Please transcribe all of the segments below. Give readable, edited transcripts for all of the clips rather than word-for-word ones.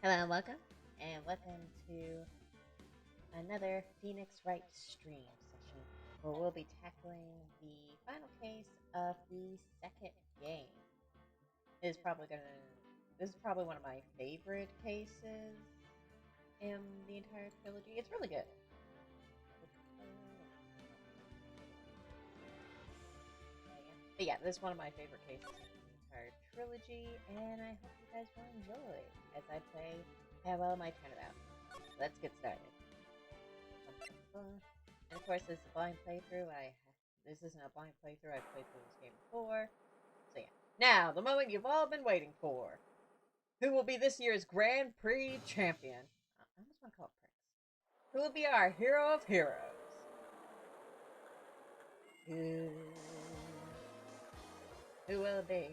Hello and welcome to another Phoenix Wright stream session where we'll be tackling the final case of the second game. This is probably one of my favorite cases in the entire trilogy. It's really good. But yeah, this is one of my favorite cases in the entire trilogy, and I hope you guys will enjoy as I play Farewell My Turnabout. Let's get started. And of course, this is a blind playthrough. This isn't a blind playthrough. I've played through this game before. So yeah. Now, the moment you've all been waiting for. Who will be this year's Grand Prix champion? I almost want to call it Prince. Who will be our hero of heroes? Who will it be?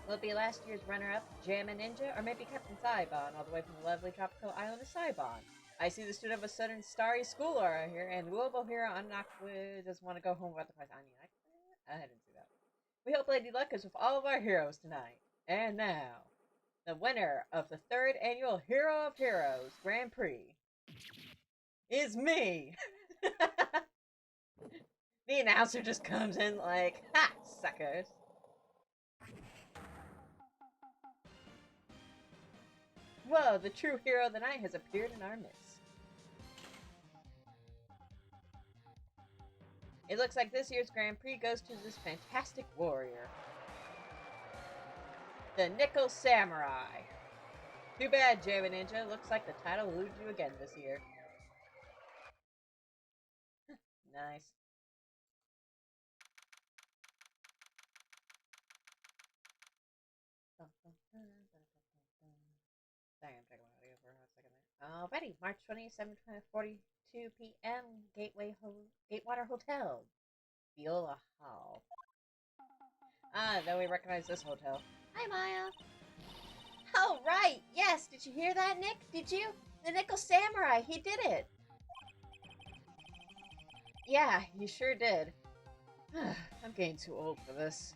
Will it be last year's runner-up, Jammin' Ninja, or maybe Captain Saibon, all the way from the lovely tropical island of Saibon? I see the student of a southern starry school aura here, and Wilbo here on Nakwu doesn't want to go home without the prize. I didn't see that. We hope Lady Luck is with all of our heroes tonight. And now, the winner of the 3rd annual Hero of Heroes Grand Prix is me! The announcer just comes in like, ha, suckers. Whoa, the true hero of the night has appeared in our midst. It looks like this year's Grand Prix goes to this fantastic warrior. The Nickel Samurai. Too bad, Jammin' Ninja. Looks like the title eluded you again this year. Nice. Sorry, I'm checking my audio for a second there. Alrighty, March 27th, 42 p.m. Gatewater Hotel, Viola Hall. Ah, now we recognize this hotel. Hi, Maya. Oh, right. Yes. Did you hear that, Nick? Did you? The Nickel Samurai. He did it. Yeah, he sure did. I'm getting too old for this.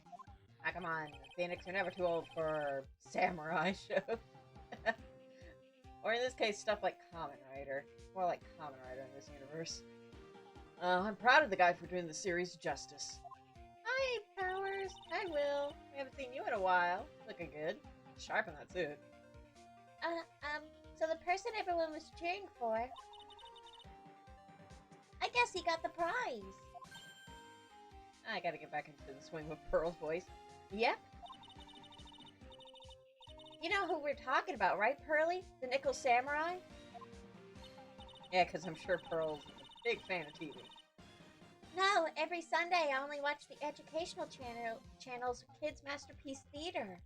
Ah, come on. Phoenix, you're never too old for samurai shows. Or in this case, stuff like Kamen Rider. More like Kamen Rider in this universe. I'm proud of the guy for doing the series justice. Hi, Powers. I will. We haven't seen you in a while. Looking good. Sharp in that suit. So the person everyone was cheering for... I guess he got the prize. I gotta get back into the swing with Pearl's voice. Yep. You know who we're talking about, right, Pearly? The Nickel Samurai? Yeah, because I'm sure Pearl's a big fan of TV. No, every Sunday I only watch the educational channels Kids Masterpiece Theater.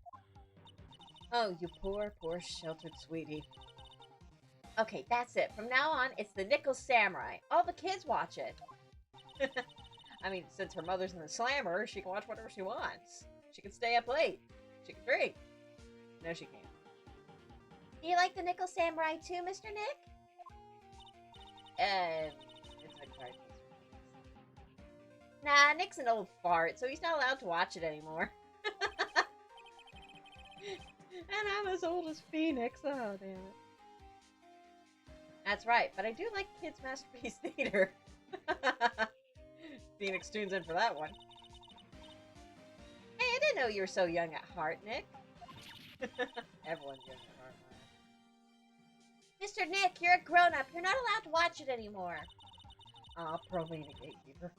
Oh, you poor, poor sheltered sweetie. Okay, that's it. From now on, it's the Nickel Samurai. All the kids watch it. I mean, since her mother's in the slammer, she can watch whatever she wants. She can stay up late. She can drink. No, she can't. Do you like the Nickel Samurai too, Mr. Nick? It's a cartoon. Nah, Nick's an old fart, so he's not allowed to watch it anymore. And I'm as old as Phoenix. Oh, damn it. That's right, but I do like Kids Masterpiece Theater. Phoenix tunes in for that one. Hey, I didn't know you were so young at heart, Nick. Everyone's young at heart, Maya. Mr. Nick, you're a grown-up. You're not allowed to watch it anymore. Aw, probably a gatekeeper.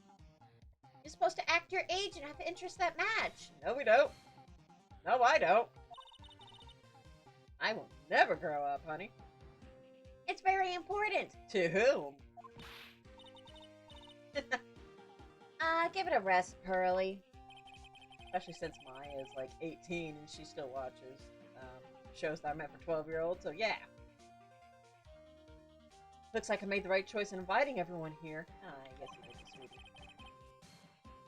You're supposed to act your age and have interests that match. No, we don't. No, I don't. I will never grow up, honey. It's very important. To whom? Give it a rest, Pearly. Especially since Maya is like 18 and she still watches shows that are meant for 12-year-olds, so yeah. Looks like I made the right choice in inviting everyone here. Yes you did, sweetie.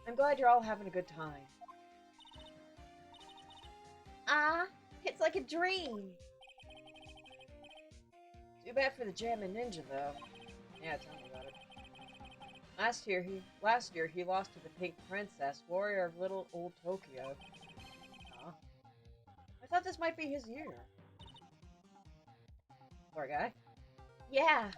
I'm glad you're all having a good time. It's like a dream. Too bad for the Jammin' Ninja, though. Yeah, tell me about it. Last year he lost to the Pink Princess, warrior of little old Tokyo. Huh? I thought this might be his year. Poor guy. Yeah.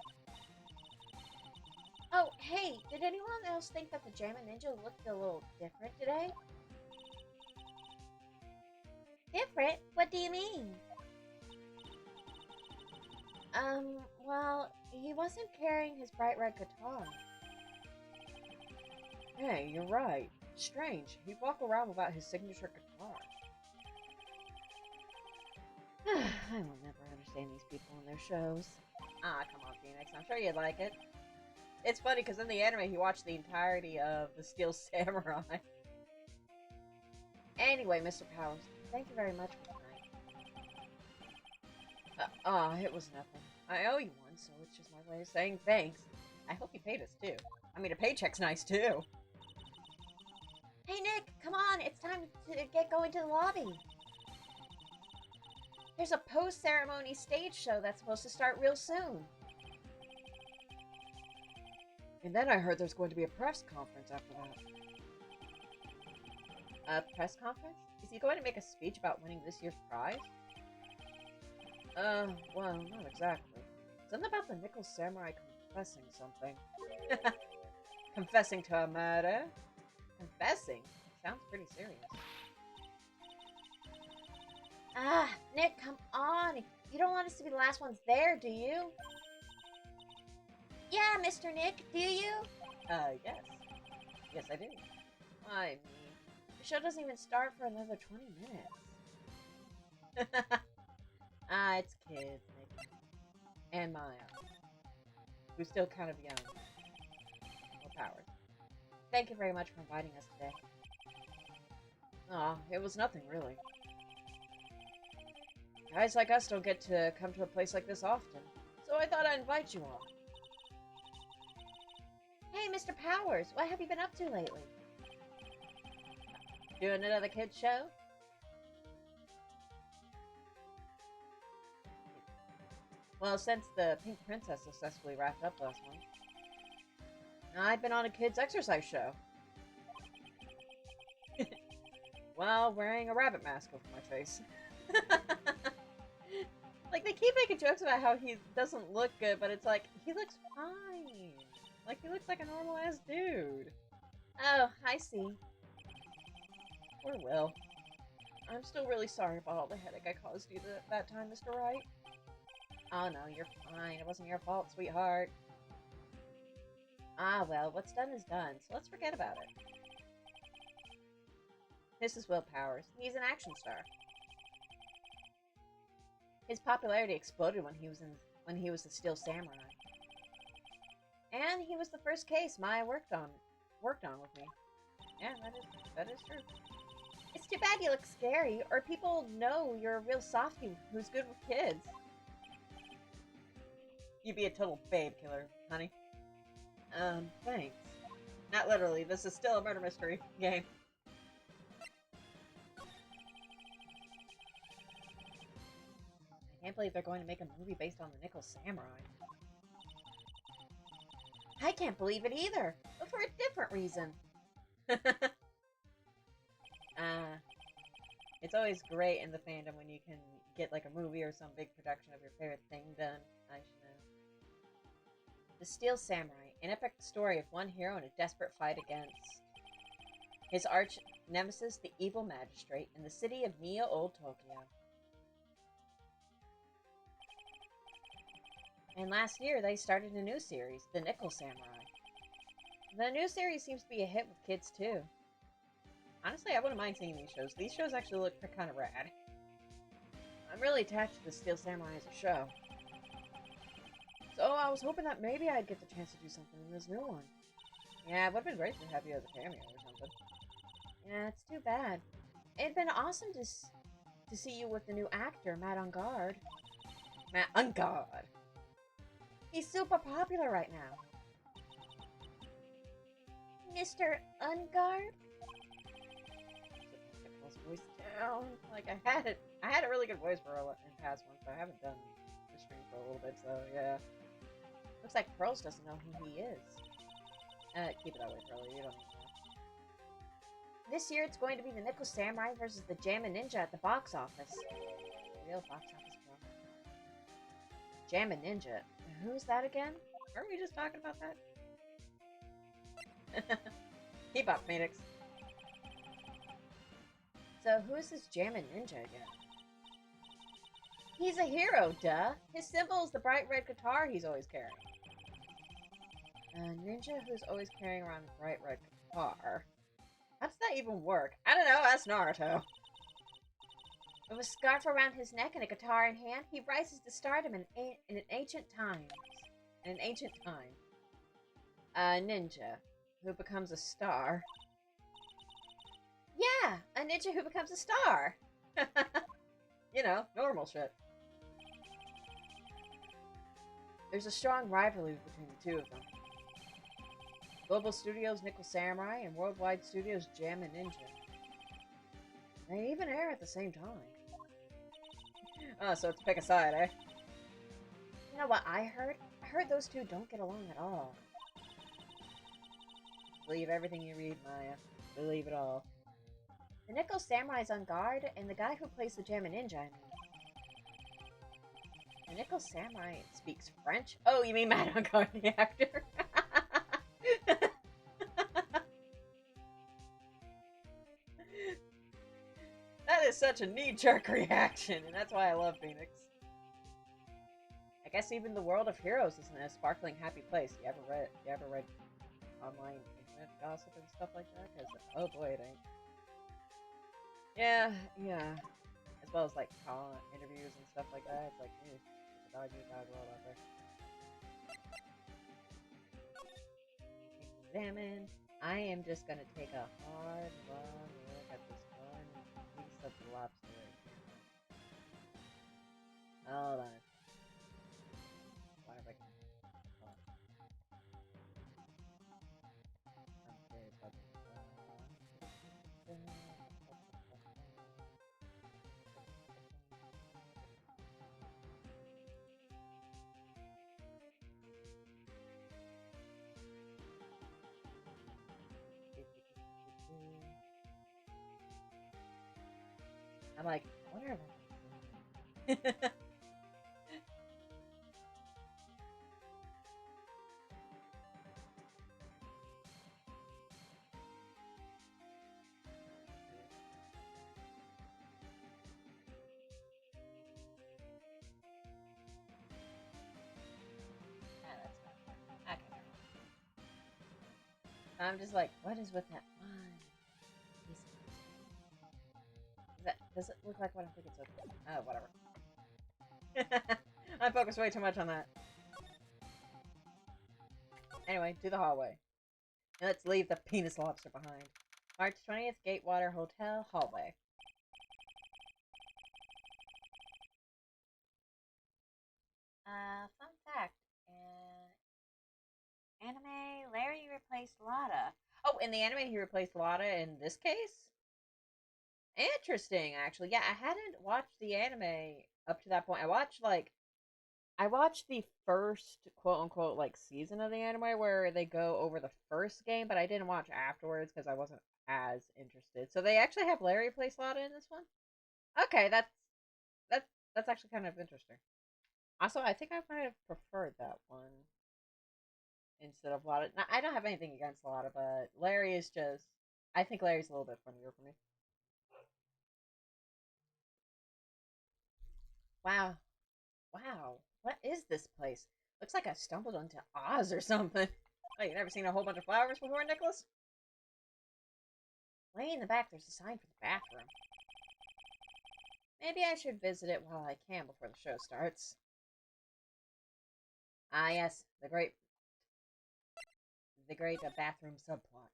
Oh, hey, did anyone else think that the Jammin' Ninja looked a little different today? Different? What do you mean? Well, he wasn't carrying his bright red guitar. Hey, you're right. Strange. He'd walk around without his signature guitar. I will never understand these people and their shows. Ah, come on, Phoenix. I'm sure you'd like it. It's funny because in the anime, he watched the entirety of the Steel Samurai. Anyway, Mr. Powers, thank you very much for tonight. It was nothing. I owe you one, so it's just my way of saying thanks. I hope you paid us, too. I mean, a paycheck's nice, too. Hey, Nick, come on. It's time to get going to the lobby. There's a post-ceremony stage show that's supposed to start real soon. And then I heard there's going to be a press conference after that. A press conference? Is he going to make a speech about winning this year's prize? Well, not exactly. Something about the Nickel Samurai confessing something. Confessing to a murder? Confessing? Sounds pretty serious. Ah, Nick, come on! You don't want us to be the last ones there, do you? Yeah, Mr. Nick, do you? Yes. Yes, I do. I mean, the show doesn't even start for another 20 minutes. It's kids, Nick. And Maya. Who's still kind of young. No powers. Thank you very much for inviting us today. Aw, it was nothing, really. Guys like us don't get to come to a place like this often, so I thought I'd invite you all. Hey, Mr. Powers, what have you been up to lately? Doing another kids show? Well, since the Pink Princess successfully wrapped up last month, I've been on a kids exercise show. While wearing a rabbit mask over my face. Like, they keep making jokes about how he doesn't look good, but it's like, he looks fine. Like, he looks like a normal-ass dude. Oh, I see. Poor Will. I'm still really sorry about all the headache I caused you that time, Mr. Wright. Oh, no, you're fine. It wasn't your fault, sweetheart. Ah, well, what's done is done, so let's forget about it. This is Will Powers. He's an action star. His popularity exploded when he was the Steel Samurai. And he was the first case Maya worked on with me. Yeah, that is true. It's too bad you look scary, or people know you're a real softie who's good with kids. You'd be a total babe killer, honey. Thanks. Not literally, this is still a murder mystery game. I can't believe they're going to make a movie based on the Nickel Samurai. I can't believe it either, but for a different reason. It's always great in the fandom when you can get like a movie or some big production of your favorite thing done. I should know. The Steel Samurai, an epic story of one hero in a desperate fight against his arch nemesis, the evil magistrate, in the city of Neo Old Tokyo. And last year, they started a new series, The Nickel Samurai. The new series seems to be a hit with kids, too. Honestly, I wouldn't mind seeing these shows. These shows actually look kind of rad. I'm really attached to the Steel Samurai as a show. So I was hoping that maybe I'd get the chance to do something in this new one. Yeah, it would have been great to have you as a cameo or something. Yeah, it's too bad. It'd been awesome to see you with the new actor, Matt Engarde. Matt Engarde! He's super popular right now. Mr. Engarde? Get his voice down. Like, I had a really good voice for in past ones, but I haven't done the stream for a little bit, so yeah. Looks like Pearls doesn't know who he is. Keep it that way, Pearl. You don't need to know. This year, it's going to be the Nickel Samurai versus the Jammin' Ninja at the box office. Real box office, bro. Jammin' Ninja. Who's that again? Aren't we just talking about that? Keep up, Phoenix. So, who is this Jammin' Ninja again? He's a hero, duh. His symbol is the bright red guitar he's always carrying. A ninja who's always carrying around a bright red guitar. How does that even work? I don't know, ask Naruto. With a scarf around his neck and a guitar in hand, he rises to stardom in an ancient time. In an ancient time. A ninja who becomes a star. Yeah, a ninja who becomes a star. You know, normal shit. There's a strong rivalry between the two of them. Global Studios' Nickel Samurai and Worldwide Studios' Jammin' Ninja. They even air at the same time. Oh, so it's pick a side, eh? You know what I heard? I heard those two don't get along at all. Believe everything you read, Maya. Believe it all. The Nickel Samurai's on guard, and the guy who plays the Jammin' Ninja, I mean. The Nickel Samurai speaks French? Oh, you mean Mad on Guard, the actor? That is such a knee-jerk reaction, and that's why I love Phoenix. I guess even the world of heroes isn't a sparkling, happy place. You ever read online internet gossip and stuff like that? Because, oh boy, it ain't. Yeah. As well as, like, interviews and stuff like that. It's like, it's a dog world out there. Examine. I am just gonna take a hard, long look at this one piece of lobster right here. Hold on. Why have I... Oh. I'm curious about this. I'm like, what are they? Okay. I'm just like, what is with that one? Does it look like what I think it's okay? Oh, whatever. I focused way too much on that. Anyway, to the hallway. Let's leave the penis lobster behind. March 20th, Gatewater Hotel, hallway. Fun fact. In anime, Larry replaced Lada. Oh, in the anime, he replaced Lada in this case? Interesting, actually. Yeah, I hadn't watched the anime up to that point. I watched the first quote unquote like season of the anime where they go over the first game, but I didn't watch afterwards because I wasn't as interested. So they actually have Larry play Slaughter in this one? Okay, that's that's actually kind of interesting. Also, I think I might have preferred that one instead of Lotta. Now, I don't have anything against Lotta, but Larry is just. I think Larry's a little bit funnier for me. Wow. Wow. What is this place? Looks like I stumbled onto Oz or something. Oh, you never seen a whole bunch of flowers before, Nicholas? Way in the back, there's a sign for the bathroom. Maybe I should visit it while I can before the show starts. Ah, yes, the great bathroom subplot.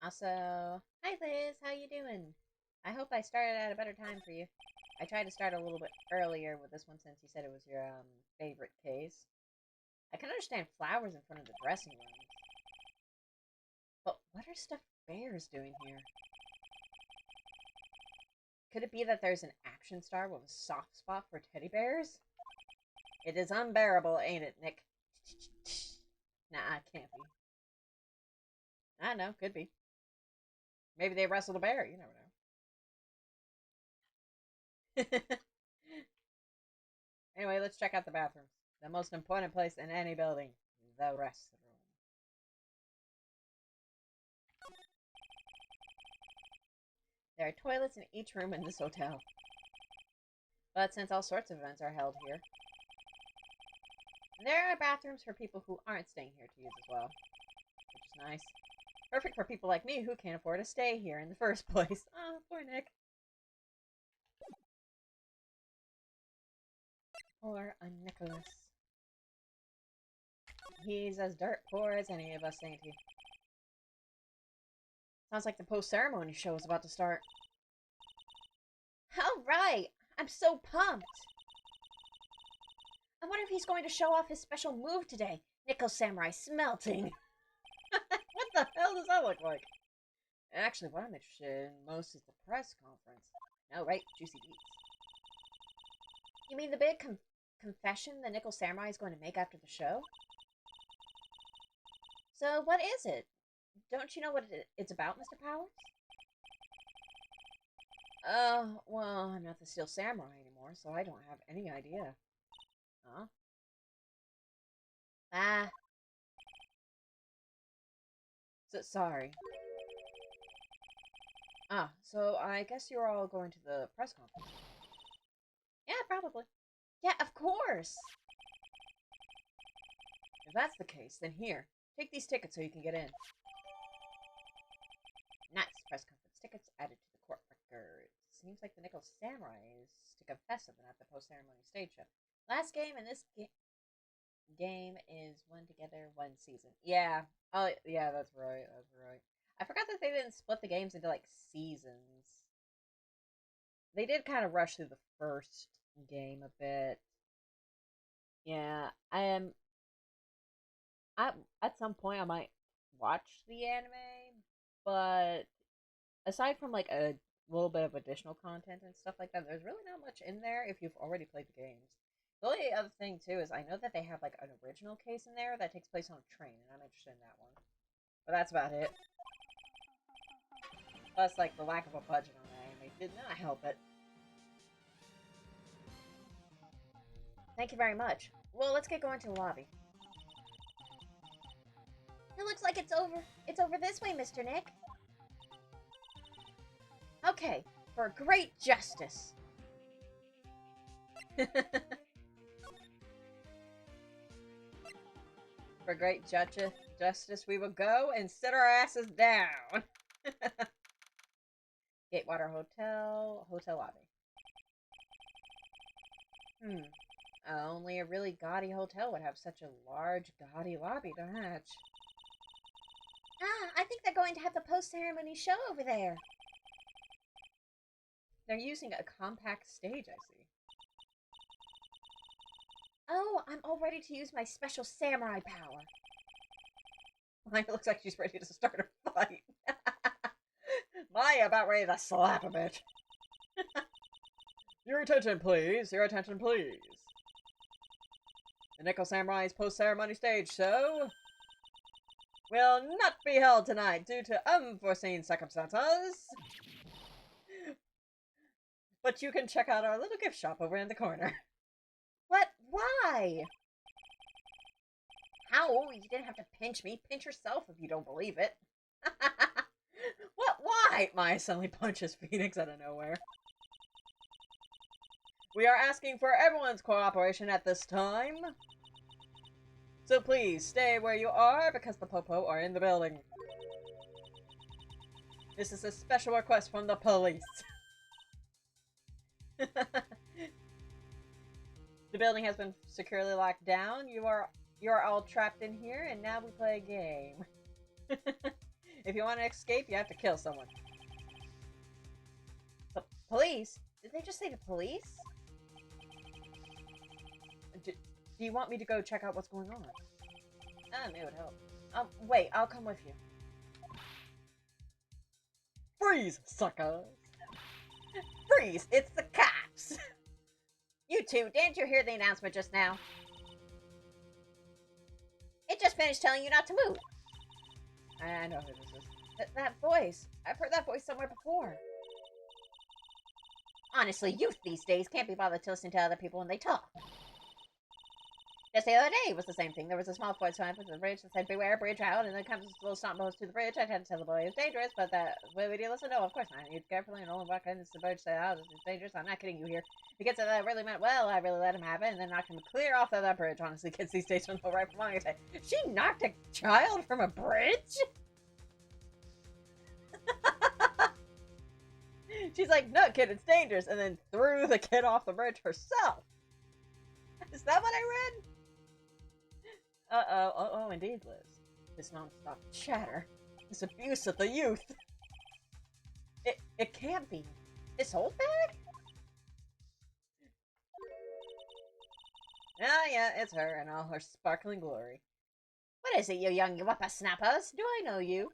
Also, hi Liz, how you doing? I hope I started at a better time for you. I tried to start a little bit earlier with this one since you said it was your favorite case. I can understand flowers in front of the dressing room. But what are stuffed bears doing here? Could it be that there's an action star with a soft spot for teddy bears? It is unbearable, ain't it, Nick? Nah, it can't be. I don't know, could be. Maybe they wrestled a bear, you never know. Anyway, let's check out the bathrooms. The most important place in any building. The restroom. There are toilets in each room in this hotel. But since all sorts of events are held here, there are bathrooms for people who aren't staying here to use as well. Which is nice. Perfect for people like me who can't afford to stay here in the first place. Oh, poor Nick. Poor Nicholas. He's as dirt poor as any of us, ain't he? Sounds like the post-ceremony show is about to start. Alright! I'm so pumped! I wonder if he's going to show off his special move today. Nickel Samurai Smelting. What the hell does that look like? Actually, what I'm interested in most is the press conference. No, right? Juicy Beats. You mean the big confession the Nickel Samurai is going to make after the show? So, what is it? Don't you know what it's about, Mr. Powers? Well, I'm not the Steel Samurai anymore, so I don't have any idea. Huh? Ah. Sorry. Ah, so I guess you're all going to the press conference. Yeah, probably. Yeah, of course! If that's the case, then here. Take these tickets so you can get in. Nice. Press conference tickets added to the court record. Seems like the Nickel Samurai is to confess something at the post-ceremony stage show. Last game in this game is One Together, One Season. Yeah. Oh, yeah, that's right. That's right. I forgot that they didn't split the games into, like, seasons. They did kind of rush through the first game a bit. Yeah, at some point I might watch the anime, but aside from like a little bit of additional content and stuff like that, there's really not much in there if you've already played the games. The only other thing too is I know that they have like an original case in there that takes place on a train, and I'm interested in that one. But that's about it. Plus, like, the lack of a budget on the anime did not help it. Thank you very much. Well, let's get going to the lobby. It looks like it's over. It's over this way, Mr. Nick. Okay, for great justice. For great justice, we will go and sit our asses down. Gatewater Hotel lobby. Only a really gaudy hotel would have such a large, gaudy lobby to match. Ah, I think they're going to have the post-ceremony show over there. They're using a compact stage, I see. Oh, I'm all ready to use my special samurai power. Maya looks like she's ready to start a fight. Maya about ready to slap a bitch. Your attention, please. Your attention, please. The Nickel Samurai's post-ceremony stage show will not be held tonight due to unforeseen circumstances. But you can check out our little gift shop over in the corner. What? Why? How? You didn't have to pinch me. Pinch yourself if you don't believe it. What? Why? Maya suddenly punches Phoenix out of nowhere. We are asking for everyone's cooperation at this time. So please, stay where you are, because the Popo are in the building. This is a special request from the police. The building has been securely locked down. You are all trapped in here, and now we play a game. If you want to escape, you have to kill someone. The police? Did they just say the police? Do you want me to go check out what's going on? It would help. Wait, I'll come with you. Freeze, suckers! Freeze! It's the cops! You two, didn't you hear the announcement just now? It just finished telling you not to move. I know who this is. That voice. I've heard that voice somewhere before. Honestly, youth these days can't be bothered to listen to other people when they talk. Just the other day, it was the same thing. There was a small boy swam to the bridge and said, "Beware, bridge out," and then comes this little stomp to the bridge. I had to tell the boy it's dangerous, but would he listen? No, of course not. He'd carefully and only walk into the bridge, say, "Oh, this is dangerous." I'm not kidding you here. He gets it that really meant well. I really let him have it, and then knocked him clear off of that bridge. Honestly, kids these days don't know right from wrong. I say, she knocked a child from a bridge? She's like, "No, kid, it's dangerous," and then threw the kid off the bridge herself. Is that what I read? Uh-oh, indeed, Liz. This non-stop chatter. This abuse of the youth. It can't be. This old bag? Ah, yeah, it's her in all her sparkling glory. What is it, you young whippersnappers? Do I know you?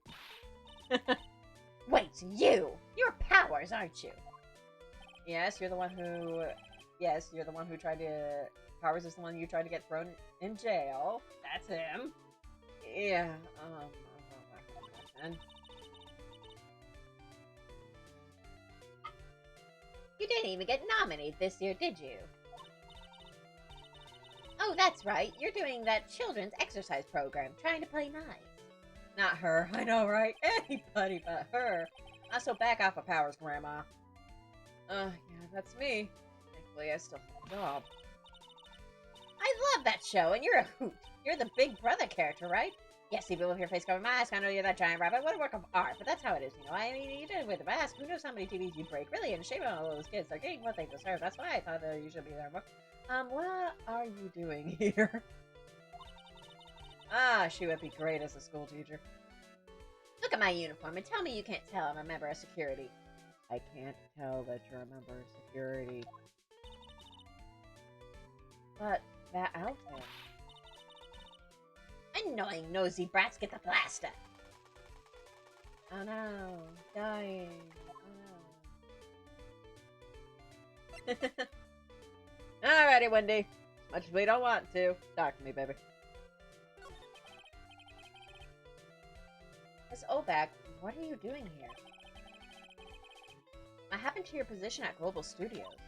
Wait, you! You're Powers, aren't you? Yes, you're the one who... Yes, you're the one who tried to... Powers is the one you tried to get thrown in jail. That's him. Yeah, You didn't even get nominated this year, did you? Oh, that's right. You're doing that children's exercise program, trying to play nice. Not her. I know, right? Anybody but her. Also, back off of Powers, Grandma. Yeah, that's me. Thankfully, I still have a job. I love that show, and you're a hoot. You're the Big Brother character, right? Yes, even with your face covered mask, I know you're that giant rabbit. What a work of art, but that's how it is, you know. I mean, you did it with a mask. Who knows how many TVs you break? Really, and shame on all those kids. They're getting what they deserve. That's why I thought you should be there more. What are you doing here? Ah, she would be great as a school teacher. Look at my uniform and tell me you can't tell I'm a member of security. I can't tell that you're a member of security. But that outfit. Annoying nosy brats, get the blaster. Oh no, dying. Oh no. Alrighty, Wendy. Much as we don't want to. Talk to me, baby. Miss Obak, what are you doing here? What happened to your position at Global Studios?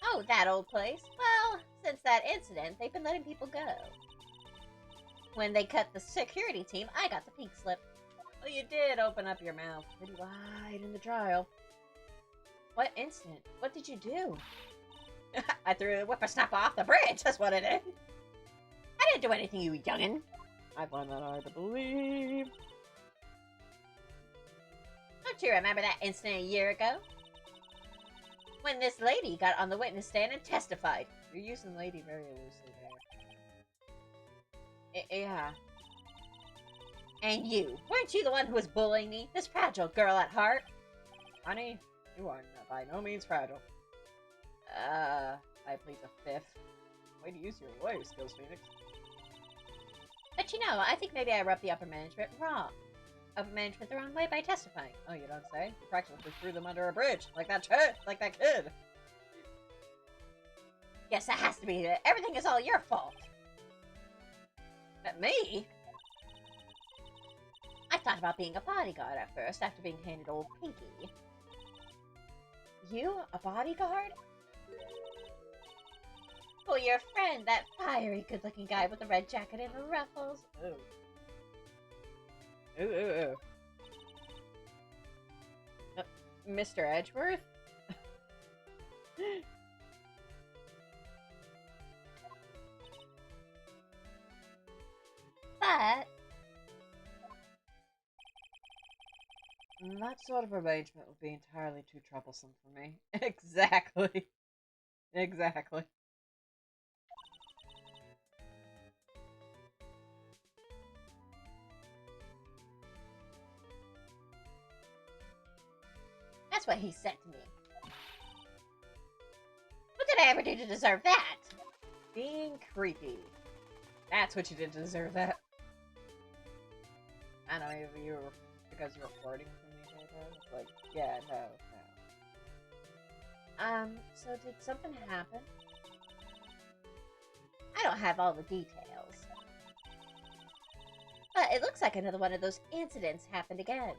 Oh, that old place? Well, since that incident, they've been letting people go. When they cut the security team, I got the pink slip. Oh, you did open up your mouth pretty wide in the trial. What incident? What did you do? I threw the whippersnapper off the bridge, that's what it is. I didn't do anything, you youngin'. I find that hard to believe. Don't you remember that incident a year ago? When this lady got on the witness stand and testified. You're using lady very loosely there. Yeah. And you. Weren't you the one who was bullying me? This fragile girl at heart? Honey, you are by no means fragile. I plead the fifth. Way to use your lawyer skills, Phoenix. But you know, I think maybe I rubbed the upper management wrong. Upper management the wrong way by testifying. Oh, you don't say? You practically threw them under a bridge. Like that kid. Yes, that has to be it. Everything is all your fault. But me? I thought about being a bodyguard at first, after being handed old Pinky. You? A bodyguard? For your friend, that fiery, good-looking guy with the red jacket and the ruffles. Ooh. Mr. Edgeworth? But that sort of arrangement would be entirely too troublesome for me. Exactly. Exactly. That's what he said to me. What did I ever do to deserve that? Being creepy. That's what you did to deserve that. I don't know if you were because you were flirting with me. It's like, yeah, no. So did something happen? I don't have all the details. But it looks like another one of those incidents happened again.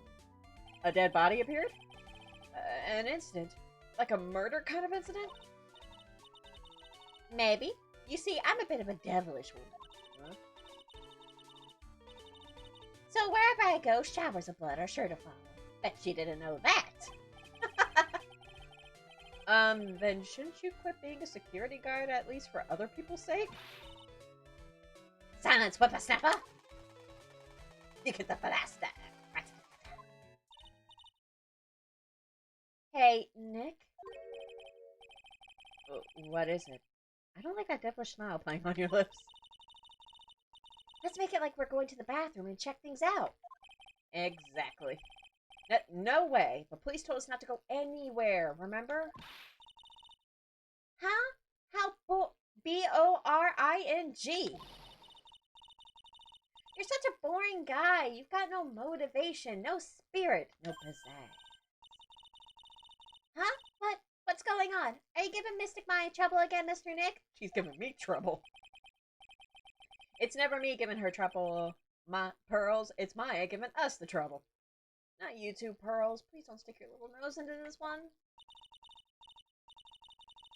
A dead body appeared? An incident? Like a murder kind of incident? Maybe. You see, I'm a bit of a devilish woman. Huh? So wherever I go, showers of blood are sure to follow. Bet she didn't know that. Then shouldn't you quit being a security guard at least for other people's sake? Silence, whippersnapper! You get the blaster. Hey, Nick? What is it? I don't like that devilish smile playing on your lips. Let's make it like we're going to the bathroom and check things out. Exactly. No way. The police told us not to go anywhere, remember? Huh? How B-O-R-I-N-G? You're such a boring guy. You've got no motivation, no spirit, no pizzazz. Huh? What's going on? Are you giving Mystic Maya trouble again, Mr. Nick? She's giving me trouble. It's never me giving her trouble, Pearls. It's Maya giving us the trouble. Not you two, Pearls. Please don't stick your little nose into this one.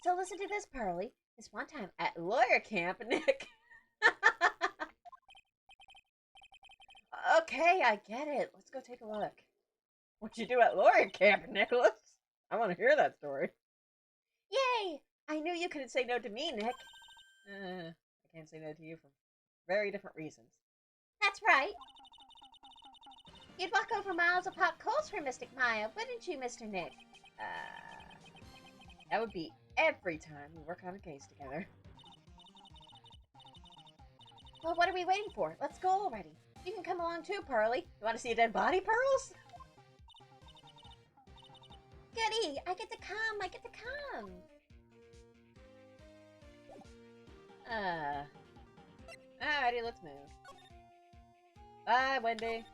So listen to this, Pearly. This one time at lawyer camp, Nick. Okay, I get it. Let's go take a look. What'd you do at lawyer camp, Nicholas? I want to hear that story. Yay! I knew you couldn't say no to me, Nick. I can't say no to you for very different reasons. That's right. You'd walk over miles of pop coals for Mystic Maya, wouldn't you, Mr. Nick? That would be every time we work on a case together. Well, what are we waiting for? Let's go already. You can come along too, Pearly. You want to see a dead body, Pearls? Goody! I get to come! Alrighty, let's move. Bye, Wendy.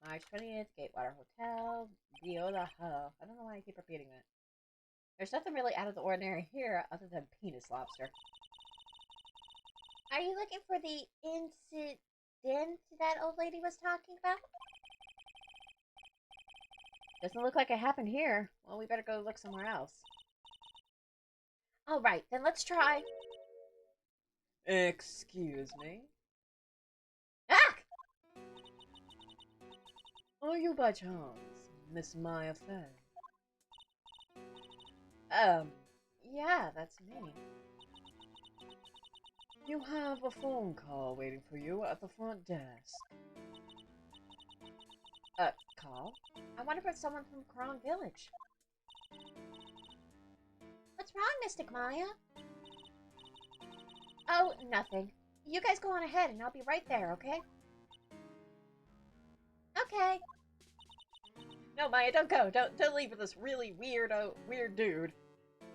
March 20th, Gatewater Hotel, Viola Ho. I don't know why I keep repeating that. There's nothing really out of the ordinary here other than penis lobster. Are you looking for the incident that old lady was talking about? Doesn't look like it happened here. Well, we better go look somewhere else. Alright, then let's try. Excuse me? Ah! Are you by chance Miss Maya Fey? Yeah, that's me. You have a phone call waiting for you at the front desk. Call? I wonder if it's someone from Krong Village. What's wrong, Mystic Maya? Oh, nothing. You guys go on ahead and I'll be right there, okay? Okay. No, Maya, don't go. Don't leave with this really weird dude.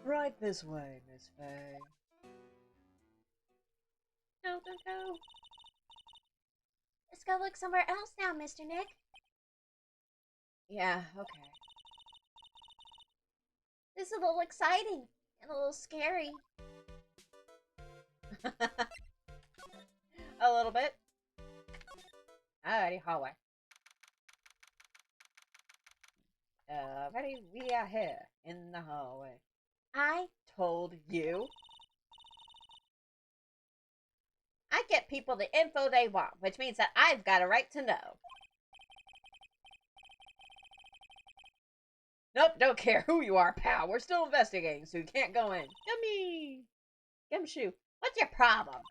Right this way, Miss Fey. No, don't go. Let's go look somewhere else now, Mr. Nick. Yeah, okay. This is a little exciting and a little scary. A little bit. Alrighty, hallway. Alrighty, we are here in the hallway. I told you. I get people the info they want, which means that I've got a right to know. Nope, don't care who you are, pal. We're still investigating, so you can't go in. Yummy! Gumshoe, what's your problem?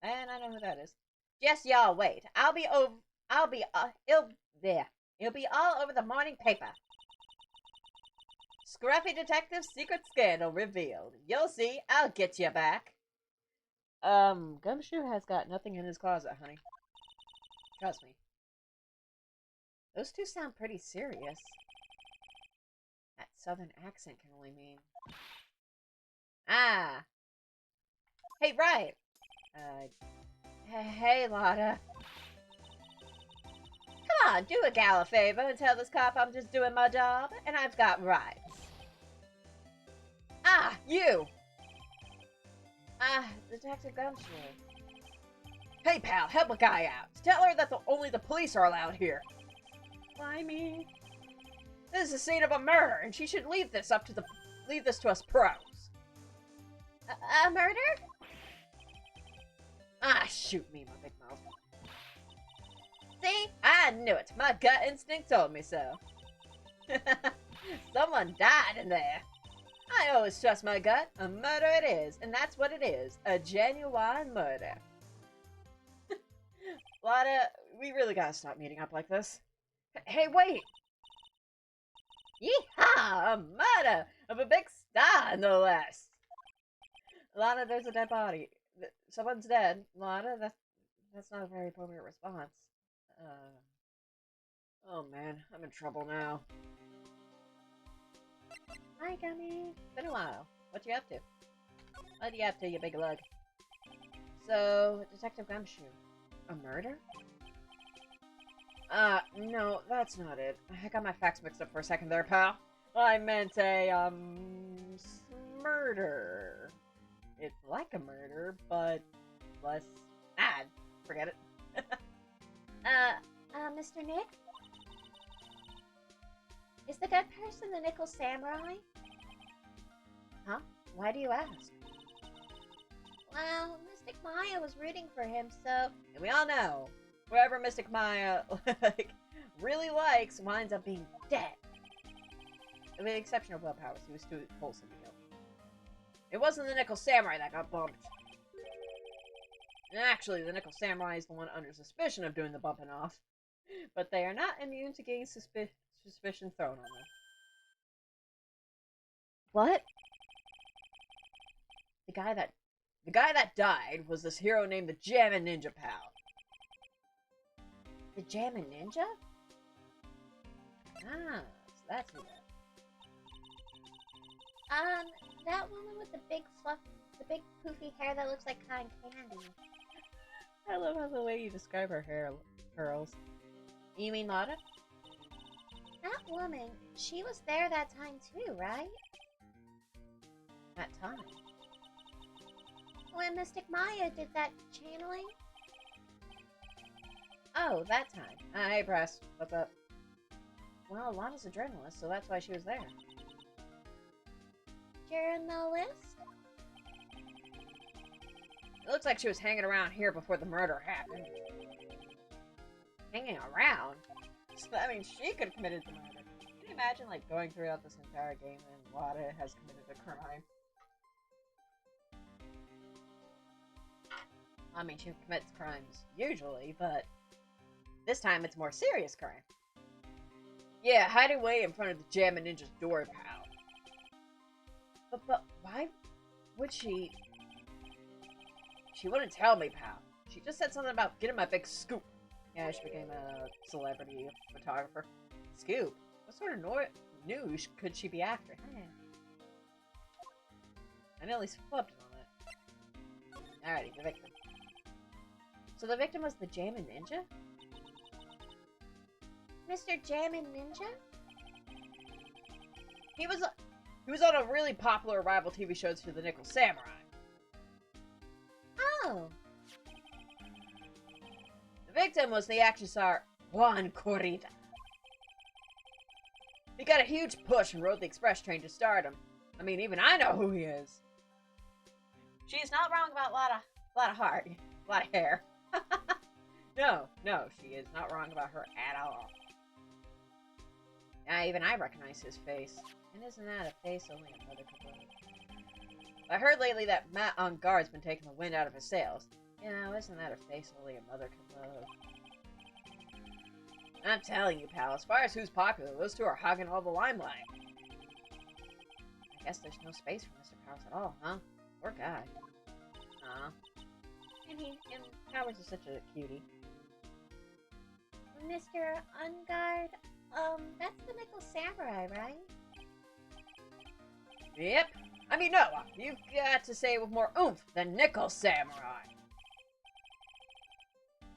And I know who that is. Just y'all wait. It'll be all over the morning paper. Scruffy detective's secret scandal revealed. You'll see, I'll get you back. Gumshoe has got nothing in his closet, honey. Trust me. Those two sound pretty serious. That southern accent can only mean... Ah! Hey, right! Hey, Lotta. Come on, do a gal a favor and tell this cop I'm just doing my job, and I've got rights. Ah, you! Detective Gumshoe. Hey, pal, help a guy out. Tell her that only the police are allowed here. Why me? This is the scene of a murder, and she should leave this to us pros. A murder? Ah, shoot me, my big mouth. See? I knew it. My gut instinct told me so. Someone died in there. I always trust my gut. A murder it is, and that's what it is. A genuine murder. Lotta, we really gotta stop meeting up like this. Hey, wait! Yeehaw! A murder of a big star, no less! Lana, there's a dead body. Someone's dead. Lana, that's not a very appropriate response. Oh man, I'm in trouble now. Hi, Gummy. Been a while. What you up to? What you up to, you big lug? So, Detective Gumshoe. A murder? No, that's not it. I got my facts mixed up for a second there, pal. I meant a, murder. It's like a murder, but less bad. Forget it. Mr. Nick? Is the dead person the Nickel Samurai? Huh? Why do you ask? Well, Mystic Maya was rooting for him, so... And we all know, whoever Mystic Maya, really likes winds up being dead. With the exception of Will Powers, he was too wholesome to kill. It wasn't the Nickel Samurai that got bumped. Actually, the Nickel Samurai is the one under suspicion of doing the bumping off. But they are not immune to getting suspicion thrown on them. What? The guy that died was this hero named the Jammin' Ninja, pal. The Jammin' Ninja? Ah, so that's who that. That woman with the big poofy hair that looks like cotton candy. I love how the way you describe her hair curls. You mean Lotta? That woman, she was there that time too, right? That time? When Mystic Maya did that channeling? Oh, that time. Hey, Press. What's up? Well, Lotta's a journalist, so that's why she was there. Journalist? It looks like she was hanging around here before the murder happened. Hanging around? So, I mean, she could have committed the murder. Can you imagine, like, going throughout this entire game and Lotta has committed a crime? I mean, she commits crimes usually, but this time it's a more serious crime. Yeah, hide away in front of the Jammin' Ninja's door, pal. But why would she... She wouldn't tell me, pal. She just said something about getting my big scoop. Yeah, she became a celebrity photographer. Scoop? What sort of news could she be after? I nearly flipped on it. Alrighty, the victim. So the victim was the Jammin' Ninja? Mr. Jammin' Ninja? He was on a really popular rival TV show to the Nickel Samurai. Oh. The victim was the action star Juan Corrida. He got a huge push and rode the express train to stardom. I mean, even I know who he is. She's not wrong about a lot of heart, a lot of hair. No, she is not wrong about her at all. Yeah, even I recognize his face. And isn't that a face only a mother could love? I heard lately that Matt on guard's been taking the wind out of his sails. You know, isn't that a face only a mother could love? I'm telling you, pal, as far as who's popular, those two are hogging all the limelight. I guess there's no space for Mr. Powers at all, huh? Poor guy. Aw. And Powers is such a cutie. Mr. Ungard, that's the Nickel Samurai, right? Yep. I mean, no, you've got to say it with more oomph than Nickel Samurai.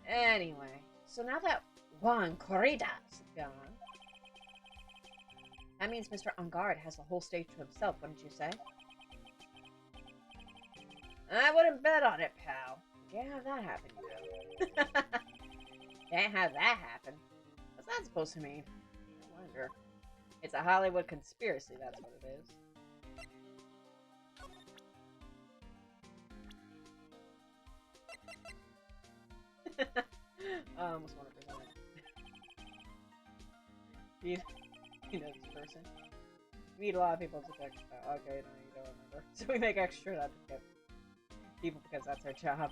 Anyway, so now that Juan Corrida's gone, that means Mr. Ungard has the whole stage to himself, wouldn't you say? I wouldn't bet on it, pal. Can't have that happen, you know. Can't have that happen. What's that supposed to mean? I wonder. It's a Hollywood conspiracy, that's what it is. I almost want to present it. You know this person. Meet a lot of people to pick. Okay, no, you don't remember. So we make extra that to get people because that's our job.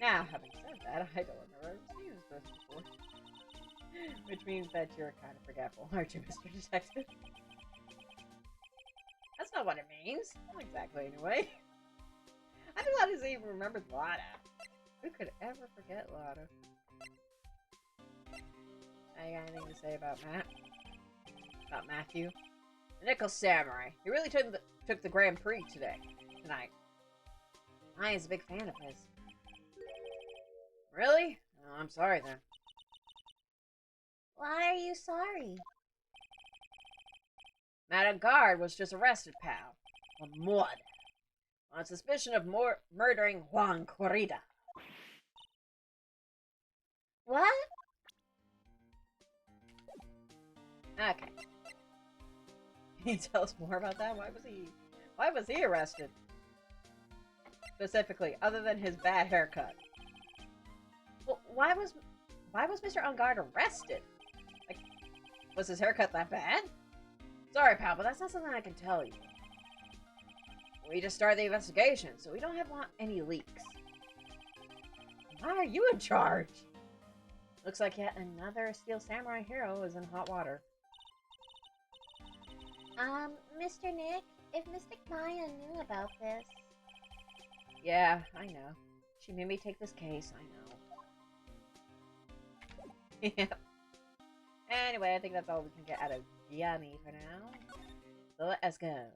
Now, having said that, I don't remember seeing this person before. Which means that you're kind of forgetful, aren't you, Mr. Detective? That's not what it means. Not exactly, anyway. I do not even remember Lada. Who could ever forget Lada? I got anything to say about Matt? About Matthew? The Nickel Samurai. He really took the Grand Prix tonight. I is a big fan of his. Really? Oh, I'm sorry then. Why are you sorry? Matt Engarde was just arrested, pal. On murder. On suspicion of murdering Juan Corrida. What? Okay. Can you tell us more about that? Why was he arrested? Specifically, other than his bad haircut. Well, why was Mr. Engarde arrested? Like, was his haircut that bad? Sorry, pal, but that's not something I can tell you. We just started the investigation, so we don't want any leaks. Why are you in charge? Looks like yet another Steel Samurai hero is in hot water. Mr. Nick, if Mystic Maya knew about this... Yeah, I know. She made me take this case, I know. Yeah. Anyway, I think that's all we can get out of Gianni for now. So let's go.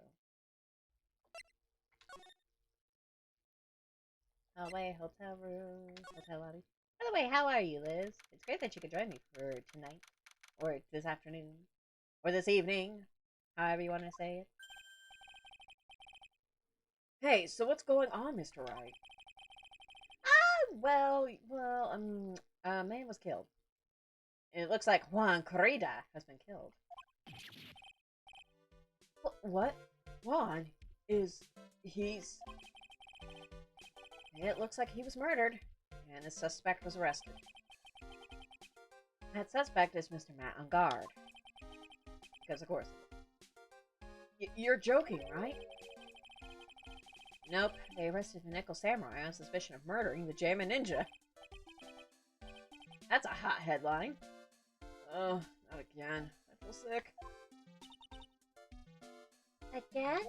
Hallway, hotel room, hotel lobby. By the way, how are you, Liz? It's great that you could join me for tonight. Or this afternoon. Or this evening. However you want to say it. Hey, so what's going on, Mr. Wright? Well, a man was killed. It looks like Juan Corrida has been killed. What? Juan? He's... It looks like he was murdered, and the suspect was arrested. That suspect is Mr. Matt Engarde. Because, of course. You're joking, right? Nope, they arrested the Nickel Samurai on suspicion of murdering the Jammin Ninja. That's a hot headline. Oh, not again. I feel sick. Again?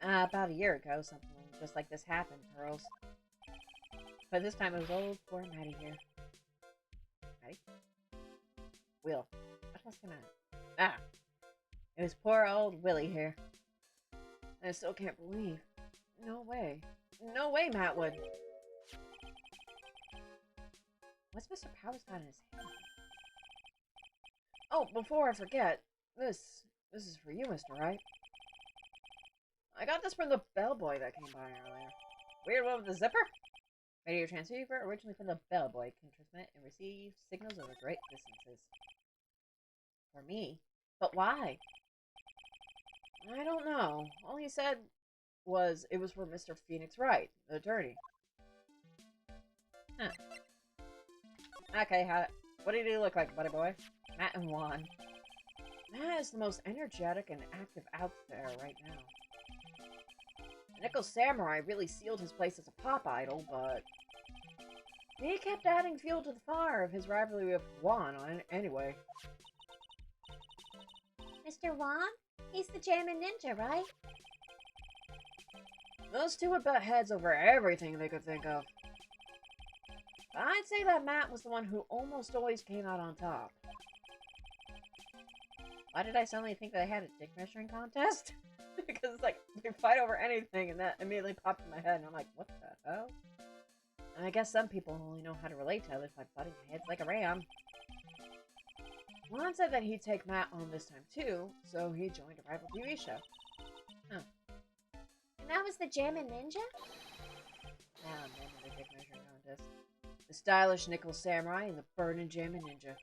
About a year ago, something just like this happened, Pearls. But this time it was old poor Maddie here. Maddie? Will. What else came out? Ah! It was poor old Willie here. I still can't believe. No way. No way, Matt would. What's Mr. Powers got in his hand? Oh, before I forget, this is for you, Mr. Wright. I got this from the bellboy that came by earlier. Weird one with the zipper? Radio transceiver originally from the bellboy can transmit and receive signals over great distances. For me? But why? I don't know. All he said was it was for Mr. Phoenix Wright, the attorney. Huh. Okay, what did he look like, buddy boy? Matt and Juan. Matt is the most energetic and active out there right now. The Nickel Samurai really sealed his place as a pop idol, but he kept adding fuel to the fire of his rivalry with Juan anyway. Mr. Juan? He's the Jammin Ninja, right? Those two would butt heads over everything they could think of. But I'd say that Matt was the one who almost always came out on top. Why did I suddenly think that I had a dick measuring contest? Because it's like, they fight over anything, and that immediately popped in my head, and I'm like, what the hell? And I guess some people only know how to relate to others by butting heads like a ram. Juan said that he'd take Matt on this time too, so he joined a rival TV show. Huh. And that was the Jammin Ninja? Now I'm in the dick measuring contest. The stylish Nickel Samurai and the burning Jammin Ninja.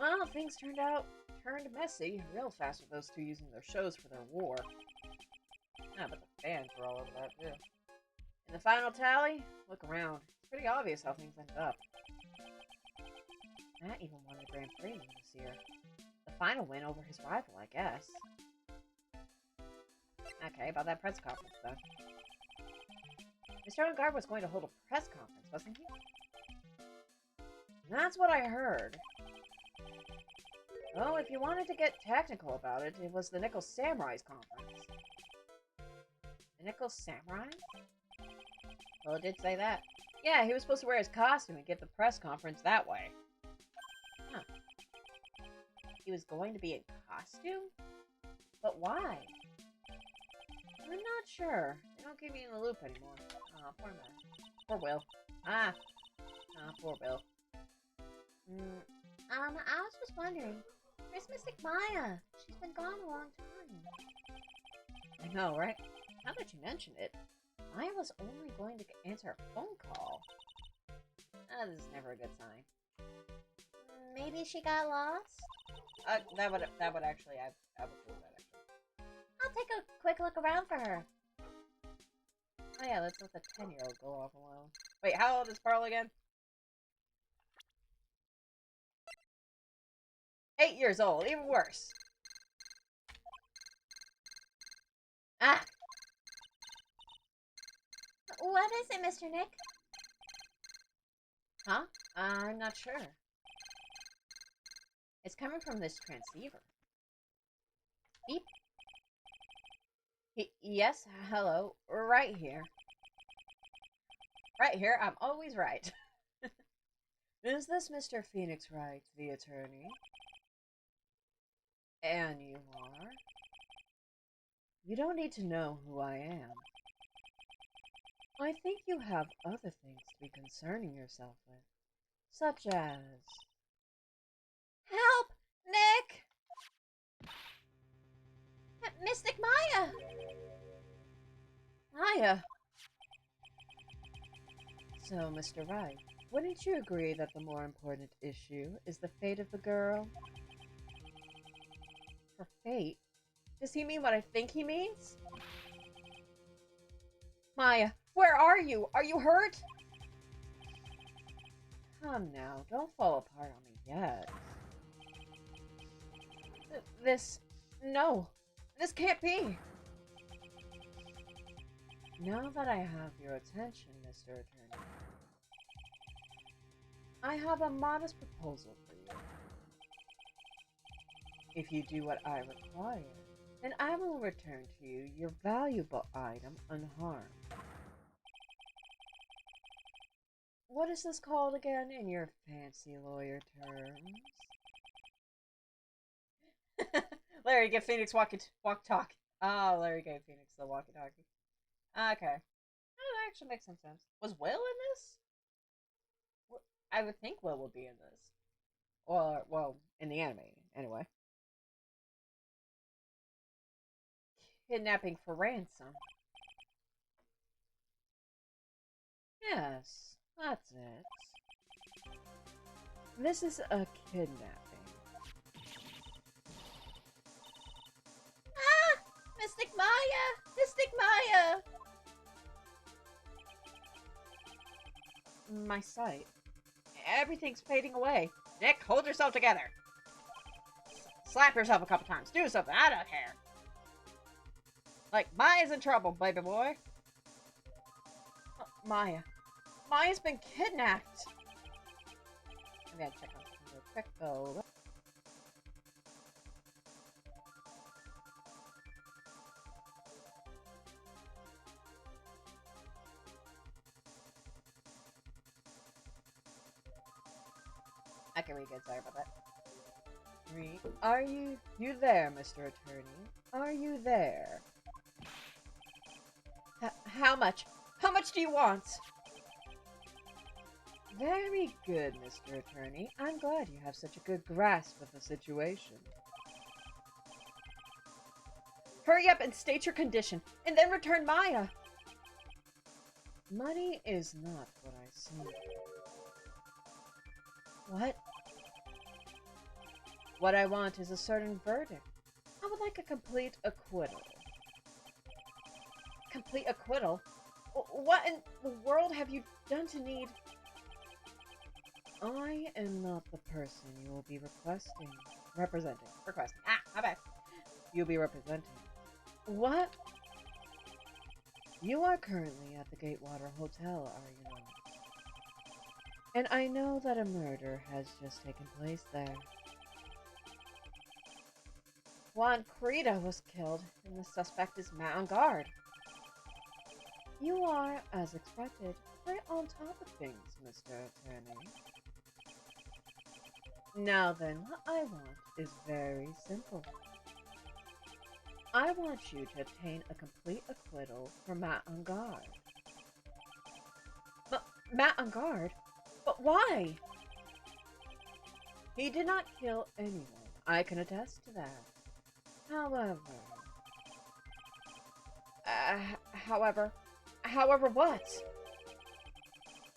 Well, things turned messy real fast with those two using their shows for their war. Ah, but the fans were all over that, too. In the final tally, look around. It's pretty obvious how things ended up. Matt even won the Grand Prix this year. The final win over his rival, I guess. Okay, about that press conference, though. Mr. Engarde was going to hold a press conference, wasn't he? That's what I heard. Well, if you wanted to get technical about it, it was the Nickel Samurai's conference. The Nickel Samurai? Well, it did say that. Yeah, he was supposed to wear his costume and give the press conference that way. Huh. He was going to be in costume? But why? I'm not sure. They don't keep me in the loop anymore. Oh, poor man. Poor Will. Poor Will. I was just wondering. Where's Mystic Maya? She's been gone a long time. I know, right? Now that you mention it, Maya was only going to answer a phone call. This is never a good sign. Maybe she got lost? That would actually, I would do that actually. I'll take a quick look around for her. Oh yeah, let's let the 10-year-old go off alone. Wait, how old is Pearl again? 8 years old, even worse. Ah! What is it, Mr. Nick? Huh? I'm not sure. It's coming from this transceiver. Beep. Yes, hello. Right here. Right here, I'm always right. Is this Mr. Phoenix Wright, the attorney? And you are? You don't need to know who I am. I think you have other things to be concerning yourself with, such as... Help! Nick! Mystic Maya! Maya! So, Mr. Wright, wouldn't you agree that the more important issue is the fate of the girl? Her fate? Does he mean what I think he means? Maya, where are you? Are you hurt? Come now, don't fall apart on me yet. No, this can't be. Now that I have your attention, Mr. Attorney, I have a modest proposal for you. If you do what I require, then I will return to you your valuable item unharmed. What is this called again in your fancy lawyer terms? Larry, give Phoenix walk-talk. Oh, Larry gave Phoenix the walkie-talkie. Okay. That actually makes some sense. Was Will in this? I would think Will would be in this. Or, well, in the anime, anyway. Kidnapping for ransom. Yes, that's it. This is a kidnapping. Ah! Mystic Maya! Mystic Maya! My sight. Everything's fading away. Nick, hold yourself together. Slap yourself a couple times. Do something. I don't care. Like, Maya's in trouble, baby boy. Maya. Maya's been kidnapped. I'm gonna check on something real quick, though. Okay, we're good. Sorry about that. Are you there, Mr. Attorney? Are you there? How much? How much do you want? Very good, Mr. Attorney. I'm glad you have such a good grasp of the situation. Hurry up and state your condition, and then return Maya. Money is not what I see. What? What I want is a certain verdict. I would like a complete acquittal. Complete acquittal? What in the world have you done to need... I am not the person you will be representing. Ah, my bad. You'll be representing. What? You are currently at the Gatewater Hotel, are you not? And I know that a murder has just taken place there. Juan Crida was killed, and the suspect is Matt on guard. You are, as expected, right on top of things, Mr. Attorney. Now then, what I want is very simple. I want you to obtain a complete acquittal for Matt on guard. Matt on guard? But why? He did not kill anyone. I can attest to that. However what?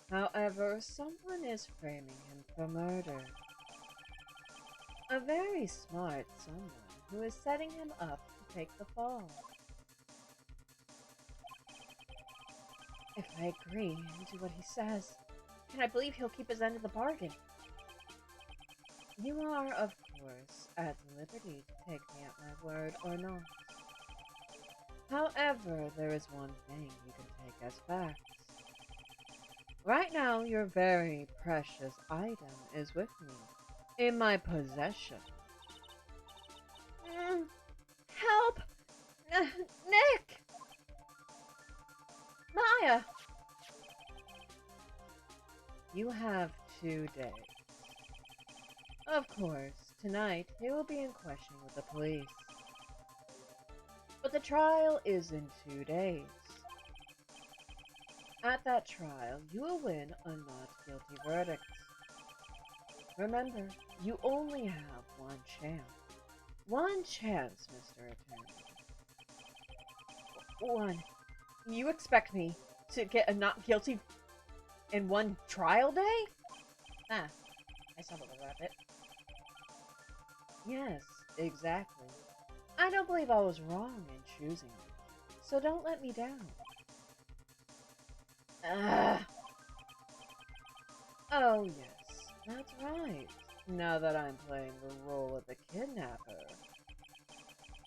However, someone is framing him for murder. A very smart someone who is setting him up to take the fall. If I agree and do what he says, can I believe he'll keep his end of the bargain? You are, of course, at liberty to take me at my word or not. However, there is one thing you can take as facts. Right now, your very precious item is with me, in my possession. Help! Nick! Maya! You have 2 days. Of course, tonight he will be in question with the police. But the trial is in 2 days. At that trial, you will win a not guilty verdict. Remember, you only have one chance. One chance, Mr. Attorney. One. You expect me to get a not guilty in one trial day? Ah, I stumbled over a bit. Yes, exactly. I don't believe I was wrong in choosing you, so don't let me down. Oh yes, that's right. Now that I'm playing the role of the kidnapper,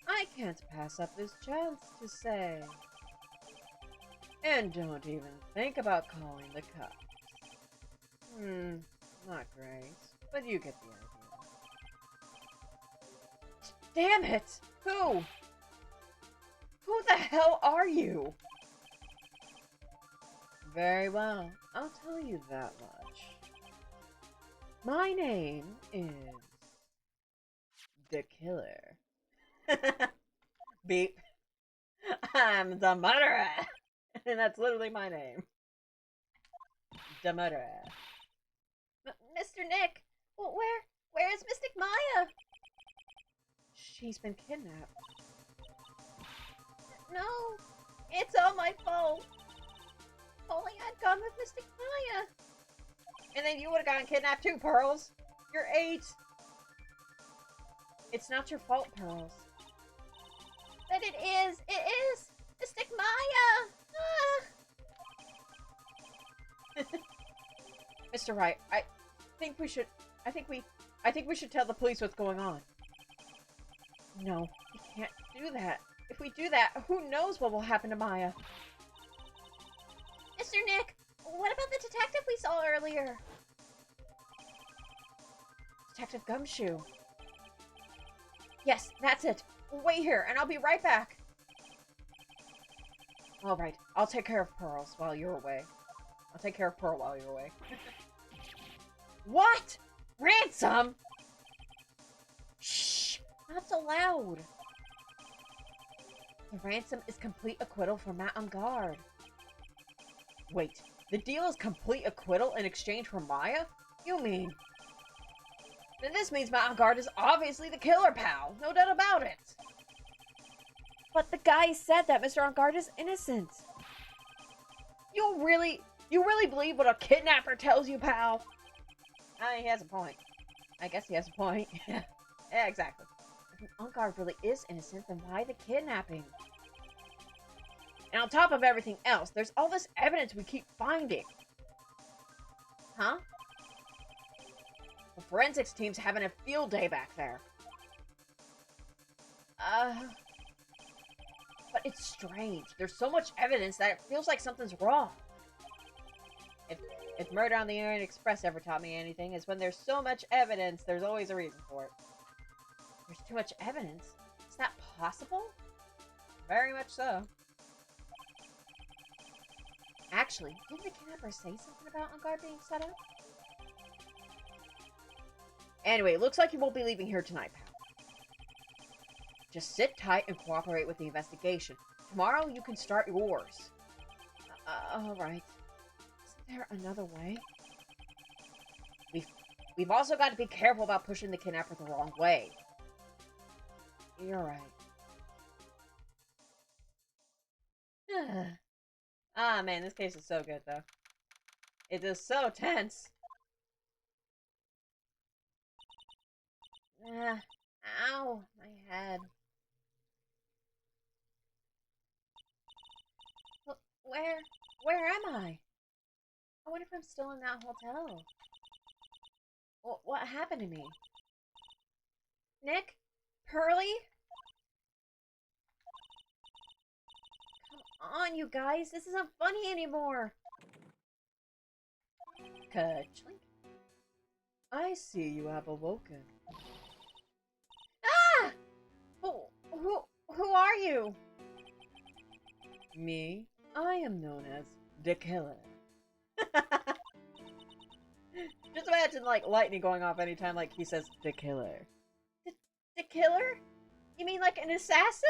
I can't pass up this chance to say... And don't even think about calling the cops. Not great, but you get the idea. Damn it! Who? Who the hell are you? Very well, I'll tell you that much. My name is... The Killer. Beep. I'm the murderer! And that's literally my name. The murderer. Mr. Nick! Where is Mystic Maya? She's been kidnapped. No! It's all my fault! Only I'd gone with Mystic Maya! And then you would've gotten kidnapped too, Pearls! You're 8! It's not your fault, Pearls. But it is! It is! Mystic Maya! Ah. Mr. Wright, I think we should tell the police what's going on. No, we can't do that. If we do that, who knows what will happen to Maya? Mr. Nick, what about the detective we saw earlier? Detective Gumshoe. Yes, that's it. Wait here, and I'll be right back. Alright, I'll take care of Pearls while you're away. I'll take care of Pearl while you're away. What? Ransom? Shh! Not so loud. The ransom is complete acquittal for Matt on guard. Wait, the deal is complete acquittal in exchange for Maya? You mean... Then this means Matt on guard is obviously the killer, pal. No doubt about it. But the guy said that Mr. On Guard is innocent. You really believe what a kidnapper tells you, pal? He has a point. I guess he has a point. Yeah, exactly. If Enguarde really is innocent, then why the kidnapping? And on top of everything else, there's all this evidence we keep finding. Huh? The forensics team's having a field day back there. But it's strange. There's so much evidence that it feels like something's wrong. If Murder on the Orient Express ever taught me anything, is when there's so much evidence, there's always a reason for it. There's too much evidence? Is that possible? Very much so. Actually, didn't the kidnapper say something about Enguarde being set up? Anyway, looks like you won't be leaving here tonight, pal. Just sit tight and cooperate with the investigation. Tomorrow you can start yours. Alright. Isn't there another way? We've also got to be careful about pushing the kidnapper the wrong way. You're right. Ah, man, this case is so good, though. It is so tense. Ow, my head. Where am I? I wonder if I'm still in that hotel. What happened to me? Nick? Pearly? Come on, you guys. This isn't funny anymore. Ka-chlink. I see you have awoken. Ah! Who are you? Me? I am known as the Killer. Just imagine, like, lightning going off anytime, like, he says, the Killer. The Killer? You mean like an assassin?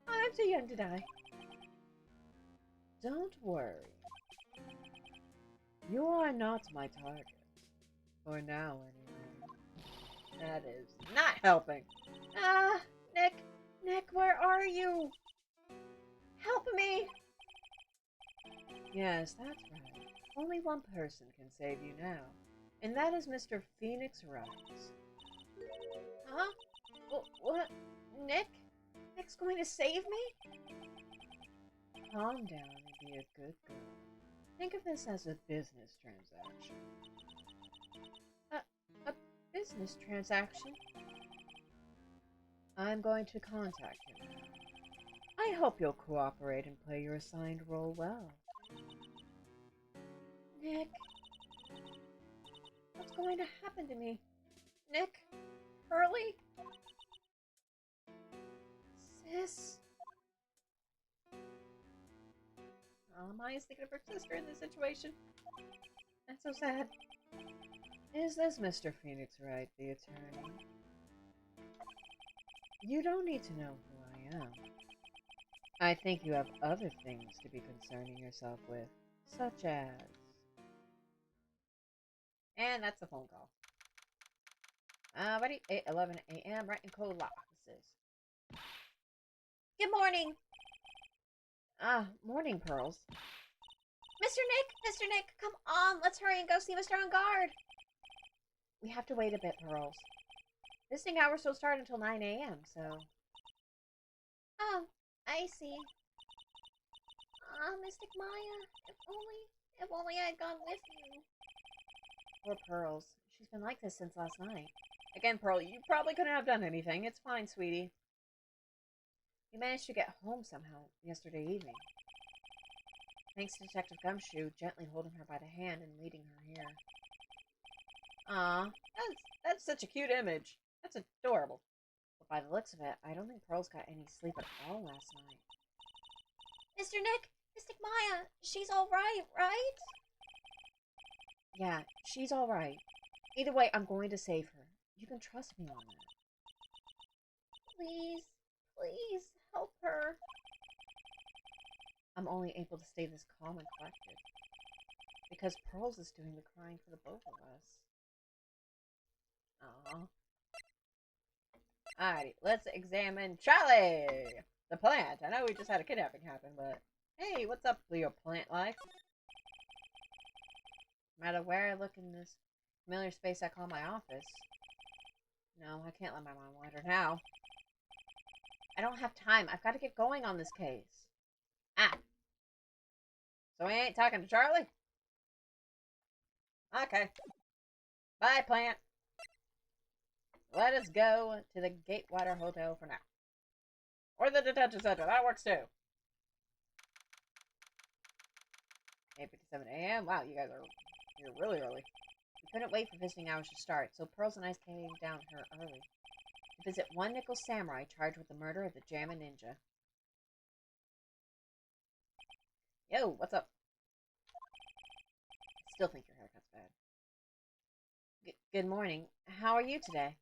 I'm too young to die. Don't worry. You are not my target. For now, anyway. That is not helping. Nick, where are you? Help me! Yes, that's right. Only one person can save you now, and that is Mr. Phoenix Wright. Huh? What? Nick? Nick's going to save me? Calm down and be a good girl. Think of this as a business transaction. A business transaction? I'm going to contact him now. I hope you'll cooperate and play your assigned role well. Nick. What's going to happen to me? Nick? Pearly? Sis? Maya's thinking of her sister in this situation. That's so sad. Is this Mr. Phoenix Wright, the attorney? You don't need to know who I am. I think you have other things to be concerning yourself with, such as... And that's a phone call. Ready? 8:11 a.m. right in Cole offices. Good morning. Morning, Pearls. Mr. Nick, come on, let's hurry and go see Mr. Enguarde. We have to wait a bit, Pearls. Visiting hours don't start until 9 a.m., so... Oh, I see. Mystic Maya, if only I had gone with you. Poor Pearls. She's been like this since last night. Again, Pearl, you probably couldn't have done anything. It's fine, sweetie. You managed to get home somehow yesterday evening. Thanks to Detective Gumshoe gently holding her by the hand and leading her here. Aw, that's such a cute image. That's adorable. But by the looks of it, I don't think Pearl's got any sleep at all last night. Mr. Nick, Mystic Maya, she's alright, right? Yeah, she's alright. Either way, I'm going to save her. You can trust me on that. Please, help her. I'm only able to stay this calm and collected because Pearls is doing the crying for the both of us. Aww. Alrighty, let's examine Charlie! The plant. I know we just had a kidnapping happen, but... Hey, what's up, Leo Plant Life? No matter where I look in this familiar space I call my office, No, I can't let my mom wonder now. I don't have time. I've got to get going on this case. Ah. So we ain't talking to Charlie? Okay. Bye, plant. Let us go to the Gatewater Hotel for now. Or the detention center. That works too. 8:57 a.m. Wow, you guys are here really early. We couldn't wait for visiting hours to start, so Pearls and I came down here early to visit one nickel samurai charged with the murder of the JAMA ninja. Yo, what's up? I still think your haircut's bad. Good morning. How are you today?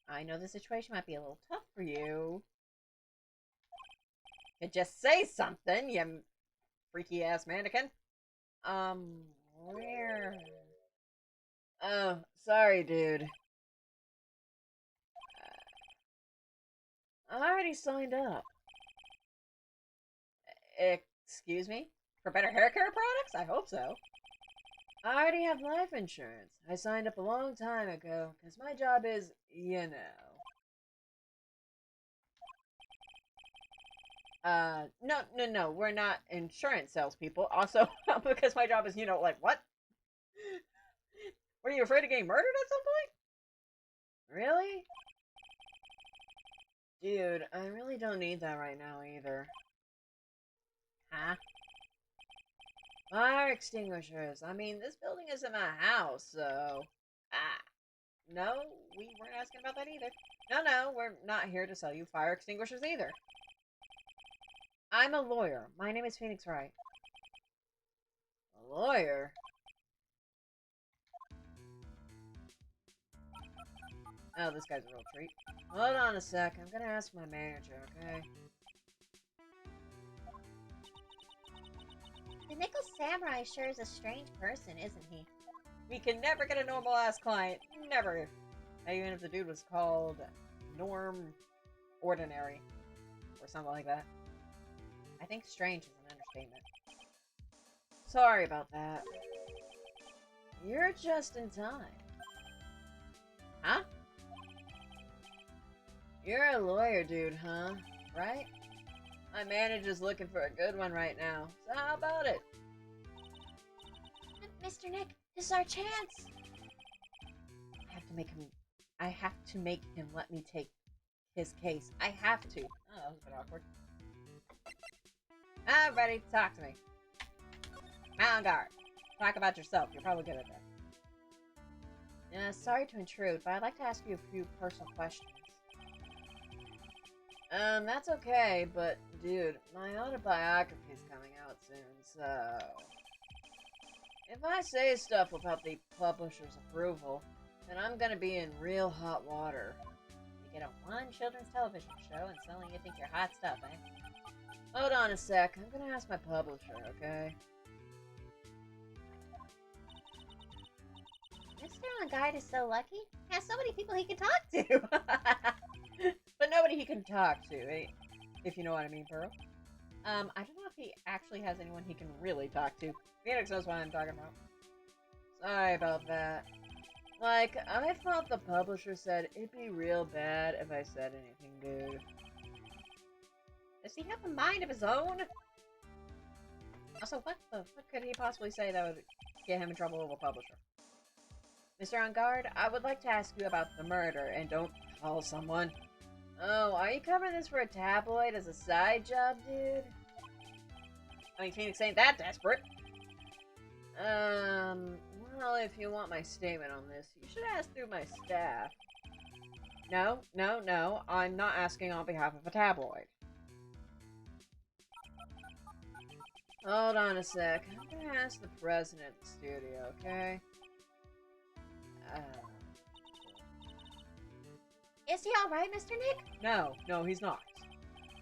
I know the situation might be a little tough for you. Just say something, you freaky ass mannequin. Where? Oh, sorry, dude. I already signed up. Excuse me? For better hair care products? I hope so. I already have life insurance. I signed up a long time ago, because my job is, you know. No, we're not insurance salespeople. Also, because my job is, you know, like, what? Were you afraid of getting murdered at some point? Really? Dude, I really don't need that right now either. Huh? Fire extinguishers. I mean, this building isn't my house, so... Ah. No, we weren't asking about that either. No, we're not here to sell you fire extinguishers either. I'm a lawyer. My name is Phoenix Wright. A lawyer? Oh, this guy's a real treat. Hold on a sec. I'm gonna ask my manager, okay? The Nickel Samurai sure is a strange person, isn't he? We can never get a normal-ass client. Never. Even if the dude was called Norm Ordinary. Or something like that. I think strange is an understatement. Sorry about that. You're just in time. Huh? You're a lawyer dude, huh? Right? My manager's looking for a good one right now. So how about it? Mr. Nick, this is our chance. I have to make him let me take his case. I have to. Oh, that was a bit awkward. Ready? Talk to me. On guard. Talk about yourself. You're probably good at that. Sorry to intrude, but I'd like to ask you a few personal questions. That's okay, but dude, my autobiography's coming out soon, so... If I say stuff without the publisher's approval, then I'm gonna be in real hot water. You get on one children's television show and suddenly you think you're hot stuff, eh? Hold on a sec, I'm gonna ask my publisher, okay? Mr. On-Guard is so lucky. He has so many people he can talk to. But nobody he can talk to, eh? If you know what I mean, Pearl. I don't know if he actually has anyone he can really talk to. Phoenix knows what I'm talking about. Sorry about that. Like, I thought the publisher said it'd be real bad if I said anything, dude. Does he have a mind of his own? Also, what could he possibly say that would get him in trouble with a publisher? Mr. On Guard, I would like to ask you about the murder, and don't call someone. Oh, are you covering this for a tabloid as a side job, dude? I mean, Phoenix ain't that desperate. Well, if you want my statement on this, you should ask through my staff. No, I'm not asking on behalf of a tabloid. Hold on a sec. I'm gonna ask the president of the studio, okay? Is he alright, Mr. Nick? No, he's not.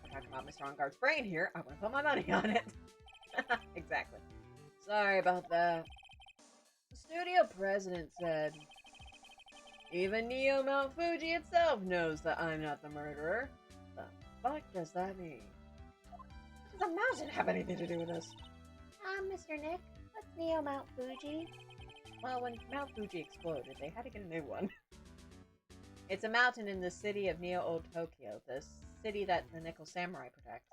We're talking about Mr. On-Guard's brain here. I want to put my money on it. Exactly. Sorry about that. The studio president said, even Neo Mount Fuji itself knows that I'm not the murderer. The fuck does that mean? What does a mountain have anything to do with this? Mr. Nick, what's Neo Mount Fuji? Well, when Mount Fuji exploded, they had to get a new one. It's a mountain in the city of Neo-Old Tokyo, the city that the Nickel Samurai protects.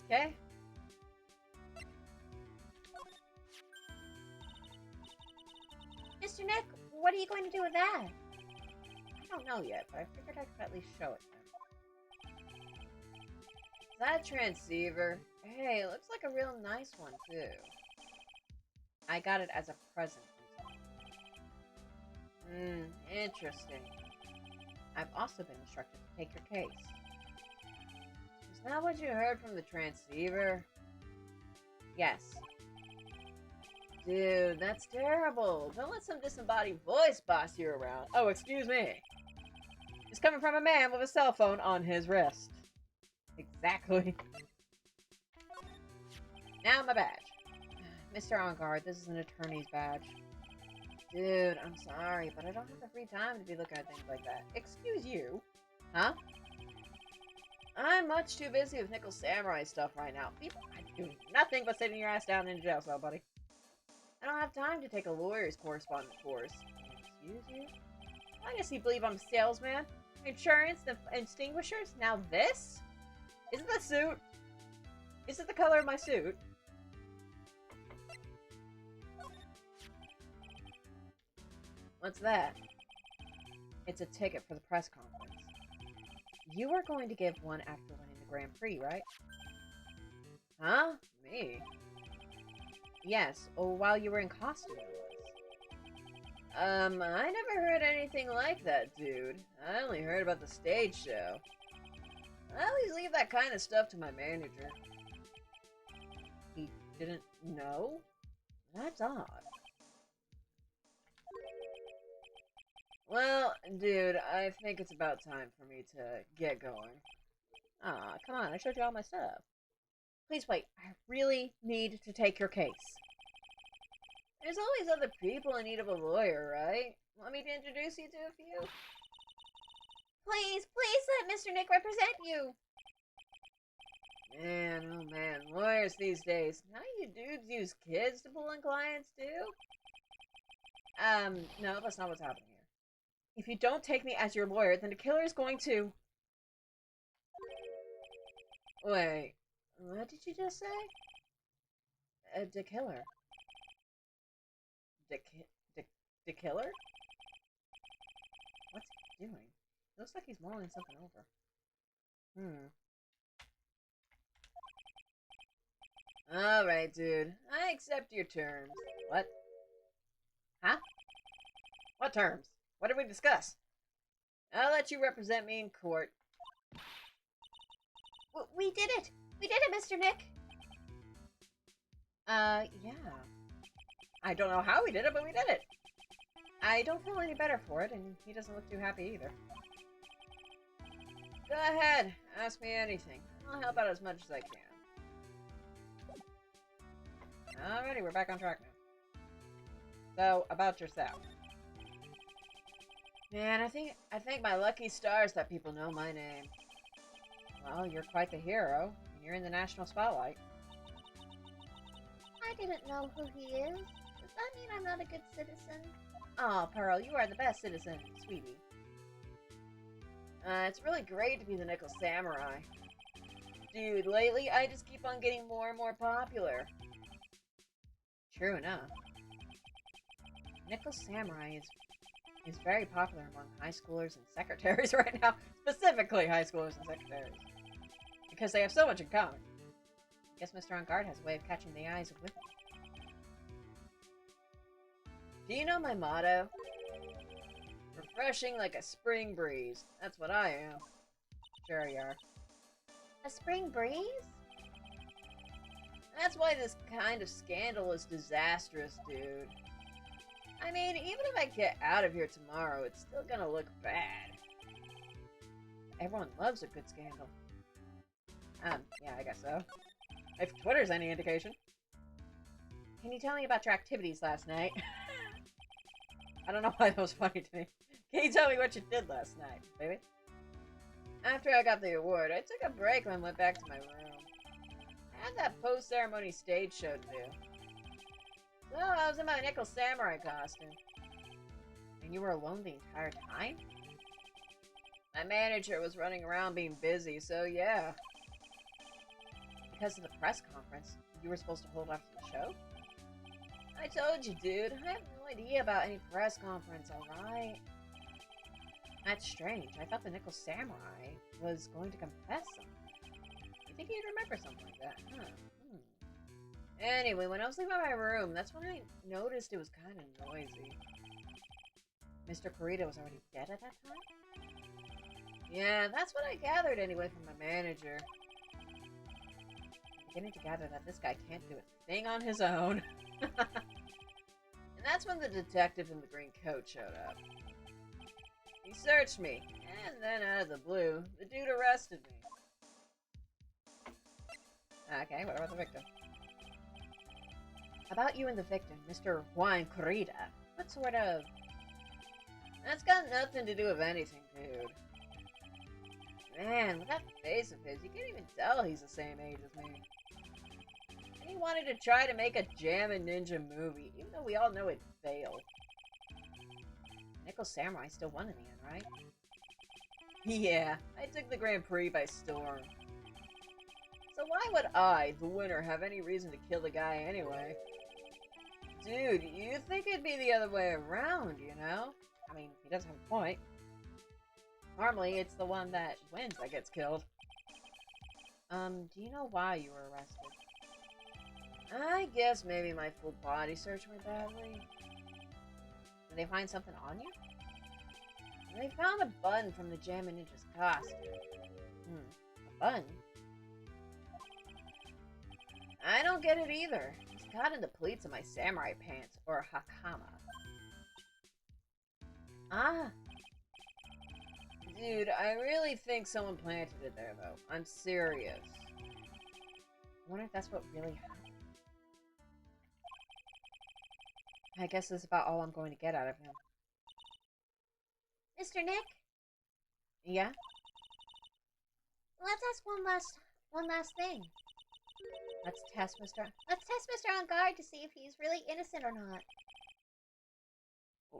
Okay. Mr. Nick, what are you going to do with that? I don't know yet, but I figured I could at least show it to him. Is that a transceiver? Hey, it looks like a real nice one, too. I got it as a present from someone. Interesting. I've also been instructed to take your case. Is that what you heard from the transceiver? Yes. Dude, that's terrible. Don't let some disembodied voice boss you around. Oh, excuse me. It's coming from a man with a cell phone on his wrist. Exactly. Now my badge. Mr. Enguarde, this is an attorney's badge. Dude, I'm sorry, but I don't have the free time to be looking at things like that. Excuse you? Huh? I'm much too busy with Nickel Samurai stuff right now. People, I do nothing but sitting your ass down in jail cell, buddy. I don't have time to take a lawyer's correspondence course. Excuse you? I guess you believe I'm a salesman. Insurance, the extinguishers. Now this? Is it the suit? Is it the color of my suit? What's that? It's a ticket for the press conference. You were going to give one after winning the Grand Prix, right? Huh? Me? Yes, while you were in costume. I never heard anything like that, dude. I only heard about the stage show. I always leave that kind of stuff to my manager. He didn't know? That's odd. Well, dude, I think it's about time for me to get going. Aw, come on, I showed you all my stuff. Please wait, I really need to take your case. There's always other people in need of a lawyer, right? Want me to introduce you to a few? Please, please let Mr. Nick represent you! Man, oh man, lawyers these days. None of you dudes use kids to pull in clients, too? No, that's not what's happening here. If you don't take me as your lawyer, then the killer is going to... Wait, what did you just say? The killer. The killer? What's he doing? Looks like he's mulling something over. Alright, dude. I accept your terms. What? Huh? What terms? What did we discuss? I'll let you represent me in court. We did it! We did it, Mr. Nick! Yeah. I don't know how we did it, but we did it! I don't feel any better for it, and he doesn't look too happy either. Go ahead, ask me anything. I'll help out as much as I can. Alrighty, we're back on track now. So, about yourself. Man, I think my lucky stars that people know my name. Well, you're quite the hero, and you're in the national spotlight. I didn't know who he is. Does that mean I'm not a good citizen? Aw, Pearl, you are the best citizen, sweetie. It's really great to be the Nickel Samurai. Dude, lately I just keep on getting more and more popular. True enough. Nickel Samurai is very popular among high schoolers and secretaries right now. Specifically high schoolers and secretaries. Because they have so much in common. I guess Mr. Enguarde has a way of catching the eyes of women. Do you know my motto? Refreshing like a spring breeze. That's what I am. Sure you are. A spring breeze? That's why this kind of scandal is disastrous, dude. I mean, even if I get out of here tomorrow, it's still gonna look bad. Everyone loves a good scandal. Yeah, I guess so. If Twitter's any indication. Can you tell me about your activities last night? I don't know why that was funny to me. Can you tell me what you did last night, baby? After I got the award, I took a break and went back to my room. I had that post-ceremony stage show to do. So I was in my Nickel Samurai costume. And you were alone the entire time? My manager was running around being busy, so yeah. Because of the press conference, you were supposed to hold off the show? I told you, dude. I have no idea about any press conference, alright? That's strange. I thought the Nickel Samurai was going to confess something. You think he'd remember something like that, huh? Anyway, when I was leaving my room, that's when I noticed it was kind of noisy. Mr. Kurita was already dead at that time? Yeah, that's what I gathered anyway from my manager. I'm beginning to gather that this guy can't do a thing on his own. And that's when the detective in the green coat showed up. He searched me, and then out of the blue, the dude arrested me. Okay, what about the victim? About you and the victim, Mr. Juan Kurita. What sort of... That's got nothing to do with anything, dude. Man, with that face of his, you can't even tell he's the same age as me. And he wanted to try to make a Jammin' Ninja movie, even though we all know it failed. Nickel Samurai still won in the end, right? Yeah, I took the Grand Prix by storm. So why would I, the winner, have any reason to kill the guy anyway? Dude, you'd think it'd be the other way around, you know? I mean, he does have a point. Normally, it's the one that wins that gets killed. Do you know why you were arrested? I guess maybe my full body search went badly. Did they find something on you? They found a bun from the Jammin' Ninja's costume. A bun? I don't get it either. It's caught in the pleats of my samurai pants, or hakama. Ah! Dude, I really think someone planted it there, though. I'm serious. I wonder if that's what really happened. I guess that's about all I'm going to get out of him. Mr. Nick? Yeah? Let's ask one last thing. Let's test Mr. On guard to see if he's really innocent or not.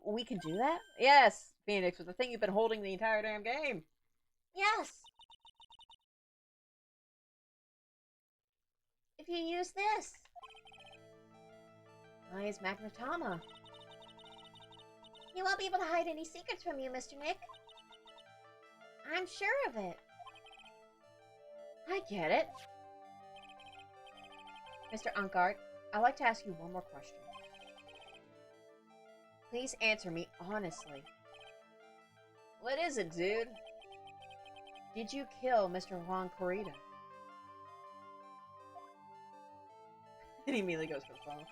We can do that? Yes, Phoenix, with the thing you've been holding the entire damn game. Yes. If you use this. Nice Magnetama. He won't be able to hide any secrets from you, Mr. Nick. I'm sure of it. I get it. Mr. Unkard, I'd like to ask you one more question. Please answer me honestly. What is it, dude? Did you kill Mr. Juan Kurita? And he immediately goes for the phone.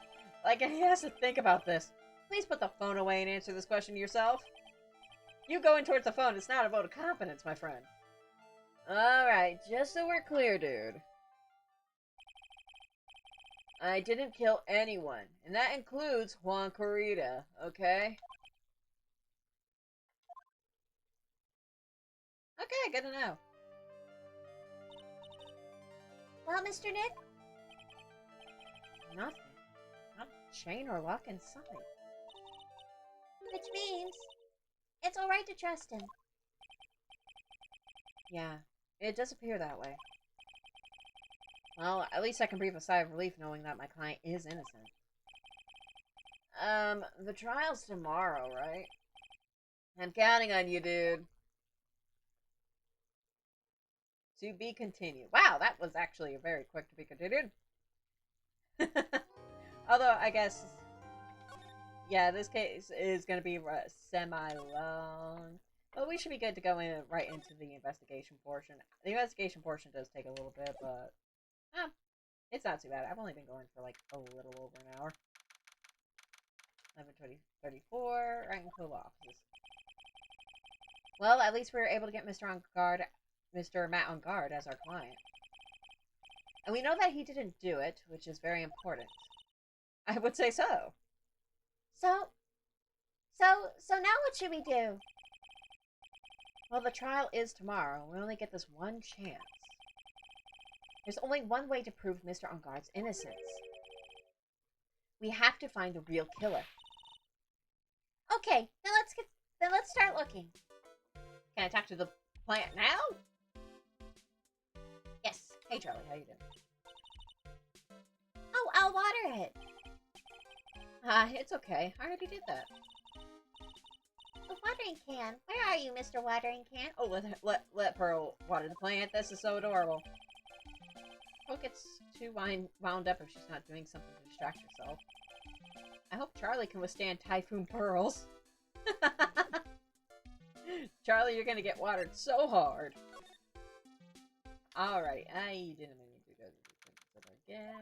Like, he has to think about this. Please put the phone away and answer this question yourself. You going towards the phone, it's not a vote of confidence, my friend. Alright, just so we're clear, dude. I didn't kill anyone, and that includes Juan Kurita, okay? Okay, good to know. Well, Mr. Nick? Nothing. Not a chain or lock in sight. Which means it's alright to trust him. Yeah, it does appear that way. Well, at least I can breathe a sigh of relief knowing that my client is innocent. The trial's tomorrow, right? I'm counting on you, dude. To be continued. Wow, that was actually a very quick to be continued. Although, I guess... Yeah, this case is going to be semi-long. But we should be good to go in right into the investigation portion. The investigation portion does take a little bit, but... it's not too bad. I've only been going for like a little over an hour. 11:34, right in cool offices. Well, at least we were able to get Mr. Matt on guard as our client. And we know that he didn't do it, which is very important. I would say so. So now what should we do? Well, the trial is tomorrow. We only get this one chance. There's only one way to prove Mr. Enguarde's innocence. We have to find the real killer. Okay, then let's start looking. Can I talk to the plant now? Yes. Hey Charlie, how you doing? Oh, I'll water it. It's okay. I already did that. The watering can. Where are you, Mr. Watering Can? Oh, let Pearl water the plant. This is so adorable. Pearl gets too wound up if she's not doing something to distract herself. I hope Charlie can withstand Typhoon Pearls. Charlie, you're gonna get watered so hard. Alright, I didn't mean to go to the again.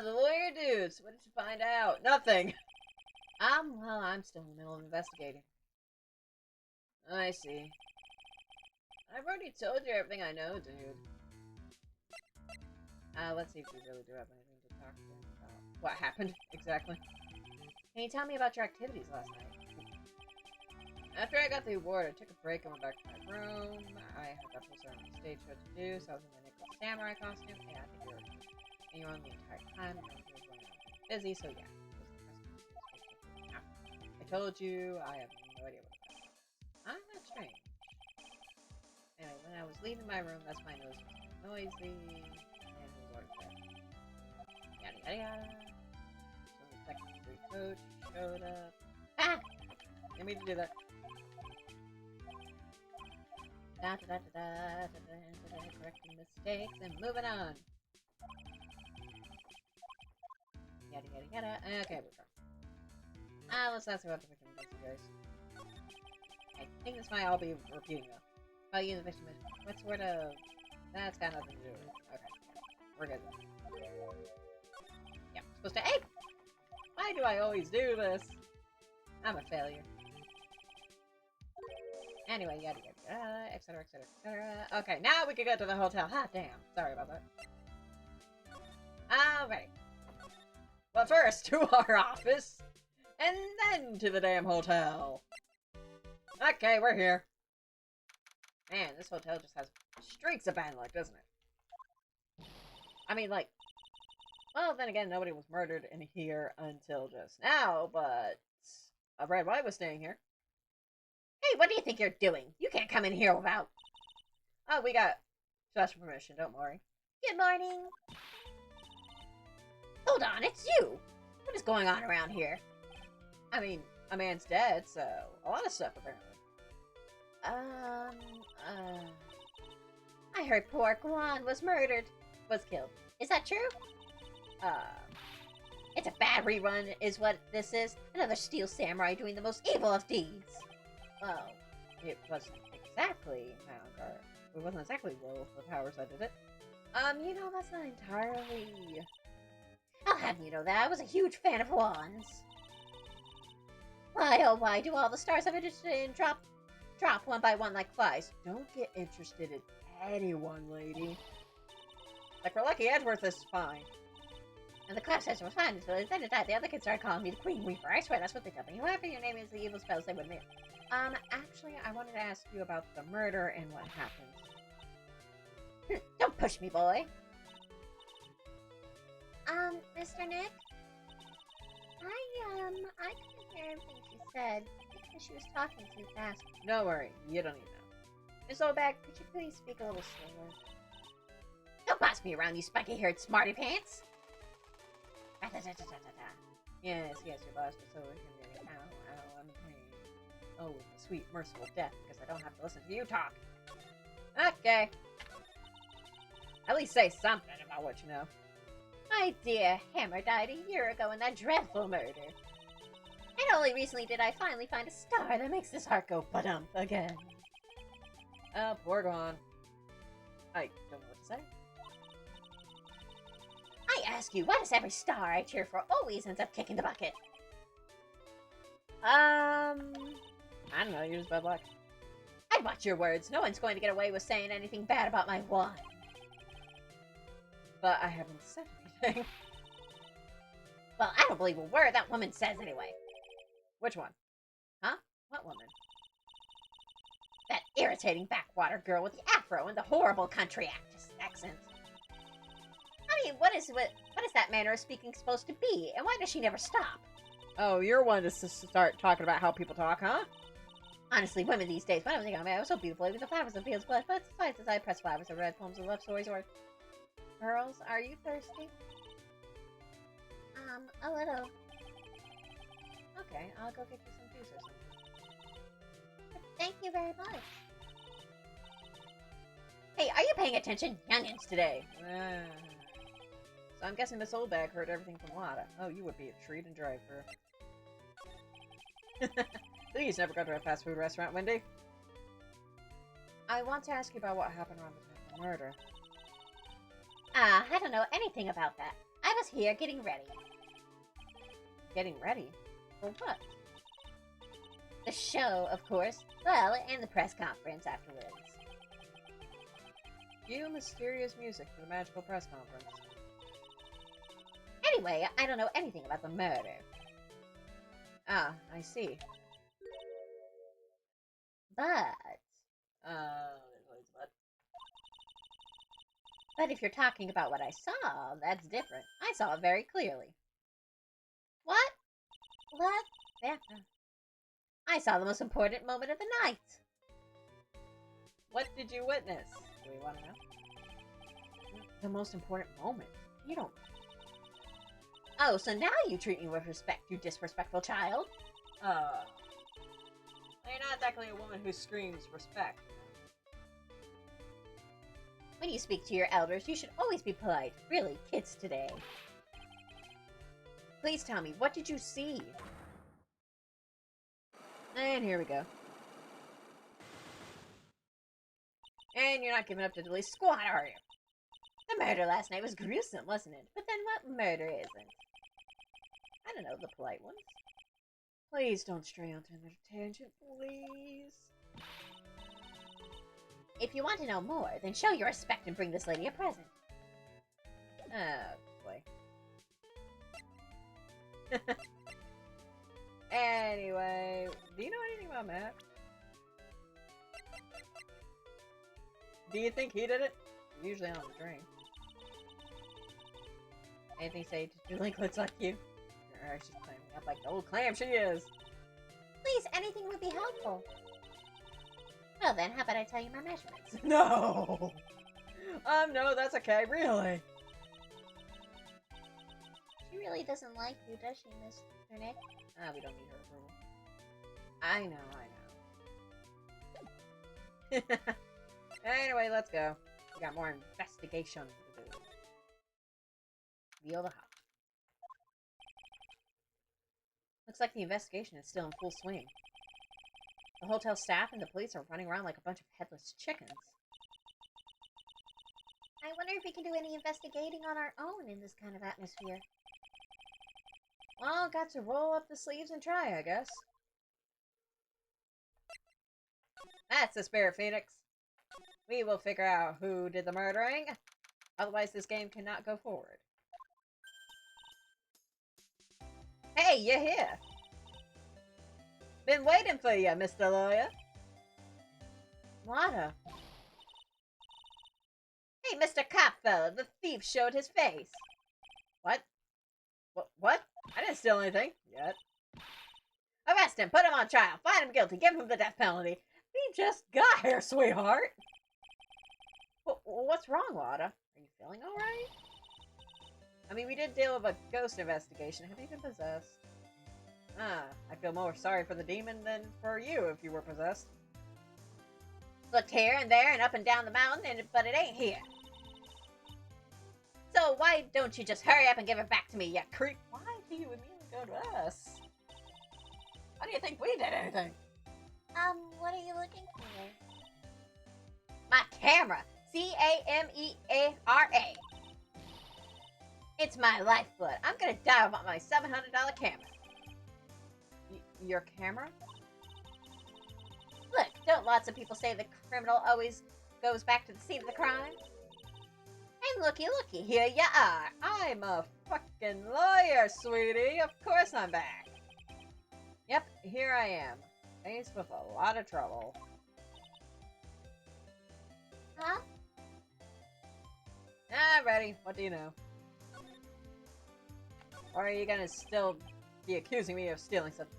The lawyer dudes, what did you find out? Nothing! Well, I'm still in the middle of investigating. I see. I've already told you everything I know, dude. Let's see if we really do have anything to talk to him about. What happened, exactly? Can you tell me about your activities last night? After I got the award, I took a break and went back to my room. I had that poster on the stage show to do, so I was in my Nickel Samurai costume. Yeah, I think you were on the entire time. I was busy, so yeah. I told you, I have no idea what that was. I'm not strange. Anyway, when I was leaving my room, that's my nose was noisy, and it was already dead. Yada yada yada. So the second coach showed up. Ah! Didn't mean to do that. Correcting mistakes and moving on. Yada yada yada. Okay, we're done. Let's not see what the victim does, you guys. I think this might all be repeating though. Oh, you the victim. What sort of? That's got nothing to do with it. Okay, we're good. Yep, supposed to. Hey! Why do I always do this? I'm a failure. Anyway, yada yada yada, etc, etc, etc. Okay, now we can go to the hotel. Hot damn. Sorry about that. Alright. But first, to our office. And then to the damn hotel. Okay, we're here. Man, this hotel just has streaks of bad luck, doesn't it? I mean, like... Well, then again, nobody was murdered in here until just now, but... A red white was staying here. Hey, what do you think you're doing? You can't come in here without... Oh, we got special permission, don't worry. Good morning. Hold on, it's you! What is going on around here? I mean, a man's dead, so a lot of stuff, apparently. I heard poor Guan was killed. Is that true? It's a bad rerun, is what this is. Another Steel Samurai doing the most evil of deeds. Well, it wasn't exactly Malgar. It wasn't exactly Will with the powers that did it. You know, that's not entirely... I'll have you know that I was a huge fan of Juan's. Why, oh why do all the stars I'm interested in drop one by one like flies? Don't get interested in anyone, lady. Like, for Lucky Edgeworth is fine. And the class session was fine until it then died. The other kids started calling me the Queen Weaver. I swear that's what they tell me. Whoever your name is, the evil spells they would admit. Actually, I wanted to ask you about the murder and what happened. Don't push me, boy. Mr. Nick? I couldn't hear everything she said because she was talking too fast. Don't worry, you don't even know. Miss Oldback, could you please speak a little slower? Don't boss me around, you spiky-haired smarty pants! Yes, your boss was so intimidating. Ow, I'm in pain. Oh, my sweet, merciful death, because I don't have to listen to you talk. Okay. At least say something about what you know. My dear, Hammer died a year ago in that dreadful murder. And only recently did I finally find a star that makes this heart go ba-dump again. Poor Guan. I don't know what to say. I ask you, why does every star I cheer for always ends up kicking the bucket? I don't know, you're just bad luck. I'd watch your words. No one's going to get away with saying anything bad about my wand. But I haven't said anything. Well, I don't believe a word that woman says anyway. Which one? Huh? What woman? That irritating backwater girl with the afro and the horrible country accent. I mean, what is that manner of speaking supposed to be, and why does she never stop? Oh, you're one to start talking about how people talk, huh? Honestly, women these days, when I was young, I was so beautiful, even the flowers and fields, but besides, as I press flowers or read poems of love stories or... Girls, are you thirsty? A little. Okay, I'll go get you some juice or something. Thank you very much. Hey, are you paying attention? Youngins today. So I'm guessing Miss Oldbag heard everything from Lotta. Oh, you would be a treat and drive her. Please never go to a fast food restaurant, Wendy. I want to ask you about what happened around the time of the murder. I don't know anything about that. I was here getting ready. Getting ready? For what? The show, of course. Well, and the press conference afterwards. Cue mysterious music for the magical press conference. Anyway, I don't know anything about the murder. Ah, I see. But... But if you're talking about what I saw, that's different. I saw it very clearly. What? What? Yeah. I saw the most important moment of the night. What did you witness? Do we want to know? The most important moment? You don't... Oh, so now you treat me with respect, you disrespectful child. You're not exactly a woman who screams respect. When you speak to your elders, you should always be polite. Really, kids today. Please tell me, what did you see? And here we go. And you're not giving up to the least squat, are you? The murder last night was gruesome, wasn't it? But then what murder isn't? I don't know, the polite ones. Please don't stray onto another tangent, please. If you want to know more, then show your respect and bring this lady a present. Oh, boy. Anyway, do you know anything about Matt? Do you think he did it? Usually on the drink. Anything say to Link looks like you? Or she's climbing up like the old clam she is. Please, anything would be helpful. Well then, how about I tell you my measurements? No! No, that's okay, really. She really doesn't like you, does she, Mr. Nick? We don't need her approval. I know. Anyway, let's go. We got more investigation to do. Wheel the hop. Looks like the investigation is still in full swing. The hotel staff and the police are running around like a bunch of headless chickens. I wonder if we can do any investigating on our own in this kind of atmosphere. Well, got to roll up the sleeves and try, I guess. That's the spirit, Phoenix. We will figure out who did the murdering. Otherwise, this game cannot go forward. Hey, you're here. Been waiting for you, Mr. Lawyer. Lotta. Hey, Mr. Copfella, the thief showed his face. What? What? I didn't steal anything. Yet. Arrest him, put him on trial, find him guilty, give him the death penalty. We just got here, sweetheart. What's wrong, Lotta? Are you feeling alright? I mean, we did deal with a ghost investigation. Have you been possessed? I feel more sorry for the demon than for you if you were possessed. Looked here and there and up and down the mountain, but it ain't here. So why don't you just hurry up and give it back to me, you creep? Why do you immediately go to us? Why do you think we did anything? What are you looking for? My camera! C-A-M-E-A-R-A. It's my lifeblood. I'm gonna die without my $700 camera. Your camera? Look, don't lots of people say the criminal always goes back to the scene of the crime? And looky, here you are. I'm a fucking lawyer, sweetie. Of course I'm back. Yep, here I am. Faced with a lot of trouble. Huh? Alrighty, what do you know? Or are you gonna still be accusing me of stealing something?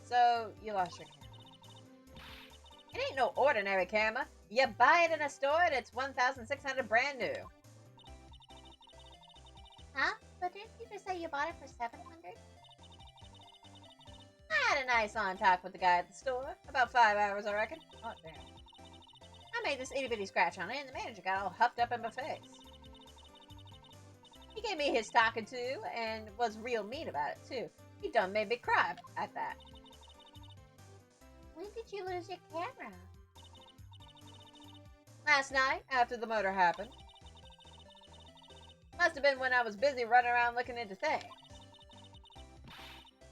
So, you lost your camera. It ain't no ordinary camera. You buy it in a store and it's 1,600 brand new. Huh? But didn't you just say you bought it for 700? I had a nice on talk with the guy at the store. About 5 hours, I reckon. Oh, damn. I made this itty-bitty scratch on it, and the manager got all huffed up in my face. He gave me his talking to, and was real mean about it, too. He done made me cry at that. When did you lose your camera? Last night, after the murder happened. Must have been when I was busy running around looking into things.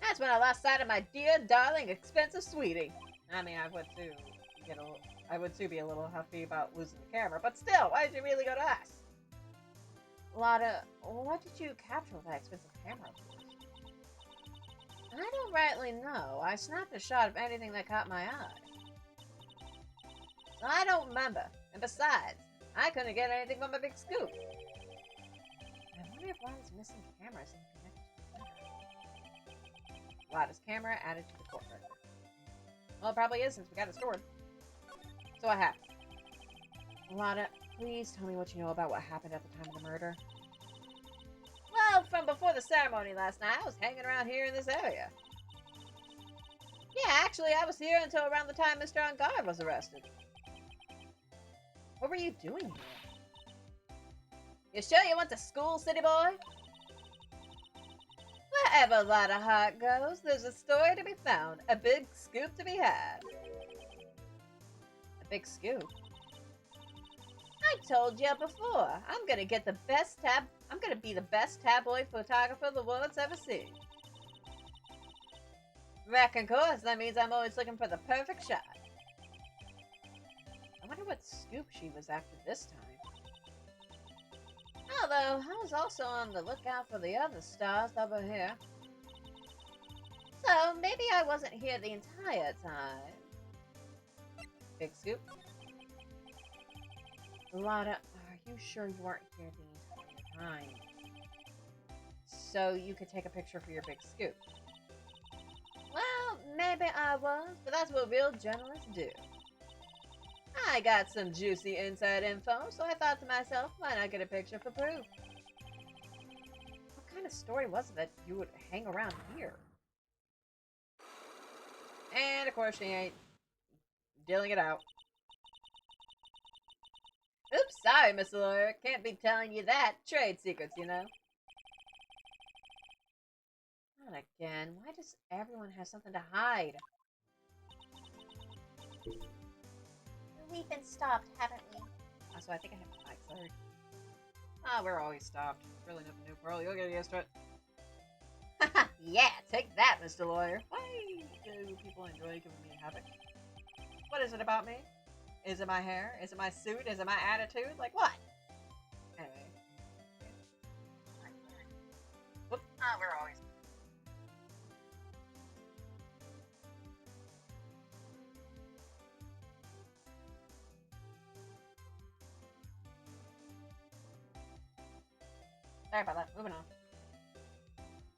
That's when I lost sight of my dear, darling, expensive sweetie. I mean, I would too be a little huffy about losing the camera, but still, why did you really go to us? Lotta, what did you capture with that expensive camera of yours? I don't rightly know. I snapped a shot of anything that caught my eye. So I don't remember. And besides, I couldn't get anything from a big scoop. I wonder if Lotta's missing cameras and connected to the camera. Lotta's camera added to the court record. Well, it probably is since we got it stored. So what happened? Lotta, please tell me what you know about what happened at the time of the murder. Well, from before the ceremony last night, I was hanging around here in this area. Yeah, actually, I was here until around the time Mr. On Guard was arrested. What were you doing here? You sure you went to school, city boy? Wherever Lotta Hart goes, there's a story to be found, a big scoop to be had. A big scoop? I told you before, I'm gonna be the best tabloid photographer the world's ever seen. Reckon course, that means I'm always looking for the perfect shot. I wonder what scoop she was after this time. Although, I was also on the lookout for the other stars over here. So, maybe I wasn't here the entire time. Big scoop? Lotta, are you sure you weren't here the entire time? So you could take a picture for your big scoop. Well, maybe I was, but that's what real journalists do. I got some juicy inside info, so I thought to myself, why not get a picture for proof? What kind of story was it that you would hang around here? And of course she ain't dealing it out. Oops, sorry, Mr. Lawyer. Can't be telling you that. Trade secrets, you know. Not again. Why does everyone have something to hide? We've been stopped, haven't we? Oh, so I think I have my mic cleared. Ah, we're always stopped. Really nothing new, Pearl. You'll get used to it. Yeah, take that, Mr. Lawyer. Why do people enjoy giving me havoc? What is it about me? Is it my hair? Is it my suit? Is it my attitude? Like what? Anyway. Whoop. Ah, we're always... Sorry about that. Moving on.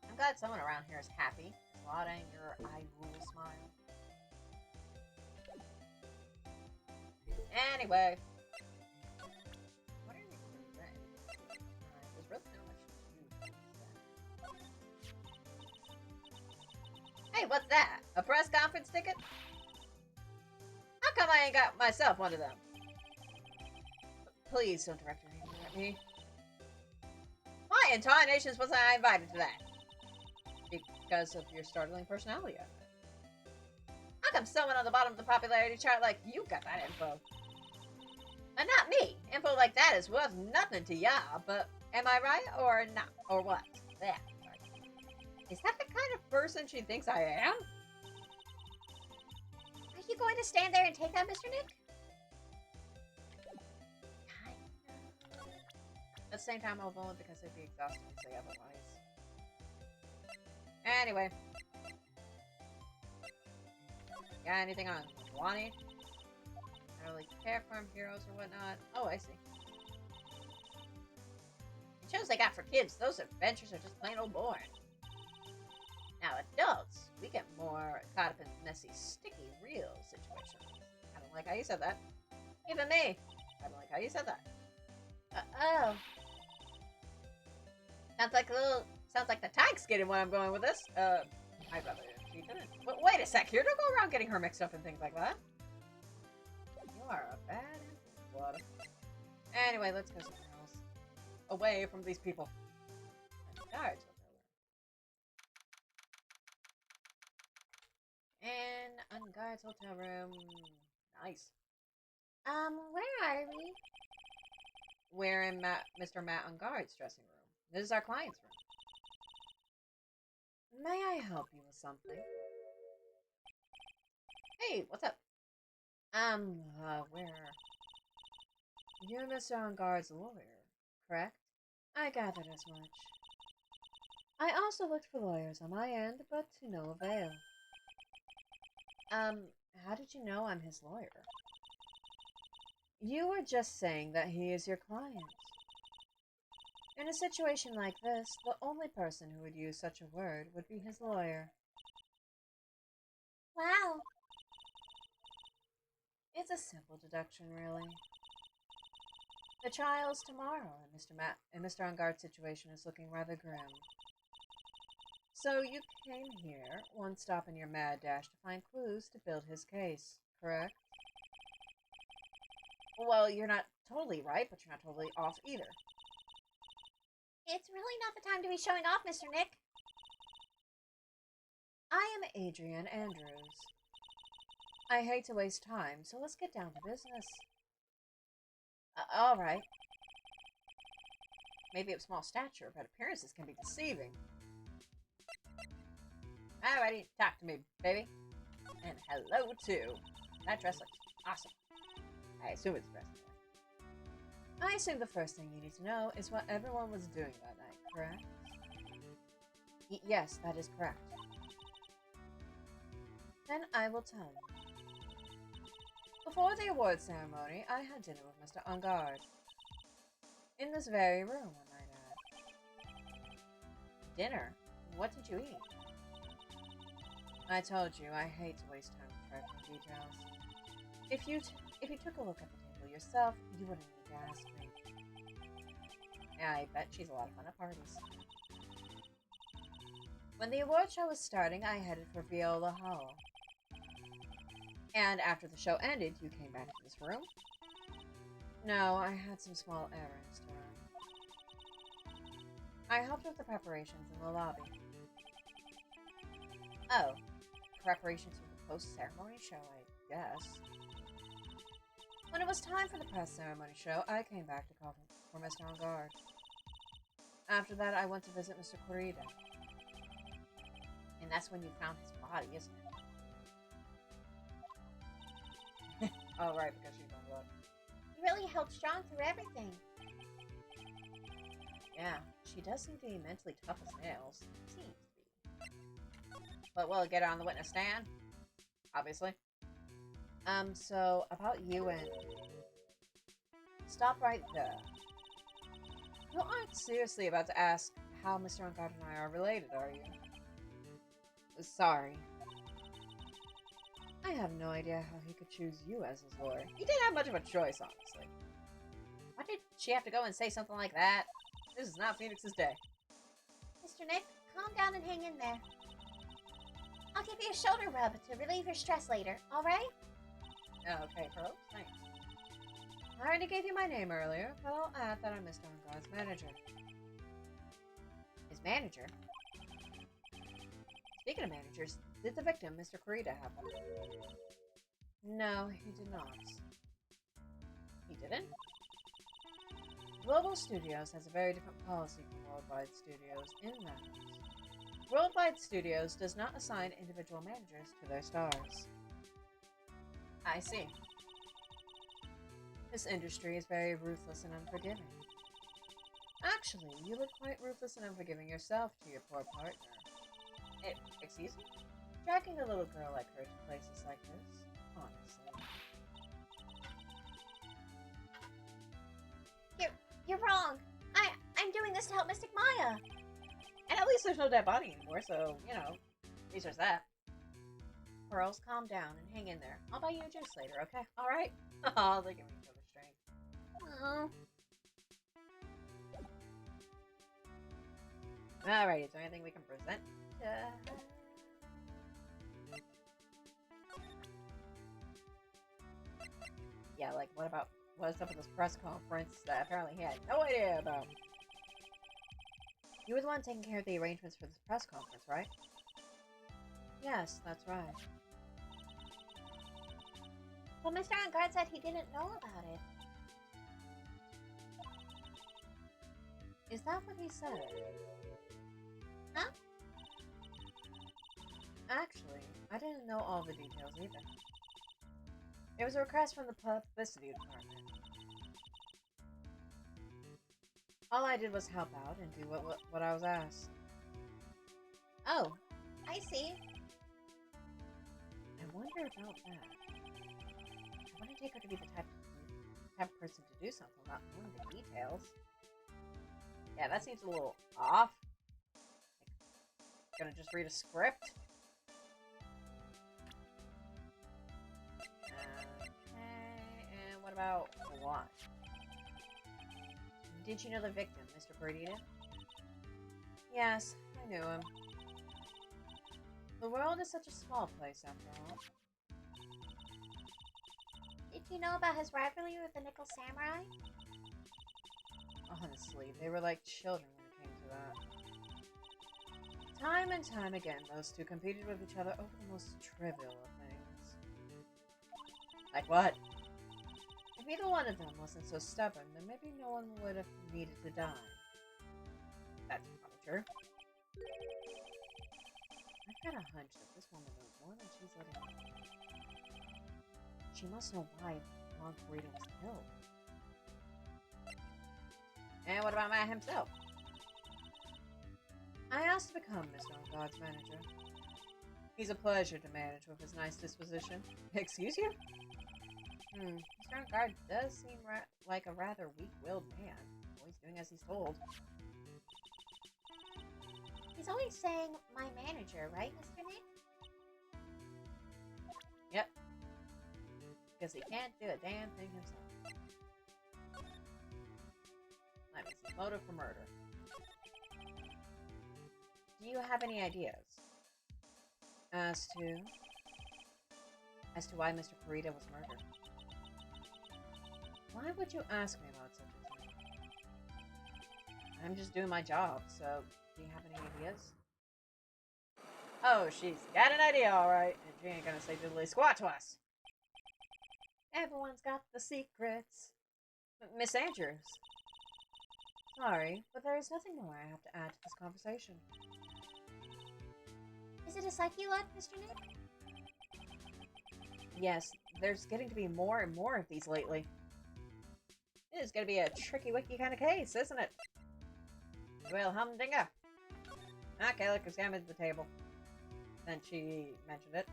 I'm glad someone around here is happy. Lauding your I rule smile. Anyway. What are you doing? There's really not much to do. Hey, what's that? A press conference ticket? How come I ain't got myself one of them? Please don't direct your anger at me. Why in tarnations wasn't I invited to that? Because of your startling personality, I bet. How come someone on the bottom of the popularity chart like you got that info? And not me. Info like that is worth nothing to ya, but am I right or not? Or what? There. Is that the kind of person she thinks I am? Are you going to stand there and take that, Mr. Nick? At the same time, I'll vote because it'd be exhausting to say otherwise. Anyway. Got anything on Wani? I really care for them, heroes or whatnot. Oh, I see. The shows they got for kids, those adventures are just plain old boring. Now, adults, we get more caught up in messy, sticky, real situations. I don't like how you said that. Even me. I don't like how you said that. Oh. Sounds like the tank's getting where I'm going with this. I'd rather she didn't. But wait a sec here, don't go around getting her mixed up in things like that. You are a bad influence. Anyway, let's go somewhere else. Away from these people. Guards. And unguards hotel room. Nice. Where are we? We're in Mr. Matt Unguard's dressing room. This is our client's room. May I help you with something? Hey, what's up? Where? You're Mr. Unguard's lawyer, correct? I gathered as much. I also looked for lawyers on my end, but to no avail. How did you know I'm his lawyer? You were just saying that he is your client. In a situation like this, the only person who would use such a word would be his lawyer. Wow. It's a simple deduction, really. The trial's tomorrow, and Mr. Unguard's situation is looking rather grim. So you came here, one stop in your mad dash to find clues to build his case, correct? Well, you're not totally right, but you're not totally off either. It's really not the time to be showing off, Mr. Nick. I am Adrian Andrews. I hate to waste time, so let's get down to business. Alright. Maybe of small stature, but appearances can be deceiving. Alrighty, talk to me, baby. And hello, too. That dress looks awesome. I assume it's dressed. I assume the first thing you need to know is what everyone was doing that night, correct? Yes, that is correct. Then I will tell you. Before the award ceremony, I had dinner with Mr. Ungard. In this very room, I might add. Dinner? What did you eat? I told you, I hate to waste time with trifling details. If you took a look at the table yourself, you wouldn't need to ask me. Yeah, I bet she's a lot of fun at parties. When the award show was starting, I headed for Viola Hall. And after the show ended, you came back to this room? No, I had some small errands to run. I helped with the preparations in the lobby. Oh, preparations for the post-ceremony show, I guess. When it was time for the press ceremony show, I came back to call for Mr. Ungard. After that, I went to visit Mr. Corrida. And that's when you found his body, isn't it? Oh, right, because she's on blood. You really helped Strong through everything. Yeah, she does seem to be mentally tough as nails. Seems to be. But we'll get her on the witness stand. Obviously. So, about you and... Stop right there. You aren't seriously about to ask how Mr. Ungard and I are related, are you? Sorry. I have no idea how he could choose you as his lawyer. He didn't have much of a choice, honestly. Why did she have to go and say something like that? This is not Phoenix's day. Mr. Nick, calm down and hang in there. I'll give you a shoulder rub to relieve your stress later, alright? Okay, Pearl, thanks. I already gave you my name earlier, but I'll add that I'm Mr. Ungard's manager. His manager? Speaking of managers, did the victim, Mr. Corrida, have one? No, he did not. He didn't? Global Studios has a very different policy from Worldwide Studios in that Worldwide Studios does not assign individual managers to their stars. I see. This industry is very ruthless and unforgiving. Actually, you look quite ruthless and unforgiving yourself to your poor partner. Excuse me? Dragging a little girl like her to places like this? Honestly. You're wrong. I'm doing this to help Mystic Maya. And at least there's no dead body anymore, so, you know, at least there's that. Pearls, calm down and hang in there. I'll buy you a juice later, okay? Alright? Oh, look at me so restrained. Oh. Alright, is there anything we can present? Yeah, like, what's up with this press conference that apparently he had no idea about? You were the one taking care of the arrangements for this press conference, right? Yes, that's right. Well, Mr. Enguarde said he didn't know about it. Is that what he said? Huh? Actually, I didn't know all the details either. It was a request from the publicity department. All I did was help out and do what I was asked. Oh, I see. I wonder about that. I want to take her to be the type of person to do something without knowing the details. Yeah, that seems a little off. Like, gonna just read a script? Okay, and what about what? Did you know the victim, Mr. Perdita? Yes, I knew him. The world is such a small place, after all. Did you know about his rivalry with the Nickel Samurai? Honestly, they were like children when it came to that. Time and time again, those two competed with each other over the most trivial of things. Like what? If either one of them wasn't so stubborn, then maybe no one would have needed to die. That's probably true. I've got a hunch that this woman knows more than she's letting on. She must know why Juan Corrida was killed. And what about Matt himself? I asked to become Mr. Enguarde's manager. He's a pleasure to manage with his nice disposition. Excuse you? Mr. Enguarde does seem like a rather weak-willed man. Always doing as he's told. He's always saying, my manager, right, Mr. Nick? Yep. Because he can't do a damn thing himself. That means he's motive for murder. Do you have any ideas? As to why Mr. Corrida was murdered? Why would you ask me about such a thing? I'm just doing my job, so do you have any ideas? Oh, she's got an idea, alright. And she ain't gonna say diddly squat to us. Everyone's got the secrets. Miss Andrews. Sorry, but there is nothing more I have to add to this conversation. Is it a psyche lock, Mr. Nick? Yes, there's getting to be more and more of these lately. It is going to be a tricky-wicky kind of case, isn't it? Well, humdinger. Okay, look, examine the table. Then she mentioned it.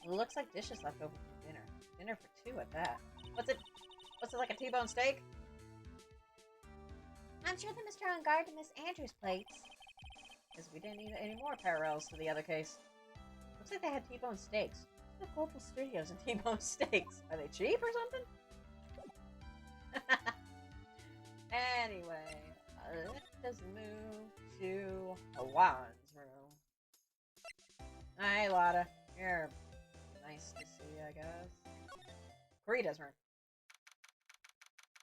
Looks like dishes left over from dinner. Dinner for two at that. What's it, like a T-bone steak? I'm sure that Mr. Enguarde and Miss Andrews' plates. Because we didn't need any more parallels to the other case. Looks like they had T-bone steaks. The Global Studios and T-bone steaks. Are they cheap or something? Anyway, let's move to Juan's room. Hi, Lotta. You're nice to see you, I guess. Corrida's room.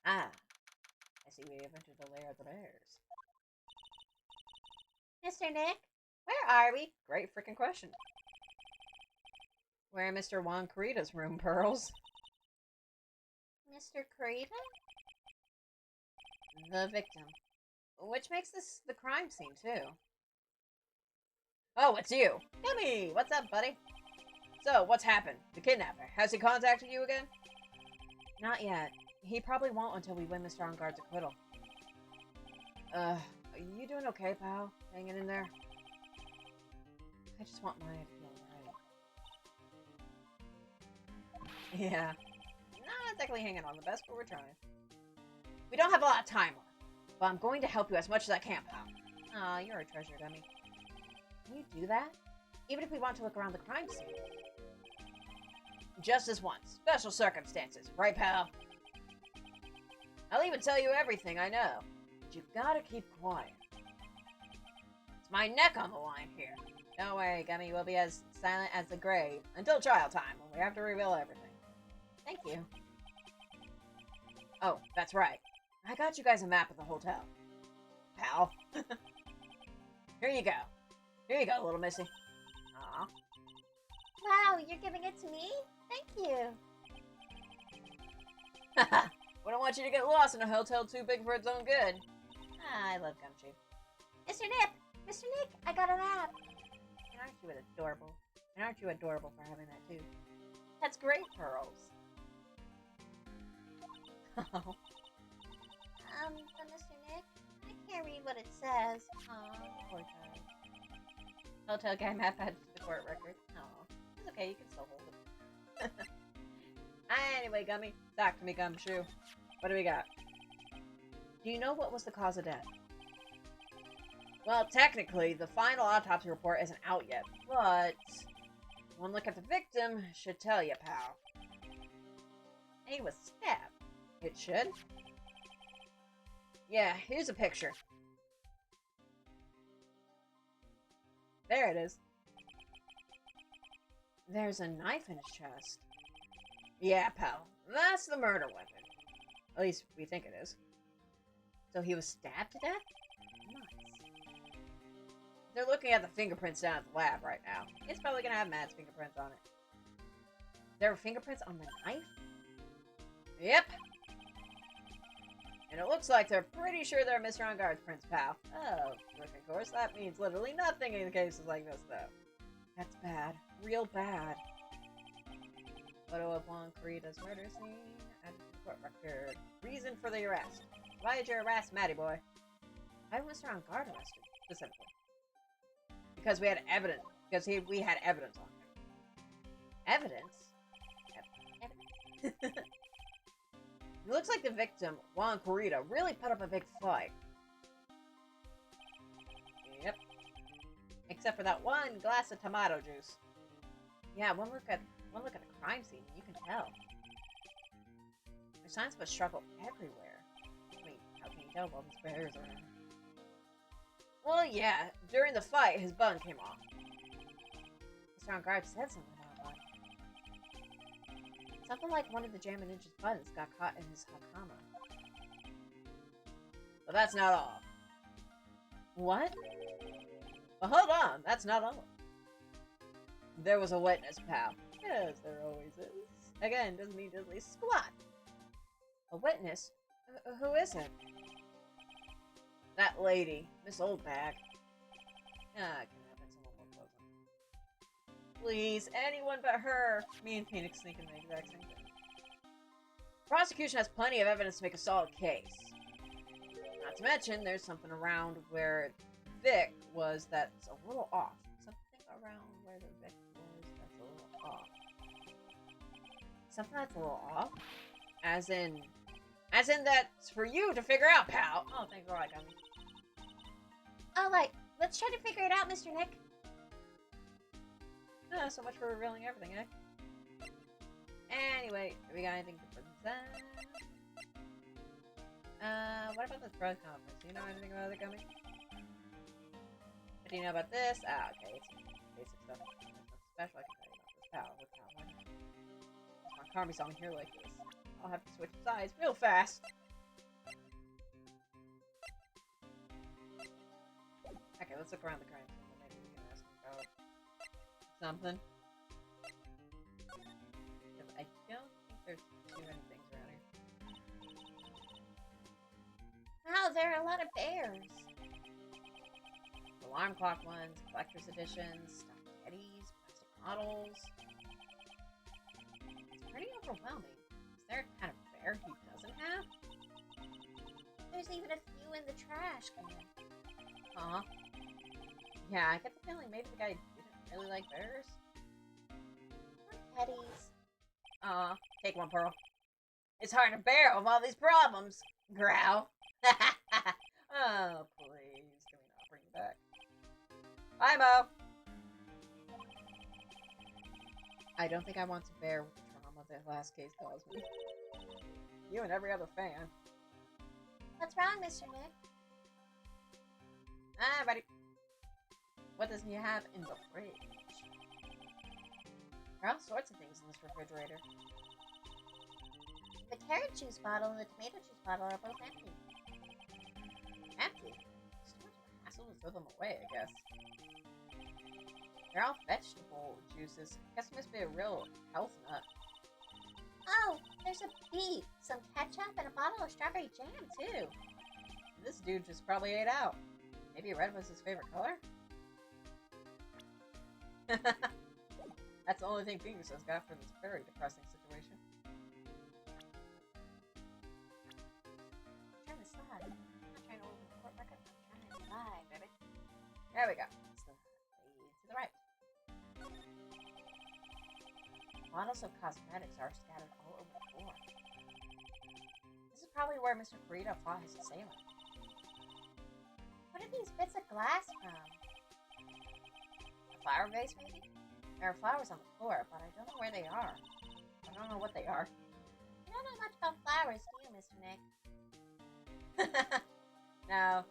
Ah, I see we have entered the lair of the bears. Mr. Nick, where are we? Great freaking question. We're in Mr. Juan Corrida's room, Pearls. Mr. Corrida? The victim. Which makes this the crime scene, too. Oh, it's you! Yummy! What's up, buddy? So, what's happened? The kidnapper. Has he contacted you again? Not yet. He probably won't until we win Mr. Enguarde's acquittal. Are you doing okay, pal? Hanging in there? I just want Maya to feel right. Yeah. Not exactly hanging on the best, but we're trying. We don't have a lot of time left, but I'm going to help you as much as I can, pal. Aw, you're a treasure, dummy. Can you do that? Even if we want to look around the crime scene. Just this once. Special circumstances, right, pal? I'll even tell you everything I know. But you've gotta keep quiet. It's my neck on the line here. Don't worry, Gummy, we'll be as silent as the grave until trial time, when we have to reveal everything. Thank you. Oh, that's right. I got you guys a map of the hotel. Pal. Here you go. Here you go, little missy. Aw. Wow, you're giving it to me? Thank you. Haha. Wouldn't want you to get lost in a hotel too big for its own good. I love Gumshoe. Mr. Nip! Mr. Nick, I got an app. And aren't you adorable? And aren't you adorable for having that too? That's great, Pearls. Oh. But Mr. Nick, I can't read what it says. Aw, poor child. Hotel guy map adds to the court record. Aw. It's okay, you can still hold it. Anyway, Gummy, talk to me, Gumshoe. What do we got? Do you know what was the cause of death? Well, technically, the final autopsy report isn't out yet, but one look at the victim should tell you, pal. He was stabbed. It should. Yeah, here's a picture. There it is. There's a knife in his chest. Yeah, pal. That's the murder weapon. At least we think it is. So he was stabbed to death? Nice. They're looking at the fingerprints down at the lab right now. It's probably gonna have Matt's fingerprints on it. There were fingerprints on the knife? Yep. And it looks like they're pretty sure they're Mr. Engarde's prints, pal. Oh, look, of course, that means literally nothing in cases like this, though. That's bad. Real bad. Photo of Juan Corrida's murder scene. Added to the court record. Reason for the arrest. Why did you arrest Matty Boy? Why was Mr. Engarde arrested, specifically? Because we had evidence. Because we had evidence on him. Evidence? Evidence. It looks like the victim, Juan Corrida, really put up a big fight. Yep. Except for that one glass of tomato juice. Yeah, one look at the crime scene, you can tell. There's signs of a struggle everywhere. I mean, how can you tell while these bears are around? Well, yeah, during the fight, his bun came off. Mr. Engarde said something about it. Something like one of the Jammin' Ninja's buttons got caught in his hakama. But that's not all. What? Well, hold on, that's not all. There was a witness, pal. Yes, there always is. Again, doesn't mean diddly squat. A witness? Who is it? That lady, Miss Oldbag. Ah, I can have it someone more pleasant. Please, anyone but her. Me and Phoenix thinking the exact same thing. Prosecution has plenty of evidence to make a solid case. Not to mention, there's something around where Vic was that's a little off. Something around where the Vic was that's a little off. Something that's a little off? As in that's for you to figure out, pal. Oh, thanks for coming. Alright, let's try to figure it out, Mr. Nick. So much for revealing everything, eh? Anyway, do we got anything to present? What about this press conference? Do you know anything about it coming? What do you know about this? Ah, okay, it's basic stuff. Nothing special I can tell you about this pal. Look how much. My Karmi song here like this. I'll have to switch sides real fast. Okay, let's look around the crime scene. Maybe we can ask him about something. Because I don't think there's too many things around here. Wow, there are a lot of bears. Alarm clock ones, collector's editions, stuffed teddies, plastic models. It's pretty overwhelming. Is there a kind of bear he doesn't have? There's even a few in the trash can. Aw. Yeah, I get the feeling maybe the guy didn't really like bears. Or teddies. Aw, take one, Pearl. It's hard to bear with all these problems. Growl. Oh, please. Can we not bring you back? Bye, Mo. I don't think I want to bear with the trauma that last case caused me. You and every other fan. What's wrong, Mr. Nick? Ah, buddy. What does he have in the fridge? There are all sorts of things in this refrigerator. The carrot juice bottle and the tomato juice bottle are both empty. Empty? It's too much of a hassle to throw them away, I guess. They're all vegetable juices. Guess he must be a real health nut. Oh, there's a beet, some ketchup, and a bottle of strawberry jam, too. This dude just probably ate out. Maybe red was his favorite color? That's the only thing Fingers has got for this very depressing situation. I'm trying to slide. I'm not trying to open the court record. I'm trying to slide, baby. There we go. Slide to the right. Bottles of cosmetics are scattered all over the floor. This is probably where Mr. Kurita fought his assailant. What are these bits of glass from? A flower vase, maybe? There are flowers on the floor, but I don't know where they are. I don't know what they are. You don't know much about flowers, do you, Mr. Nick? No.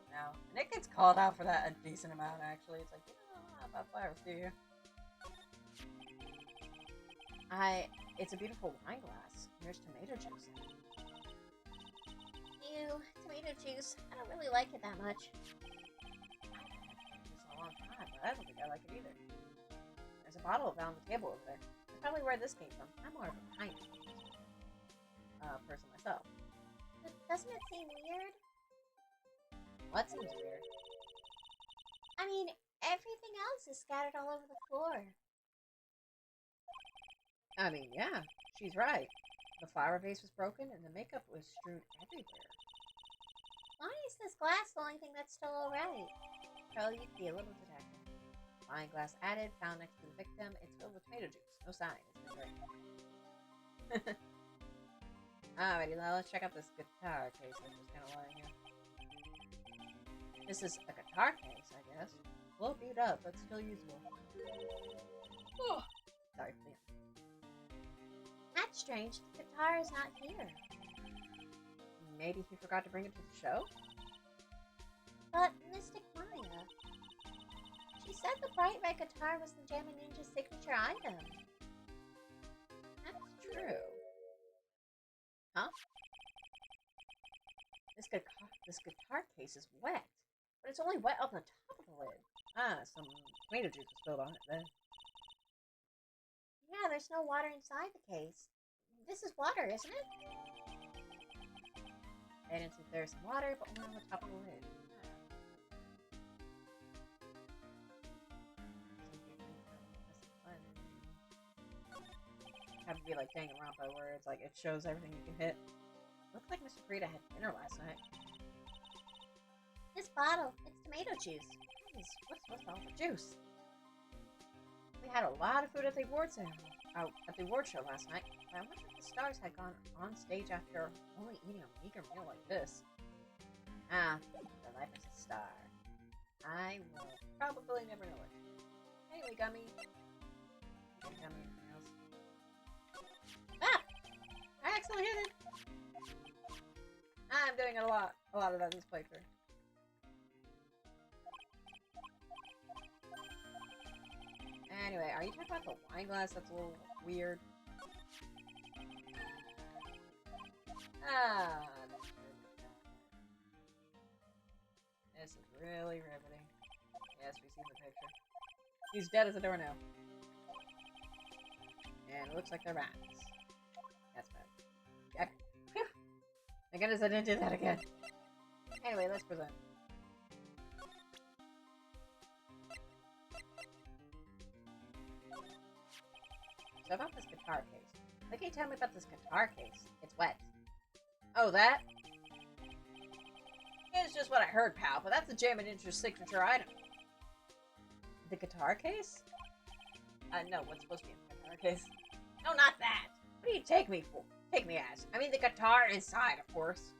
Nick gets called out for that a decent amount, actually. It's like, you don't know a lot about flowers, do you? It's a beautiful wine glass. There's tomato juice in it. Ew, tomato juice. I don't really like it that much. I've had tomato juice in a long time, but I don't think I like it either. There's a bottle of it on the table over there. That's probably where this came from. I'm more of a pint person myself. Doesn't it seem weird? What seems weird? I mean, everything else is scattered all over the floor. I mean, yeah, she's right. The flower vase was broken and the makeup was strewn everywhere. Why is this glass the only thing that's still alright? Pearl, you can be a little detective. Wine glass added, found next to the victim. It's filled with tomato juice. No sign. It's been great. Alrighty, now let's check out this guitar case that's just kind of lying here. This is a guitar case, I guess. A little beat up, but still usable. Oh, sorry, please. That's strange. The guitar is not here. Maybe he forgot to bring it to the show? But Mystic Maya, she said the bright red guitar was the Jammin' Ninja's signature item. That's true. Huh? This guitar case is wet, but it's only wet on the top of the lid. Ah, some tomato juice was spilled on it then. Yeah, there's no water inside the case. This is water, isn't it? I didn't see there's some water, but only on the top of the lid. Have to be like Danganronpa, where it's like it shows everything you can hit. Looks like Mr. Kurita had dinner last night. This bottle, it's tomato juice. What's with all the juice? We had a lot of food at the award show last night. I wonder if the stars had gone on stage after only eating a meager meal like this. Ah, the life as a star. I will probably never know it. Anyway, Gummy. Gummy, anything else? Ah! I accidentally hit it! I'm doing it a lot of that this playthrough. Anyway, are you talking about the wine glass? That's a little weird. Ah, this is really riveting. Yes, we see the picture. He's dead as a doornail. And it looks like they're rats. That's bad. Yeah. Phew. Thank goodness I didn't do that again. Anyway, let's present. So about this guitar case. What can you tell me about this guitar case? It's wet. Oh, that? It's just what I heard, pal, but that's the Jammin' Ninja's signature item. The guitar case? No, what's supposed to be in the guitar case? No, not that! What do you take me for? Take me as. I mean the guitar inside, of course.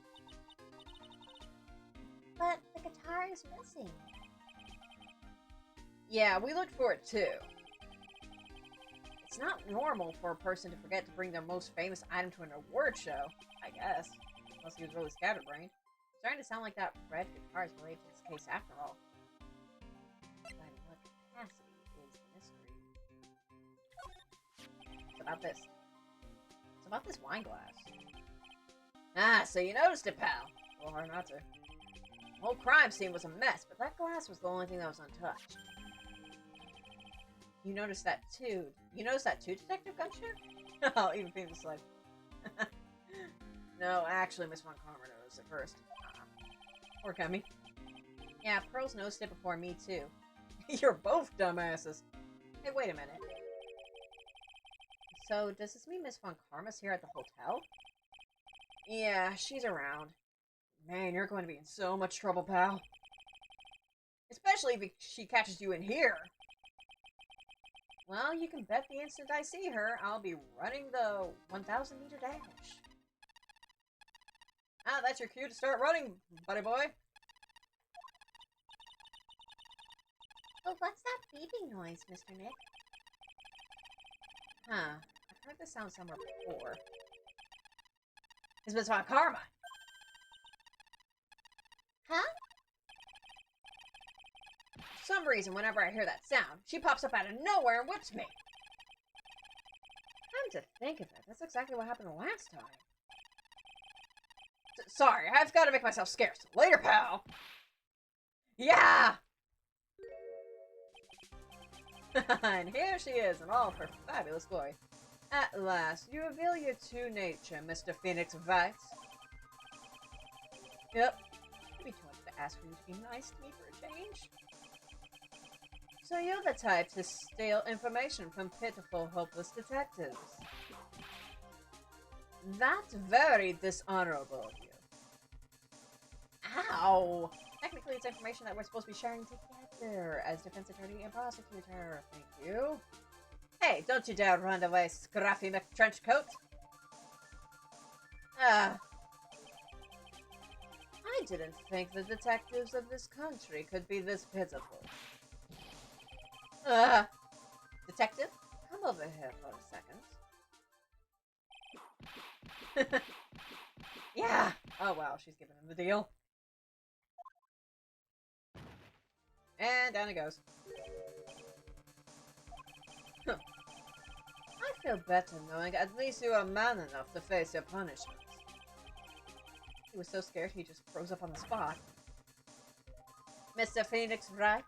But the guitar is missing. Yeah, we looked for it too. It's not normal for a person to forget to bring their most famous item to an award show, I guess. Unless he was really scatterbrained. It's starting to sound like that red guitar is related to this case after all. But in what capacity is the mystery? It's about this. It's about this wine glass. Ah, so you noticed it, pal. A little hard not to. The whole crime scene was a mess, but that glass was the only thing that was untouched. You noticed that too. You noticed that too, Detective Gumshoe? Oh, even Phoenix like... No, actually, Miss Von Karma noticed it first. Poor Gummy. Yeah, Pearls noticed it before me, too. You're both dumbasses. Hey, wait a minute. So, does this mean Miss Von Karma's here at the hotel? Yeah, she's around. Man, you're going to be in so much trouble, pal. Especially if she catches you in here. Well, you can bet the instant I see her, I'll be running the 1,000-meter dash. Ah, that's your cue to start running, buddy boy. But what's that beeping noise, Mr. Nick? Huh. I've heard this sound somewhere before. It's Miss Von Karma. Huh? For some reason, whenever I hear that sound, she pops up out of nowhere and whips me. Come to think of it, that's exactly what happened the last time. Sorry, I've got to make myself scarce. Later, pal. Yeah! And here she is in all of her fabulous glory. At last, you reveal your true nature, Mr. Phoenix Wright. Yep. It'd be too much to ask for you to be nice to me for a change. So you're the type to steal information from pitiful, hopeless detectives. That's very dishonorable of you. Ow! Technically, it's information that we're supposed to be sharing together as defense attorney and prosecutor. Thank you. Hey, don't you dare run away, Scruffy McTrenchcoat! I didn't think the detectives of this country could be this pitiful. Detective, come over here for a second. Yeah! Oh wow, she's giving him the deal. And down it goes. Huh. I feel better knowing at least you are man enough to face your punishment. He was so scared he just froze up on the spot. Mr. Phoenix Wright?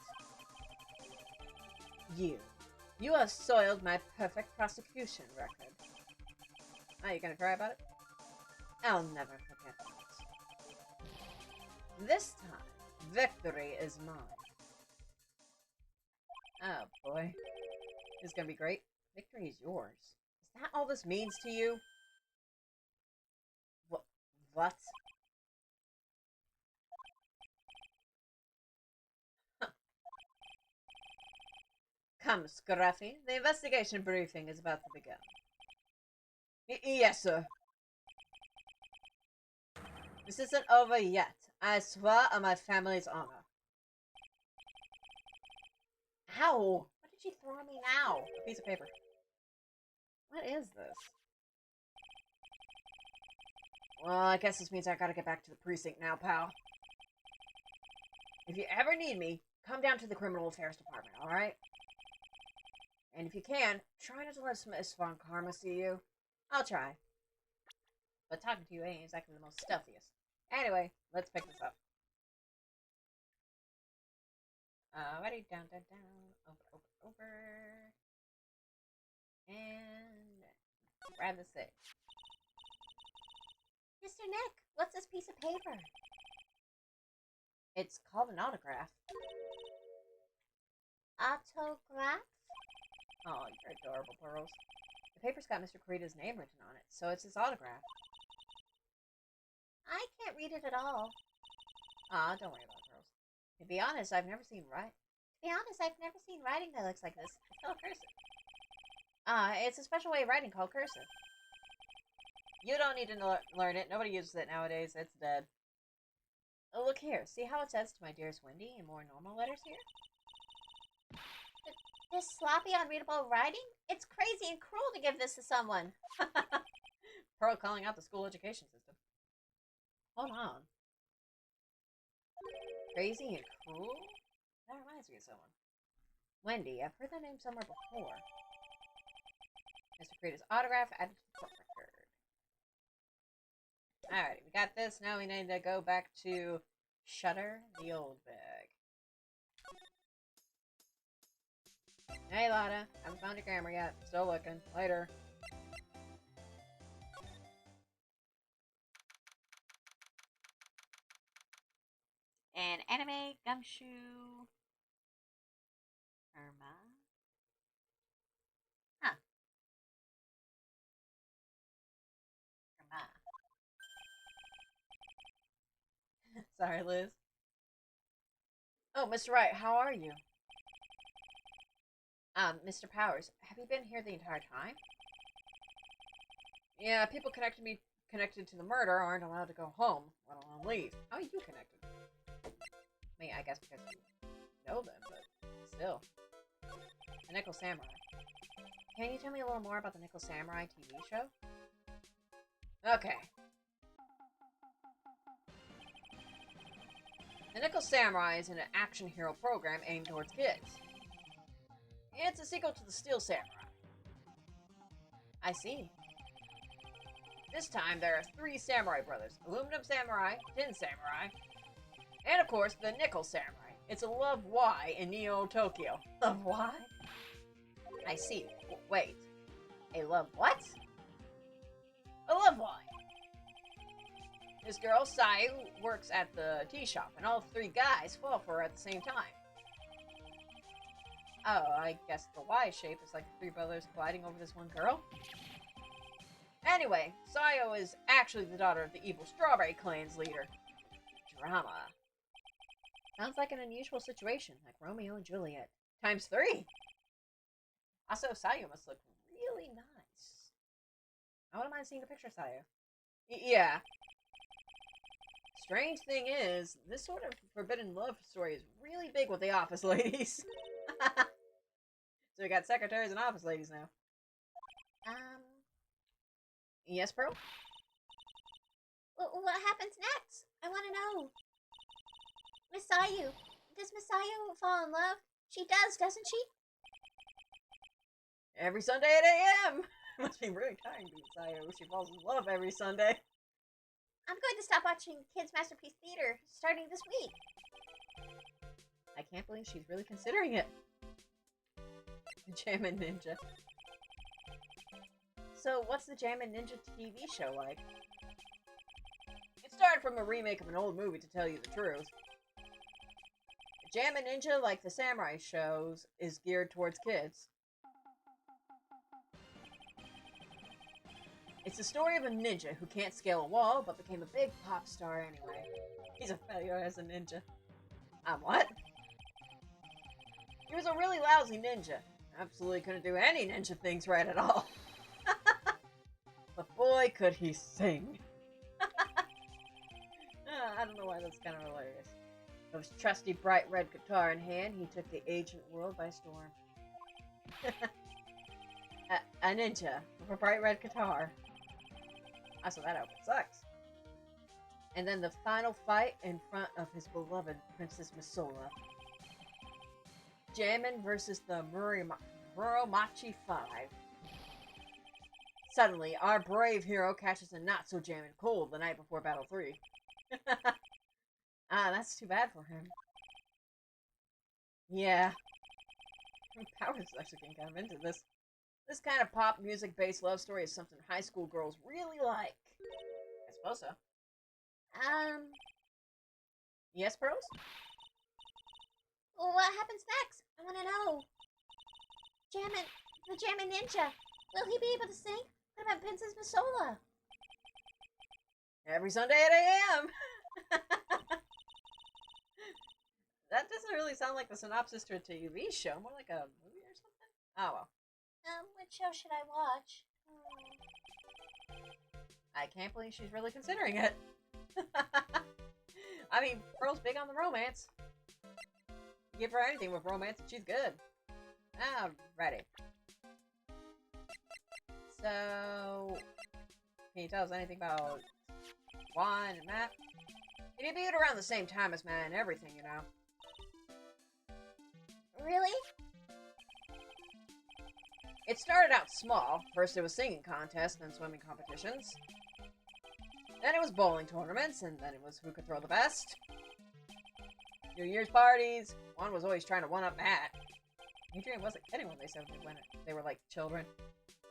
You have soiled my perfect prosecution record. Oh, you gonna cry about it? I'll never forget that. This time, victory is mine. Oh boy. This is gonna be great. Victory is yours. Is that all this means to you? What? Huh. Come, Scruffy. The investigation briefing is about to begin. Yes, sir. This isn't over yet. I swear on my family's honor. Ow! What did she throw at me now? A piece of paper. What is this? Well, I guess this means I gotta get back to the precinct now, pal. If you ever need me, come down to the Criminal Affairs Department, alright? And if you can, try not to let Miss Von Karma see you. I'll try. But talking to you ain't exactly the most stealthiest. Anyway, let's pick this up. Alrighty, down. Over. And grab the six. Mr. Nick, what's this piece of paper? It's called an autograph. Autograph? Oh, you're adorable, Pearls. The paper's got Mr. Kurita's name written on it, so it's his autograph. I can't read it at all. Aw, don't worry about it, Pearls. To be honest, I've never seen writing that looks like this. It's called cursive. It's a special way of writing called cursive. You don't need to learn it. Nobody uses it nowadays. It's dead. Oh, look here. See how it says to my dearest Wendy in more normal letters here? This sloppy, unreadable writing? It's crazy and cruel to give this to someone. Pearl calling out the school education system. Hold on. Crazy and cruel? That reminds me of someone. Wendy. I've heard that name somewhere before. Mr. Creator's autograph added to the court record. Alright, we got this. Now we need to go back to Shutter, the old bag. Hey, Lotta. Haven't found your camera yet. Still looking. Later. And anime, gumshoe, Irma. Huh. Irma. Sorry, Liz. Oh, Mr. Wright, how are you? Mr. Powers, have you been here the entire time? Yeah, people connected to the murder aren't allowed to go home, let alone leave. How are you connected? I mean, I guess because you know them, but still. The Nickel Samurai. Can you tell me a little more about the Nickel Samurai TV show? Okay. The Nickel Samurai is an action hero program aimed towards kids. It's a sequel to the Steel Samurai. I see. This time there are 3 samurai brothers. Aluminum Samurai, Tin Samurai, and of course the Nickel Samurai. It's a Love Y in Neo Tokyo. Love Y? I see. Wait. A love what? A Love Y. This girl, Sayu, works at the tea shop, and all 3 guys fall for her at the same time. Oh, I guess the Y shape is like the 3 brothers colliding over this one girl. Anyway, Sayo is actually the daughter of the evil Strawberry Clan's leader. Drama. Sounds like an unusual situation, like Romeo and Juliet. Times 3! Also, Sayo must look really nice. I wouldn't mind seeing a picture of Sayo. Yeah. Strange thing is, this sort of forbidden love story is really big with the office ladies. So we got secretaries and office ladies now. Yes, Pearl? What happens next? I want to know. Miss Sayu. Does Miss Sayu fall in love? She does, doesn't she? Every Sunday at 8 a.m. Must be really tiring being Sayu. She falls in love every Sunday. I'm going to stop watching Kids Masterpiece Theater starting this week. I can't believe she's really considering it. Jammin' Ninja. So, what's the Jammin' Ninja TV show like? It started from a remake of an old movie, to tell you the truth. Jammin' Ninja, like the samurai shows, is geared towards kids. It's the story of a ninja who can't scale a wall, but became a big pop star anyway. He's a failure as a ninja. What? He was a really lousy ninja. Absolutely couldn't do any ninja things right at all. But boy, could he sing. I don't know why that's kind of hilarious. With his trusty bright red guitar in hand, he took the ancient world by storm. A ninja with a bright red guitar. So that outfit sucks. And then the final fight in front of his beloved Princess Masola. Jammin' versus the Muromachi 5. Suddenly, our brave hero catches a not-so-jammin' cold the night before Battle 3. That's too bad for him. Yeah. Powers is actually getting kind of into this. This kind of pop music-based love story is something high school girls really like. I suppose so. Yes, Pearls? What happens next? I want to know. The Jammin' Ninja. Will he be able to sing? What about Princess Masola? Every Sunday at 8 a.m. That doesn't really sound like the synopsis to a TV show. More like a movie or something? Oh, well. What show should I watch? I can't believe she's really considering it. I mean, Pearl's big on the romance. Give her anything with romance and she's good. Ready. So, can you tell us anything about Juan and Matt? He debuted around the same time as Matt and everything, you know. Really? It started out small. First it was singing contests, then swimming competitions. Then it was bowling tournaments, and then it was who could throw the best. New Year's parties. Juan was always trying to one-up Matt. Adrian wasn't kidding when they said they were like children.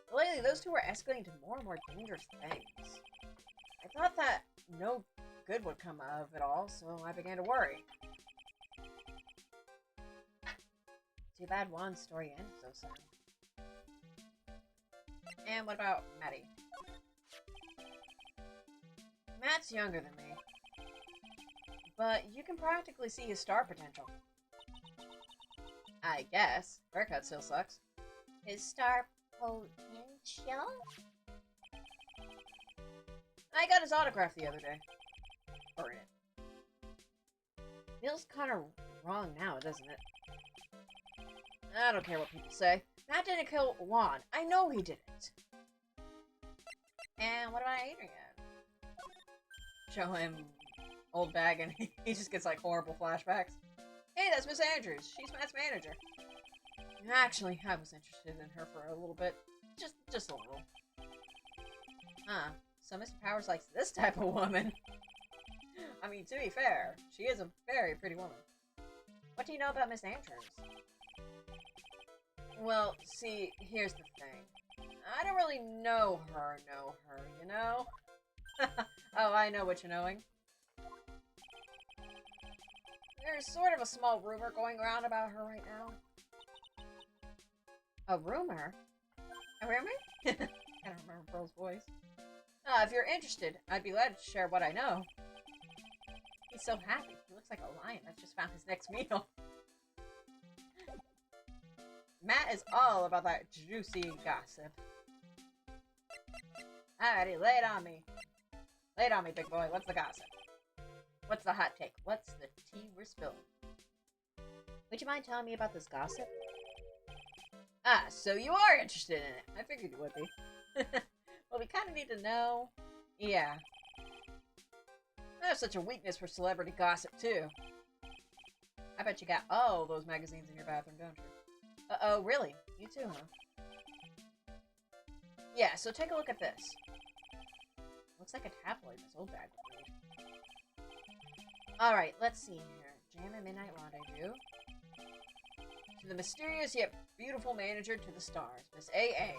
But lately, those two were escalating to more and more dangerous things. I thought that no good would come of it all, so I began to worry. Too bad Juan's story ended so soon. And what about Maddie? Matt's younger than me, but you can practically see his star potential. I guess. Haircut still sucks. His star potential? I got his autograph the other day. Or it. Feels kind of wrong now, doesn't it? I don't care what people say. Matt didn't kill Juan. I know he didn't. And what about Adrian? Show him old bag and he just gets like horrible flashbacks. Hey, that's Miss Andrews. She's Matt's manager. Actually, I was interested in her for a little bit. Just a little. Huh. So Mr. Powers likes this type of woman. I mean, to be fair, she is a very pretty woman. What do you know about Miss Andrews? Well, see, here's the thing. I don't really know her, you know? Oh, I know what you're knowing. There's sort of a small rumor going around about her right now. A rumor? A rumor? I don't remember Pearl's voice. If you're interested, I'd be glad to share what I know. He's so happy. He looks like a lion that's just found his next meal. Matt is all about that juicy gossip. Alrighty, lay it on me. Lay it on me, big boy. What's the gossip? What's the hot take? What's the tea we're spilling? Would you mind telling me about this gossip? So you are interested in it. I figured you would be. Well, we kind of need to know. Yeah. I have such a weakness for celebrity gossip, too. I bet you got all those magazines in your bathroom, don't you? Uh-oh, really? You too, huh? Yeah, so take a look at this. Looks like a tabloid this old bag would read. Alright, let's see here. Jam and Midnight Rendezvous. To the mysterious yet beautiful manager to the stars, Miss A.A.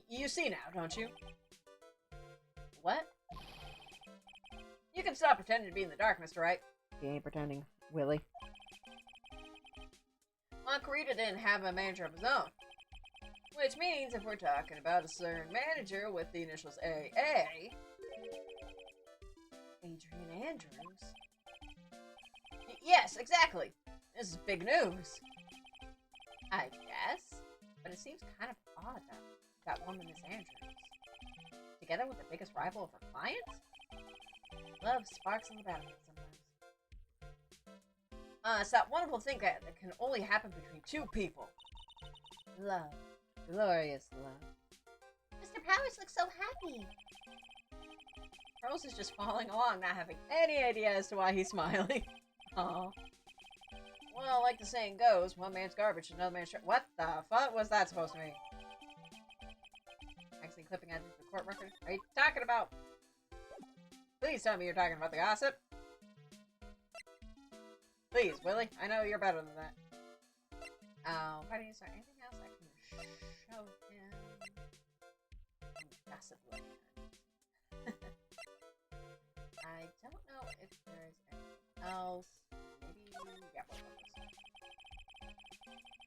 You see now, don't you? What? You can stop pretending to be in the dark, Mr. Right. He ain't pretending, Willie. Aunt Carita didn't have a manager of his own. Which means if we're talking about a certain manager with the initials AA... Adrian Andrews? Yes, exactly. This is big news. I guess. But it seems kind of odd that woman is Andrews. Together with the biggest rival of her clients? Love sparks in the battlefield sometimes. It's that wonderful thing that can only happen between two people. Love. Glorious love. Mr. Powers looks so happy. Rose is just following along, not having any idea as to why he's smiling. Aww. Well, like the saying goes, one man's garbage, another man's trash. What the fuck was that supposed to mean? Actually clipping out the court record? Are you talking about... Please tell me you're talking about the gossip. Please, Willie. I know you're better than that. Buddy, is there anything else I can show him? Gossip land. I don't know if there's anything else. Maybe... Yeah, what about this?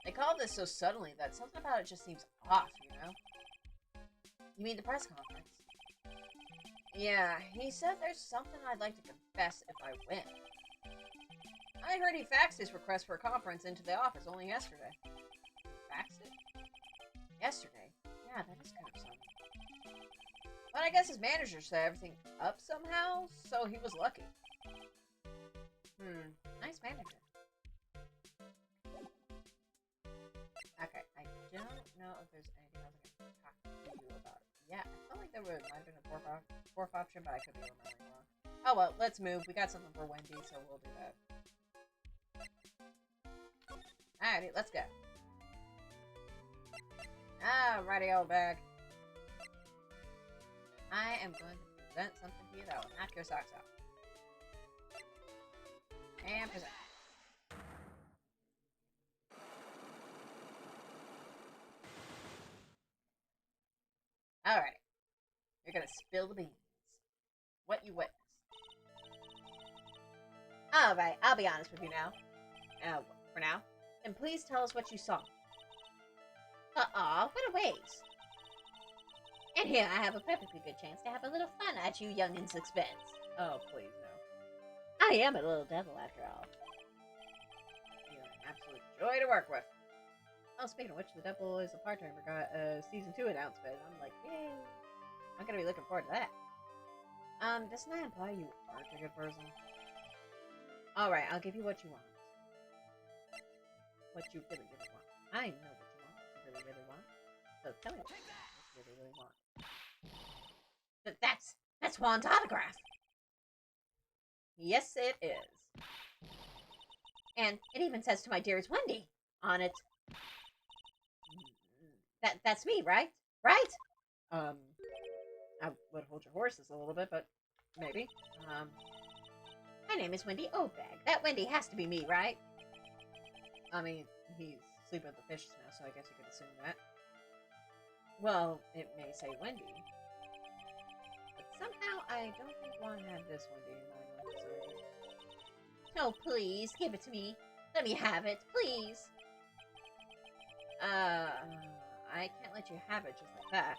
They called this so suddenly that something about it just seems off, you know? You mean the press conference? Yeah, he said there's something I'd like to confess if I win. I heard he faxed his request for a conference into the office only yesterday. He faxed it? Yesterday? Yeah, that is kind of something. But I guess his manager set everything up somehow, so he was lucky. Nice manager. Okay, I don't know if there's anything else I can talk to you about. Yeah, I felt like there might have been a fourth option, but I could be remembering wrong. Oh well, let's move. We got something for Wendy, so we'll do that. Alrighty, let's go. Alrighty, old bag. I am going to present something to you that will knock your socks off. And present. Alright. You're gonna spill the beans. What you witnessed. Alright, I'll be honest with you now. For now. And please tell us what you saw. What a waste. And here I have a perfectly good chance to have a little fun at you youngins' expense. Oh, please, no. I am a little devil after all. You're an absolute joy to work with. Oh, speaking of which, The Devil is a Part-Timer got a Season 2 announcement. I'm like, yay. I'm gonna be looking forward to that. Doesn't that imply you aren't a good person? Alright, I'll give you what you want. What you really, really want. I know what you want. What you really, really want. So tell me what you really, really want. That's Juan's autograph. Yes, it is. And it even says "To my dearest Wendy" on it. That's me, right? Right? I would hold your horses a little bit, but maybe. My name is Wendy Obag. That Wendy has to be me, right? I mean, he's sleeping with the fishes now, so I guess you could assume that. Well, it may say Wendy. But somehow, I don't think Juan had this Wendy in mind when he decided it. No, please, give it to me. Let me have it, please. I can't let you have it just like that.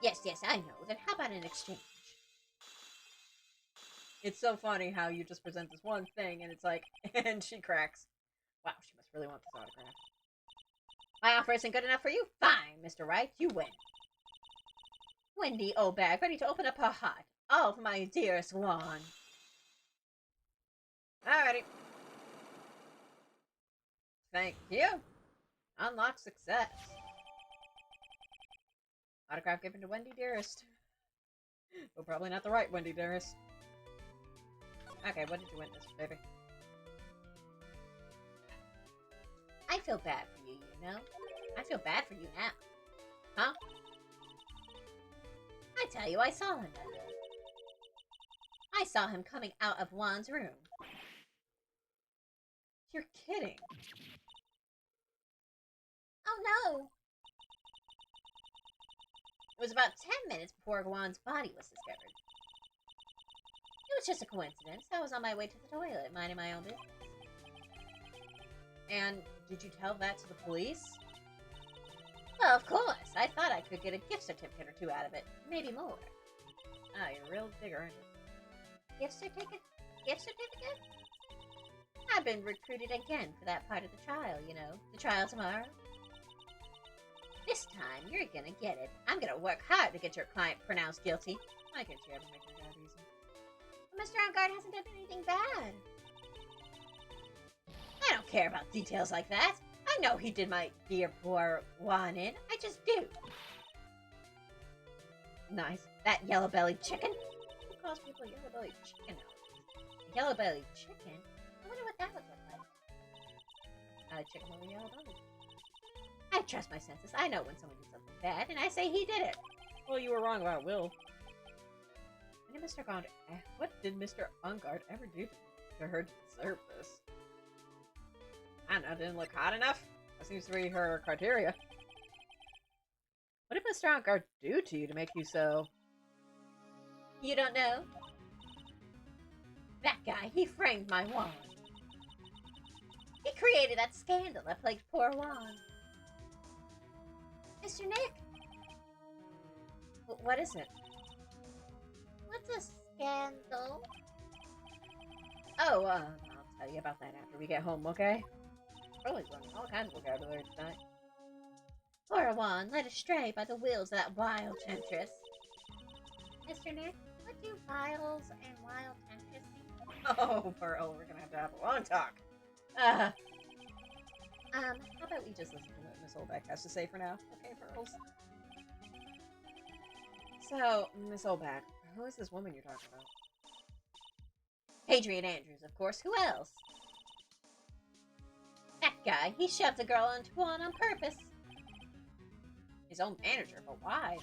Yes, I know. Then how about an exchange? It's so funny how you just present this one thing, and it's like, and she cracks. Wow, she must really want this autograph. My offer isn't good enough for you? Fine, Mr. Wright, you win. Wendy Obag, ready to open up her heart. All for my dearest Juan. Alrighty. Thank you. Unlock success. Autograph given to Wendy Dearest. Well, probably not the right Wendy Dearest. Okay, what did you witness, baby? I feel bad for you, you know? I feel bad for you now. Huh? I tell you, I saw him that day. I saw him coming out of Juan's room. You're kidding. Oh no! It was about 10 minutes before Juan's body was discovered. It was just a coincidence. I was on my way to the toilet, minding my own business. And did you tell that to the police? Well, of course. I thought I could get a gift certificate or two out of it. Maybe more. Ah, you're a real digger, aren't you? Gift certificate? Gift certificate? I've been recruited again for that part of the trial, you know. The trial tomorrow. This time, you're gonna get it. I'm gonna work hard to get your client pronounced guilty. Why can't you ever make your job easy? But Mr. Engelgard hasn't done anything bad. I don't care about details like that. I know he did my dear poor Juan in. I just do. Nice. That yellow-bellied chicken? Who calls people yellow-bellied chicken nowadays? Yellow-bellied chicken? I wonder what that would look like. A chicken with a yellow belly. I trust my senses. I know when someone did something bad, and I say he did it. Well, you were wrong about Will. And Mr. Gond, what did Mr. Ungard ever do to her to deserve this? I don't know, didn't look hot enough? That seems to be her criteria. What did Mr. Ungard do to you to make you so... You don't know? That guy, he framed my Juan. He created that scandal that plagued poor Juan. Mr. Nick! What is it? What's a scandal? Oh, I'll tell you about that after we get home, okay? Probably learning all kinds of vocabulary tonight. Poor one, led astray by the wills of that wild temptress. Mr. Nick, what do vials and wild temptress mean? Oh, Pearl, we're gonna have a long talk. How about we just listen to what Miss Olbeck has to say for now? Okay, Pearls? So, Miss Olbeck, who is this woman you're talking about? Adrian Andrews, of course. Who else? That guy, he shoved a girl into one on purpose. His own manager, but why?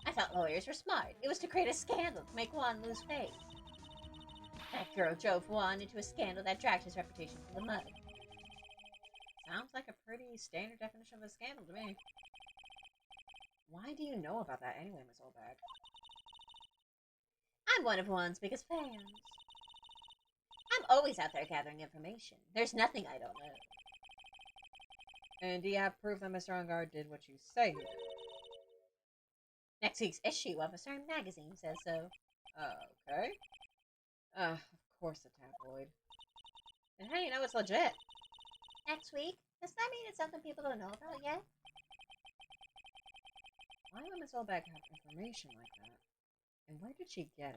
I thought lawyers were smart. It was to create a scandal to make Juan lose face. That girl drove Juan into a scandal that dragged his reputation through the mud. Sounds like a pretty standard definition of a scandal to me. Why do you know about that anyway, Miss Olbeck? I'm one of Juan's biggest fans. I'm always out there gathering information. There's nothing I don't know. And do you have proof that Mr. Engar did what you say he did? Next week's issue of a certain magazine says so. Okay. Of course a tabloid. And how do you know it's legit? Next week? Does that mean it's something people don't know about yet? Why would Miss Olbeck have information like that? And where did she get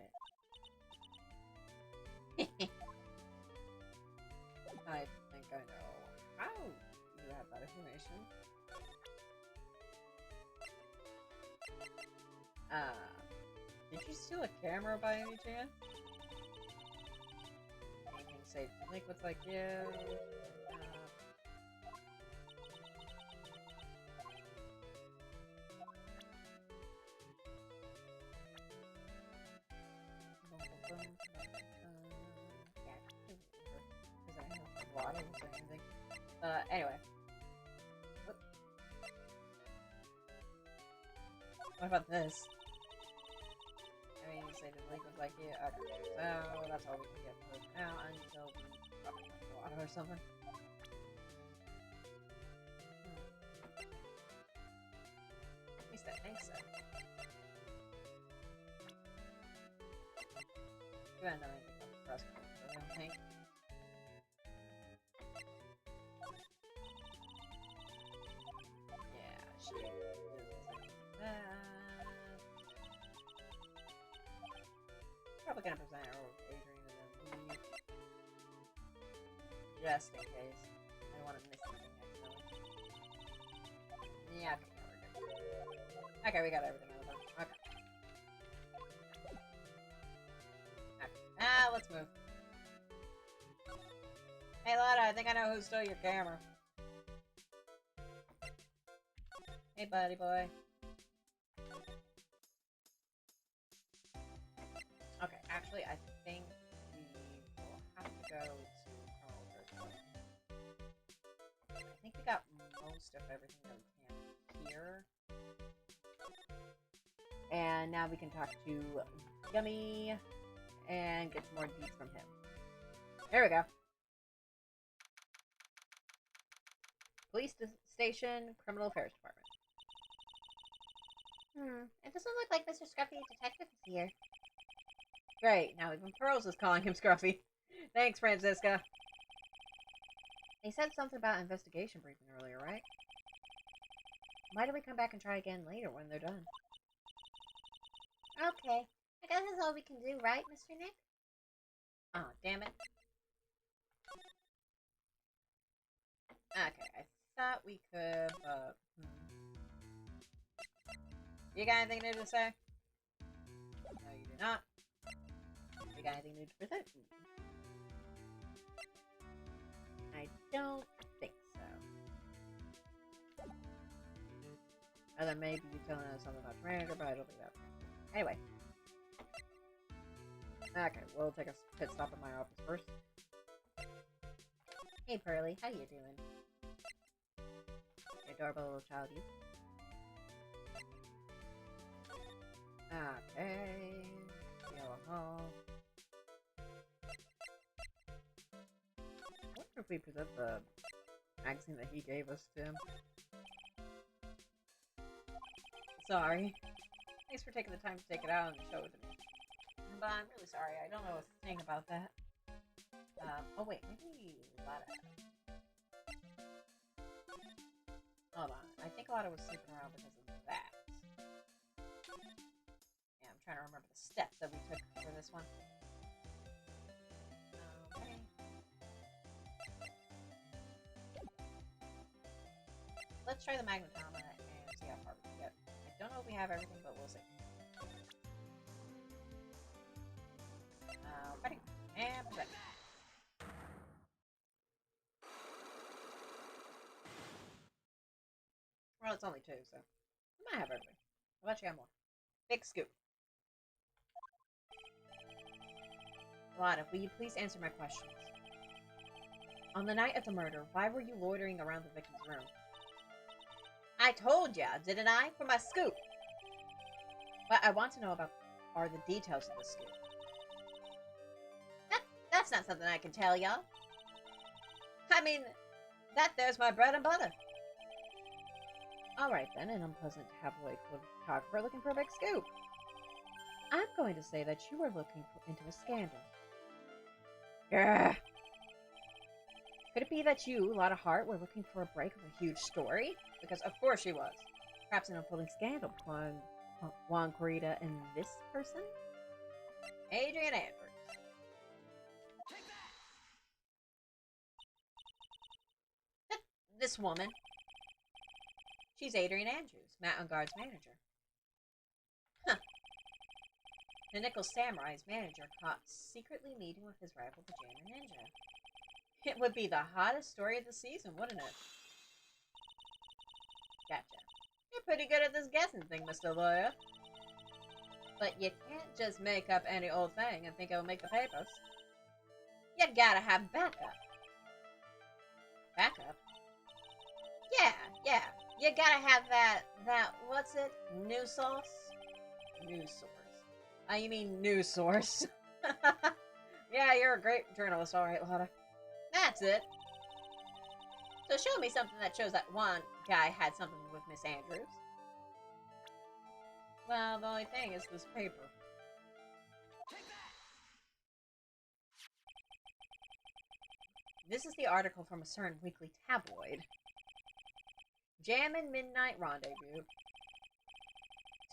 it? I think I know how you have that information. Did you steal a camera by any chance? Anything safe to liquids like you? Anyway. What about this? I mean, you say the liquids like you. Okay, so that's all we can get for now until we probably have water or something. At least I think so. Even though I think that's the press conference, I don't think. Yeah, she is that. Probably gonna present her with Adrian and then leave. Just in case. I don't want to miss anything accidentally. Yeah, okay, no, we're good. Okay, we got everything out of them. Okay. Okay. Let's move. Hey, Lotta, I think I know who stole your camera. Hey, buddy boy. Okay, actually, I think we will have to go to Colonel Virgil. I think we got most of everything that we can here. And now we can talk to Yummy and get some more deets from him. There we go. Police Station, Criminal Affairs Department. It doesn't look like Mr. Scruffy Detective is here. Great, now even Pearls is calling him Scruffy. Thanks, Francisca. They said something about investigation briefing earlier, right? Why don't we come back and try again later when they're done? Okay. I guess that's all we can do, right, Mr. Nick? Oh, damn it. Okay, I thought we could, You got anything new to say? No, you do not. You got anything new to present? I don't think so. Other than maybe you telling us something about your manager, but I don't think that's anyway. Okay, we'll take a pit stop at my office first. Hey, Pearly, how you doing? Adorable little child, you. Okay. Yellow Hall. I wonder if we present the magazine that he gave us to him. Sorry. Thanks for taking the time to take it out and show it to me. But I'm really sorry, I don't know a thing about that. Oh wait, maybe Lotta. Hold on. I think Lotta was sleeping around because of that. Yeah, I'm trying to remember the steps that we took for this one. Okay. Let's try the Magnetama and see how far we can get. I don't know if we have everything, but we'll see. Ready. And ready. Well, it's only 2, so I might have everything. I'll bet you have more. Big scoop. Lotta, will you please answer my questions? On the night of the murder, why were you loitering around the victim's room? I told ya, didn't I? For my scoop. What I want to know about are the details of the scoop. That's not something I can tell y'all. I mean, that there's my bread and butter. Alright then, an unpleasant tabloid photographer looking for a big scoop. I'm going to say that you were looking into a scandal. Yeah. Could it be that you, Lotta Hart, were looking for a break of a huge story? Because of course she was. Perhaps an unfolding scandal between Juan Corrida and this person? Adrian Andrews. This woman. She's Adrian Andrews, Matt Engarde's manager. Huh. The Nickel Samurai's manager caught secretly meeting with his rival, the Jammin' Ninja. It would be the hottest story of the season, wouldn't it? Gotcha. You're pretty good at this guessing thing, Mr. Lawyer. But you can't just make up any old thing and think it'll make the papers. You gotta have backup. Backup? Yeah. You gotta have that, what's it? News source? News source. You mean news source. Yeah, you're a great journalist, alright, Lotta. That's it. So show me something that shows that one guy had something with Miss Andrews. Well, the only thing is this paper. This is the article from a certain weekly tabloid. Jammin' Midnight Rendezvous.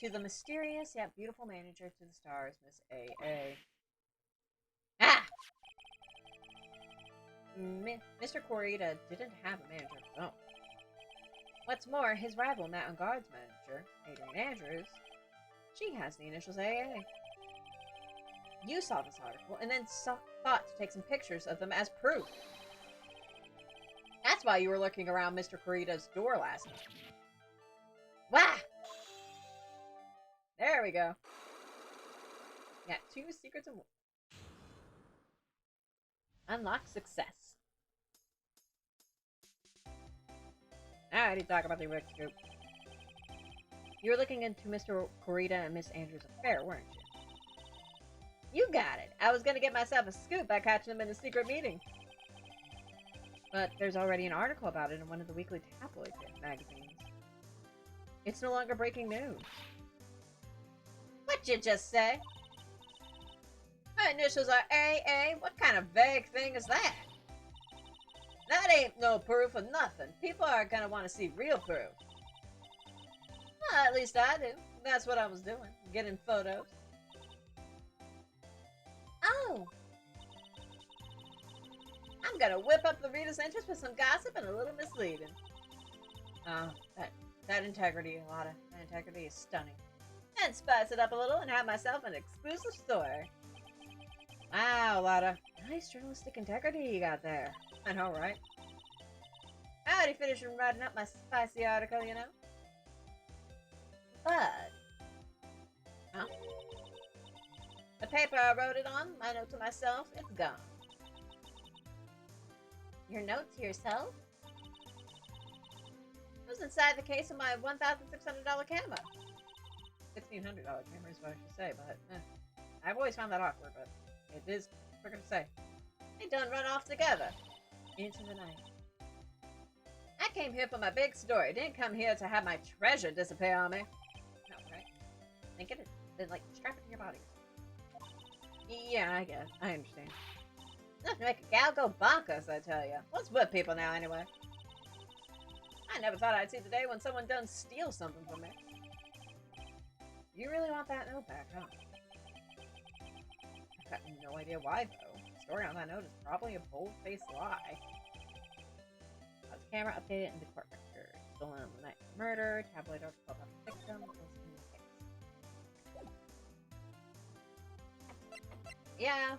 To the mysterious yet beautiful manager to the stars, Miss A.A. Ah! Mr. Corrida didn't have a manager of his own. What's more, his rival, Matt Engarde's manager, Adrian Andrews, she has the initials AA. You saw this article and then thought to take some pictures of them as proof. That's why you were looking around Mr. Corrida's door last night. Wah! There we go. Got 2 secrets and more. Unlock success. Alrighty, talk about the Rick Scoop. You were looking into Mr. Corrida and Miss Andrews' affair, weren't you? You got it. I was gonna get myself a scoop by catching them in a secret meeting. But there's already an article about it in one of the weekly tabloid magazines. It's no longer breaking news. What'd you just say? My initials are AA? What kind of vague thing is that? That ain't no proof of nothing. People are gonna want to see real proof. Well, at least I do. That's what I was doing. Getting photos. Oh! I'm gonna whip up the reader's interest with some gossip and a little misleading. Oh, that integrity, Lotta. That integrity is stunning. And spice it up a little and have myself an exclusive story. Wow, Lotta. Nice journalistic integrity you got there. I know, right? I already finished writing up my spicy article, you know? But... Huh? The paper I wrote it on, my note to myself, it's gone. Your note to yourself? It was inside the case of my $1,600 camera. $1,600 camera is what I should say, but I've always found that awkward, but it is quicker to say. They done run off together. Into the night. I came here for my big story. Didn't come here to have my treasure disappear on me. No, right? Then get it. Then, like, strap it to your body. Yeah, I guess. I understand. Enough to make a gal go bonkers, I tell you. What's with people now, anyway? I never thought I'd see the day when someone done steal something from me. You really want that note back, huh? I've got no idea why, though. The story on that note is probably a bold-faced lie. The camera updated into court record. Stolen on the night of the murder. Tabloid article about the victim. Was in the case. Yeah,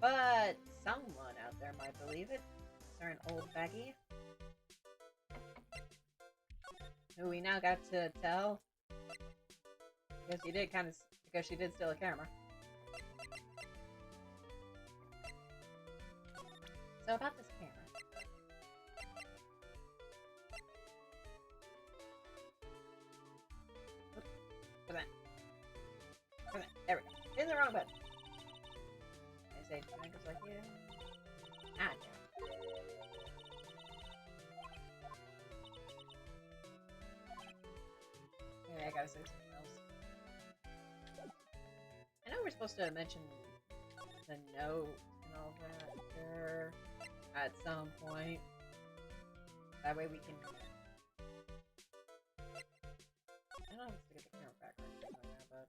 but someone out there might believe it. Concern old Baggy, who we now got to tell because she did steal a camera. So about this camera. Come on. There we go. In the wrong button. I say two angles like you. Ah, damn. Yeah, I gotta say something else. I know we're supposed to mention the note and all that there at some point. That way we can... I don't know if to get the camera back or anything like that, but...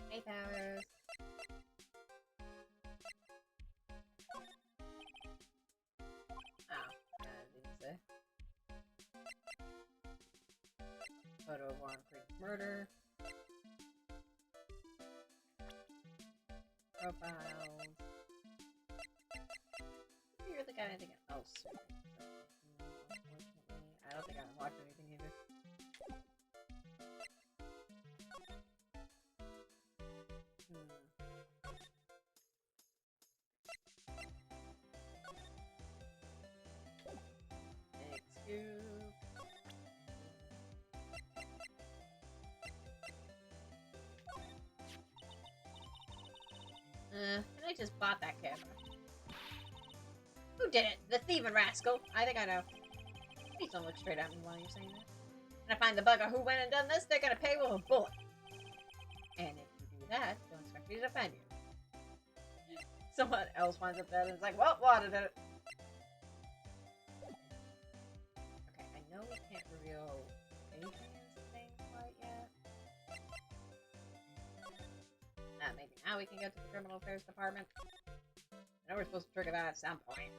Hey, Powers! Oh, didn't say. Photo of Ron Creek's murder. Profiles. You're the guy I think. Oh, sweet. Unfortunately, I don't think I unlocked anything either. Excuse. And I just bought that camera. Who did it? The thieving rascal. I think I know. Please don't look straight at me while you're saying that. When I find the bugger who went and done this, they're gonna pay with a bullet. And if you do that, don't expect me to defend you. Someone else finds up dead and is like, well, Wada did it. Okay, I know we can't reveal anything in this thing quite yet. Maybe now we can get to the criminal affairs department. I know we're supposed to trigger that at some point.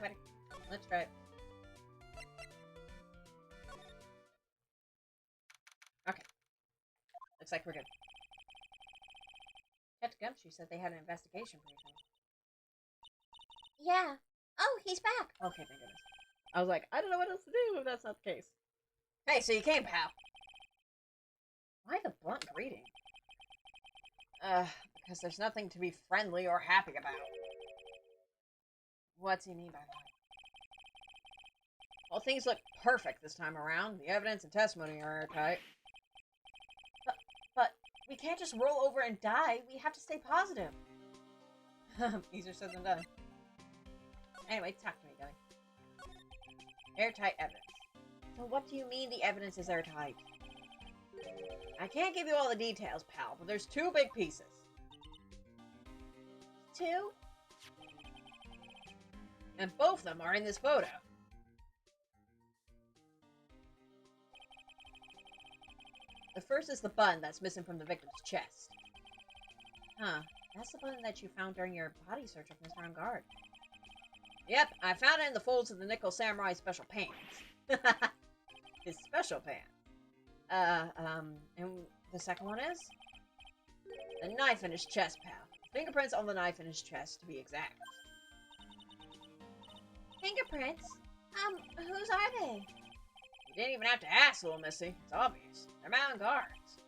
Buddy. Let's try it. Okay. Looks like we're good. Captain Gumshoe said they had an investigation for you. Yeah. Oh, he's back. Okay, thank goodness. I was like, I don't know what else to do if that's not the case. Hey, so you came, pal. Why the blunt greeting? Because there's nothing to be friendly or happy about. What's he mean by that? Well, things look perfect this time around. The evidence and testimony are airtight. But we can't just roll over and die. We have to stay positive. Easier said than done. Anyway, talk to me, Gilly. Airtight evidence. So what do you mean the evidence is airtight? I can't give you all the details, pal, but there's two big pieces. Two? And both of them are in this photo. The first is the button that's missing from the victim's chest. Huh. That's the button that you found during your body search of Mr. Enguarde. Yep, I found it in the folds of the Nickel Samurai special pants. His special pants. And the second one is? The knife in his chest, pal. Fingerprints on the knife in his chest, to be exact. Fingerprints? Whose are they? You didn't even have to ask, little missy. It's obvious. They're Mountain Guards.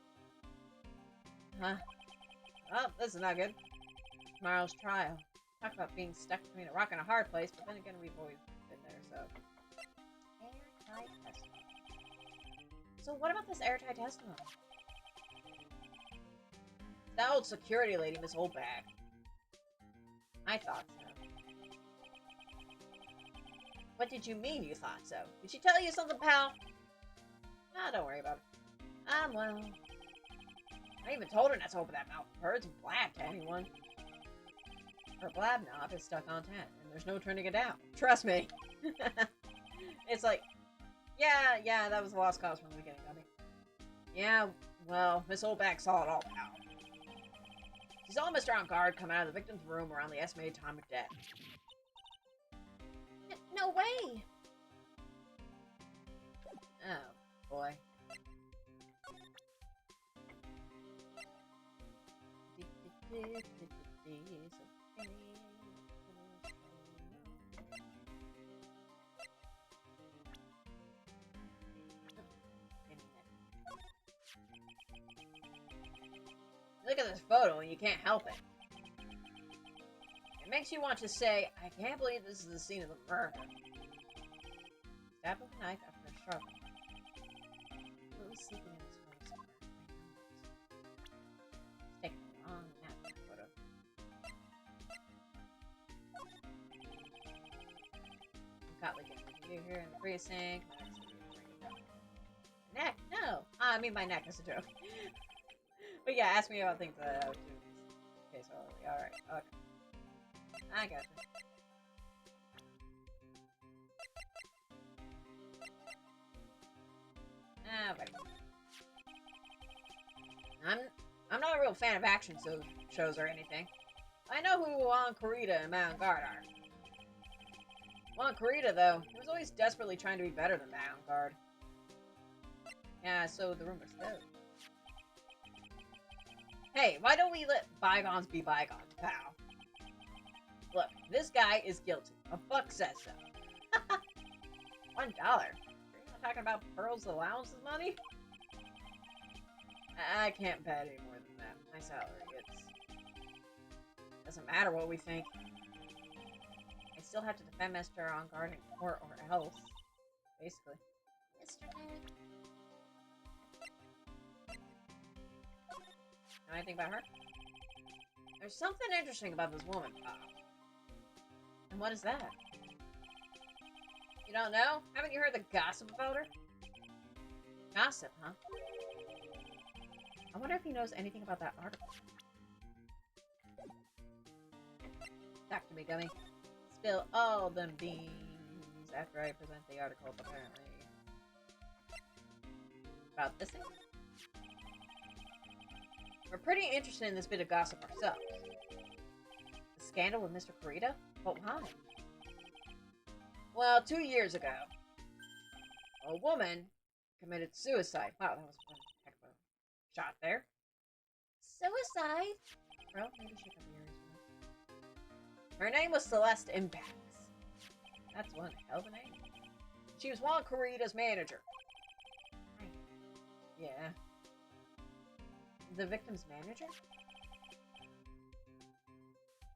Huh? Well, this is not good. Tomorrow's trial. Talk about being stuck between a rock and a hard place, but then again, we've always been there, so... Airtight testimony. So what about this airtight testimony? That old security lady, Miss Oldbag. I thought so. What did you mean you thought so? Did she tell you something, pal? Nah, don't worry about it. Well... I even told her not to open that mouth of hers and blab to anyone. Her blab knob is stuck on 10, and there's no turning it down. Trust me. It's like, yeah, that was a lost cause from the beginning, dummy. Yeah, well, Miss Oldback saw it all, pal. She saw Mr. On Guard come out of the victim's room around the estimated time of death. No way! Oh, boy. Look at this photo and you can't help it. It makes you want to say, I can't believe this is the scene of the murder. Stab with a knife after a struggle. Who was sleeping in this room somewhere? It's taking a long nap in the photo. Got like a review here in the precinct. Neck? No! I mean my neck is a joke. But yeah, ask me about things that I would do. Okay, so alright, okay. I got you. Ah, wait. I'm not a real fan of action shows or anything. I know who Juan Corrida and Mount Guard are. Juan Corrida, though, he was always desperately trying to be better than Mount Guard. Yeah, so the rumors go. Hey, why don't we let bygones be bygones, pal? Look, this guy is guilty. A buck says so. $1. Are you not talking about Pearl's allowances money? I can't bet any more than that. My salary, doesn't matter what we think. I still have to defend Mr. On Guard in court or else. Basically. Mr. Nick. Know anything about her? There's something interesting about this woman, Pop. And what is that? You don't know? Haven't you heard the gossip about her? Gossip, huh? I wonder if he knows anything about that article. Talk to me, Gummy. Spill all them beans after I present the article, apparently. About this thing? We're pretty interested in this bit of gossip ourselves. The scandal with Mr. Corrida? But why? Well, 2 years ago, a woman committed suicide. Wow, that was one heck of a shot there. Suicide? Well, maybe she could be yours. Her name was Celeste Impax. That's one hell of a name. She was Juan Corrida's manager. Yeah. The victim's manager?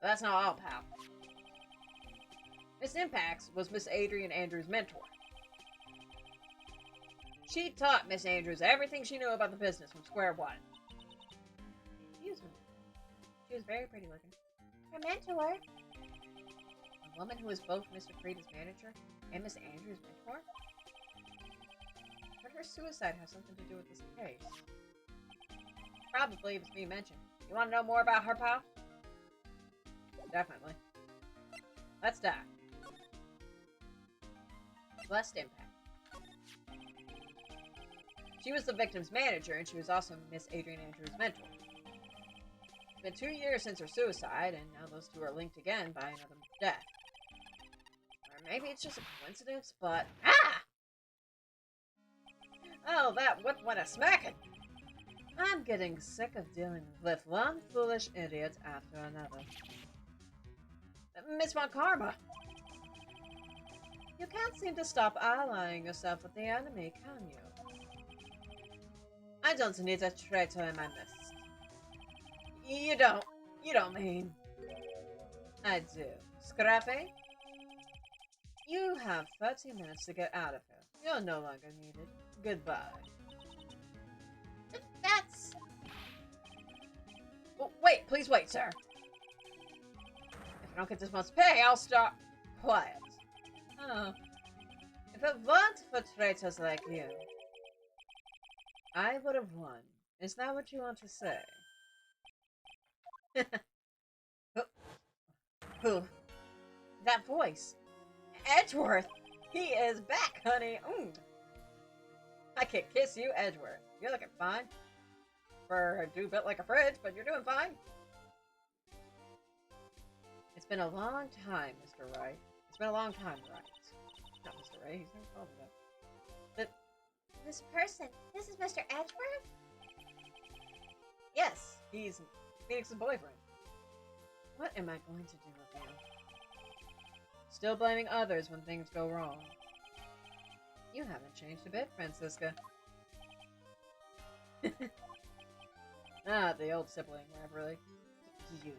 But that's not all, pal. Miss Impax was Miss Adrian Andrews' mentor. She taught Miss Andrews everything she knew about the business from square one. Excuse me. She was very pretty looking. Her mentor? A woman who was both Mr. Corrida's manager and Miss Andrews' mentor? Could her suicide have something to do with this case? Probably, if it's being mentioned. You want to know more about her, pal? Definitely. Let's dive. Celeste Impact. She was the victim's manager, and she was also Miss Adrian Andrews' mentor. It's been 2 years since her suicide, and now those two are linked again by another death. Or maybe it's just a coincidence, but... Ah! Oh, that whip went a smacking! I'm getting sick of dealing with one foolish idiot after another. Miss Von Karma! You can't seem to stop allying yourself with the enemy, can you? I don't need a traitor in my midst. You don't. You don't mean... I do. Scrappy? You have 30 minutes to get out of here. You're no longer needed. Goodbye. That's... Oh, wait, please wait, sir. If I don't get this month's pay, I'll start... Quiet. Oh. If it weren't for traitors like you, I would have won. Is that what you want to say? Who? That voice. Edgeworth! He is back, honey! I can kiss you, Edgeworth. You're looking fine. For a dude built like a fridge, but you're doing fine. It's been a long time, Mr. Wright. It's been a long time, Wright. Not Mr. Wright, he's never called me that. This person, this is Mr. Edgeworth? Yes, he's Phoenix's boyfriend. What am I going to do with you? Still blaming others when things go wrong. You haven't changed a bit, Francisca. The old sibling rivalry. You.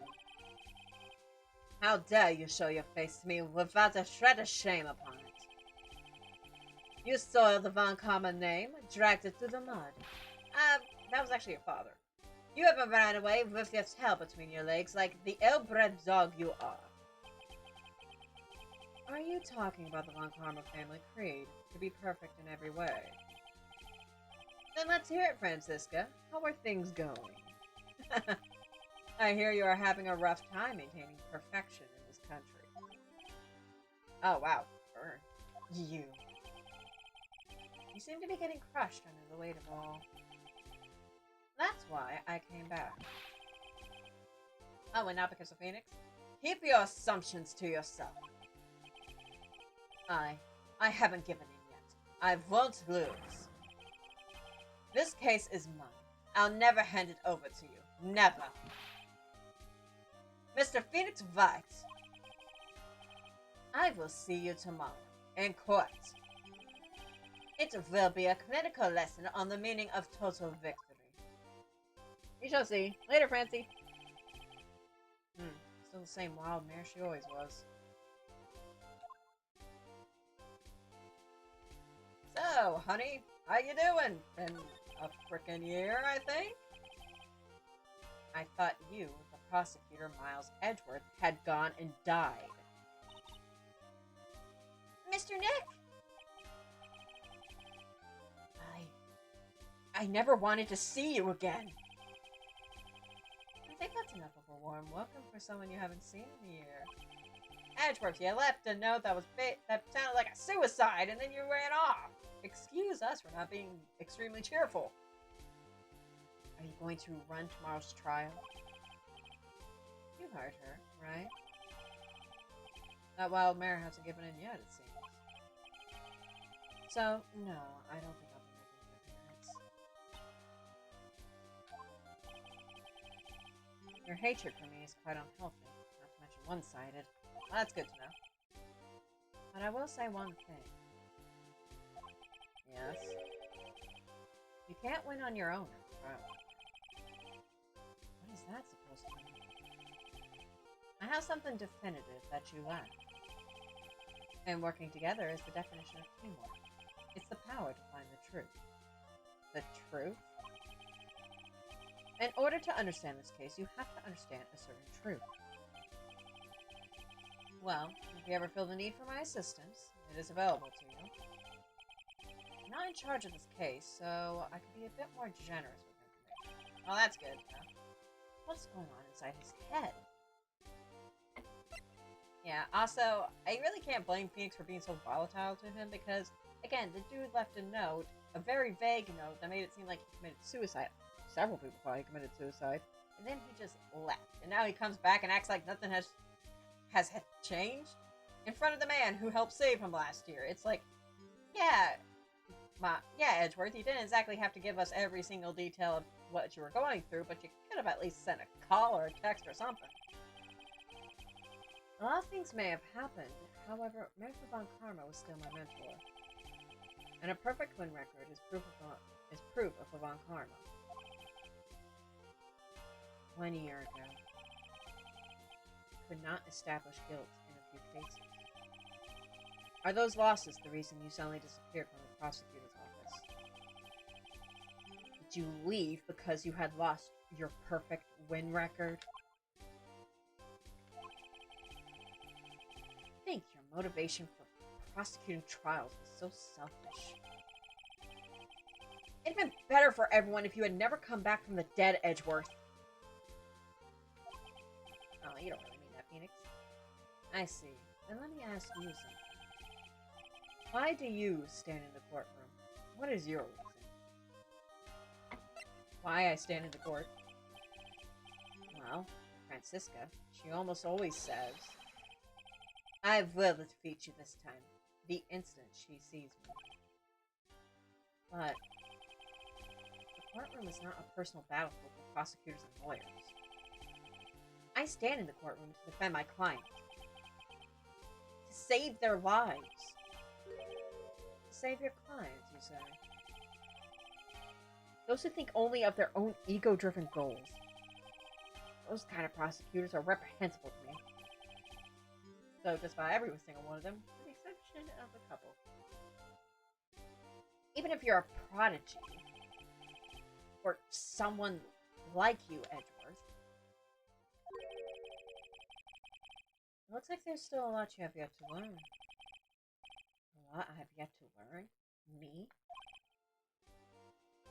How dare you show your face to me without a shred of shame upon it? You soiled the Von Karma name, dragged it through the mud. That was actually your father. You haven't ran away with your tail between your legs like the ill-bred dog you are. Are you talking about the Von Karma family creed, to be perfect in every way? Then let's hear it, Francisca. How are things going? I hear you are having a rough time maintaining perfection in this country. Oh, wow. Burn. You. You seem to be getting crushed under the weight of all. That's why I came back. Oh, and not because of Phoenix? Keep your assumptions to yourself. I haven't given in yet. I won't lose. This case is mine. I'll never hand it over to you. Never. Mr. Phoenix Wright, I will see you tomorrow in court. It will be a clinical lesson on the meaning of total victory. We shall see. Later, Francie. Still the same wild mare she always was. So, honey, how you doing? Been a frickin' year, I think? I thought you, the prosecutor Miles Edgeworth, had gone and died. Mr. Nick! I never wanted to see you again. I think that's enough of a warm welcome for someone you haven't seen in a year. Edgeworth, you left a note that sounded like a suicide, and then you ran off. Excuse us for not being extremely cheerful. Are you going to run tomorrow's trial? You heard her, right? That wild mare hasn't given in yet, it seems. So, no, I don't think I'll be making an appearance. Your hatred for me is quite unhealthy, not to mention one-sided. Well, that's good to know. But I will say one thing. Yes? You can't win on your own at the trial. What is that supposed to mean? I have something definitive that you lack. And working together is the definition of teamwork. It's the power to find the truth. The truth? In order to understand this case, you have to understand a certain truth. Well, if you ever feel the need for my assistance, it is available to you. I'm not in charge of this case, so I can be a bit more generous with information. Well, that's good. What's going on inside his head? Yeah, also, I really can't blame Phoenix for being so volatile to him because, again, the dude left a note, a very vague note that made it seem like he committed suicide. Several people thought he committed suicide. And then he just left. And now he comes back and acts like nothing has changed in front of the man who helped save him last year. It's like, yeah, Edgeworth, you didn't exactly have to give us every single detail of what you were going through, but you could have at least sent a call or a text or something. A lot of things may have happened, however, Mercer Von Karma was still my mentor. And a perfect win record is proof of a Von Karma. 1 year ago, could not establish guilt in a few cases. Are those losses the reason you suddenly disappeared from the prosecutor's office? Did you leave because you had lost your perfect win record? I think your motivation for prosecuting trials was so selfish. It'd been better for everyone if you had never come back from the dead, Edgeworth. Oh, you don't really mean that, Phoenix. I see. Then let me ask you something. Why do you stand in the courtroom? What is your reason? Why I stand in the court? Well, Francisca, she almost always says, I will defeat you this time, the instant she sees me. But the courtroom is not a personal battlefield for prosecutors and lawyers. I stand in the courtroom to defend my clients. To save their lives. To save your clients, you say? Those who think only of their own ego-driven goals. Those kind of prosecutors are reprehensible to me. So just about every single one of them, with the exception of a couple. Even if you're a prodigy, or someone like you, Edgeworth, it looks like there's still a lot you have yet to learn. A lot I have yet to learn? Me?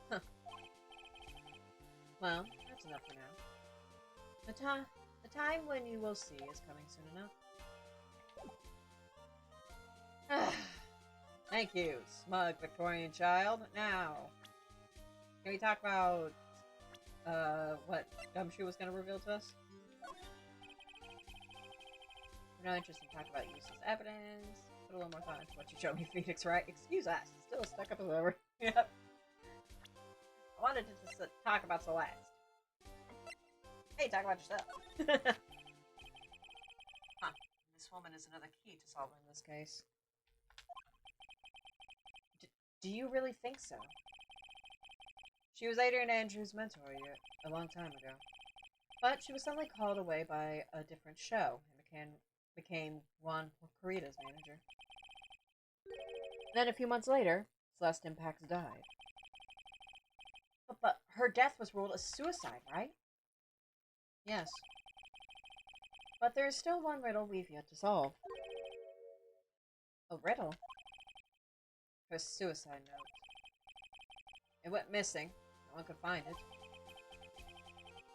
Huh. Well, that's enough for now. The time when you will see is coming soon enough. Thank you, smug Victorian child. Now, can we talk about, what Gumshoe was going to reveal to us? We're not interested in talking about useless evidence. Put a little more thought into what you showed me, Phoenix, right? Excuse us, it's still stuck up as ever. Yep. I wanted to just talk about Celeste. Hey, talk about yourself. Huh. This woman is another key to solving this case. Do you really think so? She was Adrian Andrews' mentor a long time ago. But she was suddenly called away by a different show and became Juan Corrida's manager. Then a few months later, Celeste Impax died. But her death was ruled a suicide, right? Yes. But there is still one riddle we've yet to solve. A riddle? Her suicide note. It went missing. No one could find it.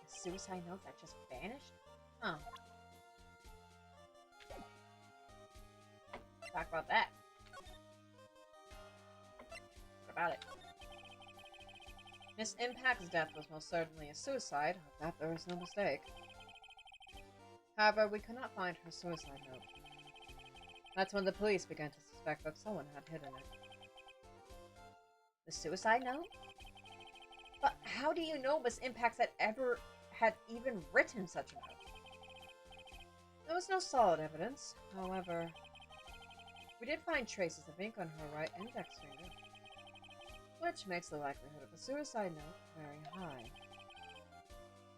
A suicide note that just vanished? Huh. Talk about that. What about it? Miss Impact's death was most certainly a suicide. Of that there is no mistake. However, we could not find her suicide note. That's when the police began to suspect that someone had hidden it. The suicide note? But how do you know Miss Impax had even written such a note? There was no solid evidence. However, we did find traces of ink on her right index finger, which makes the likelihood of a suicide note very high.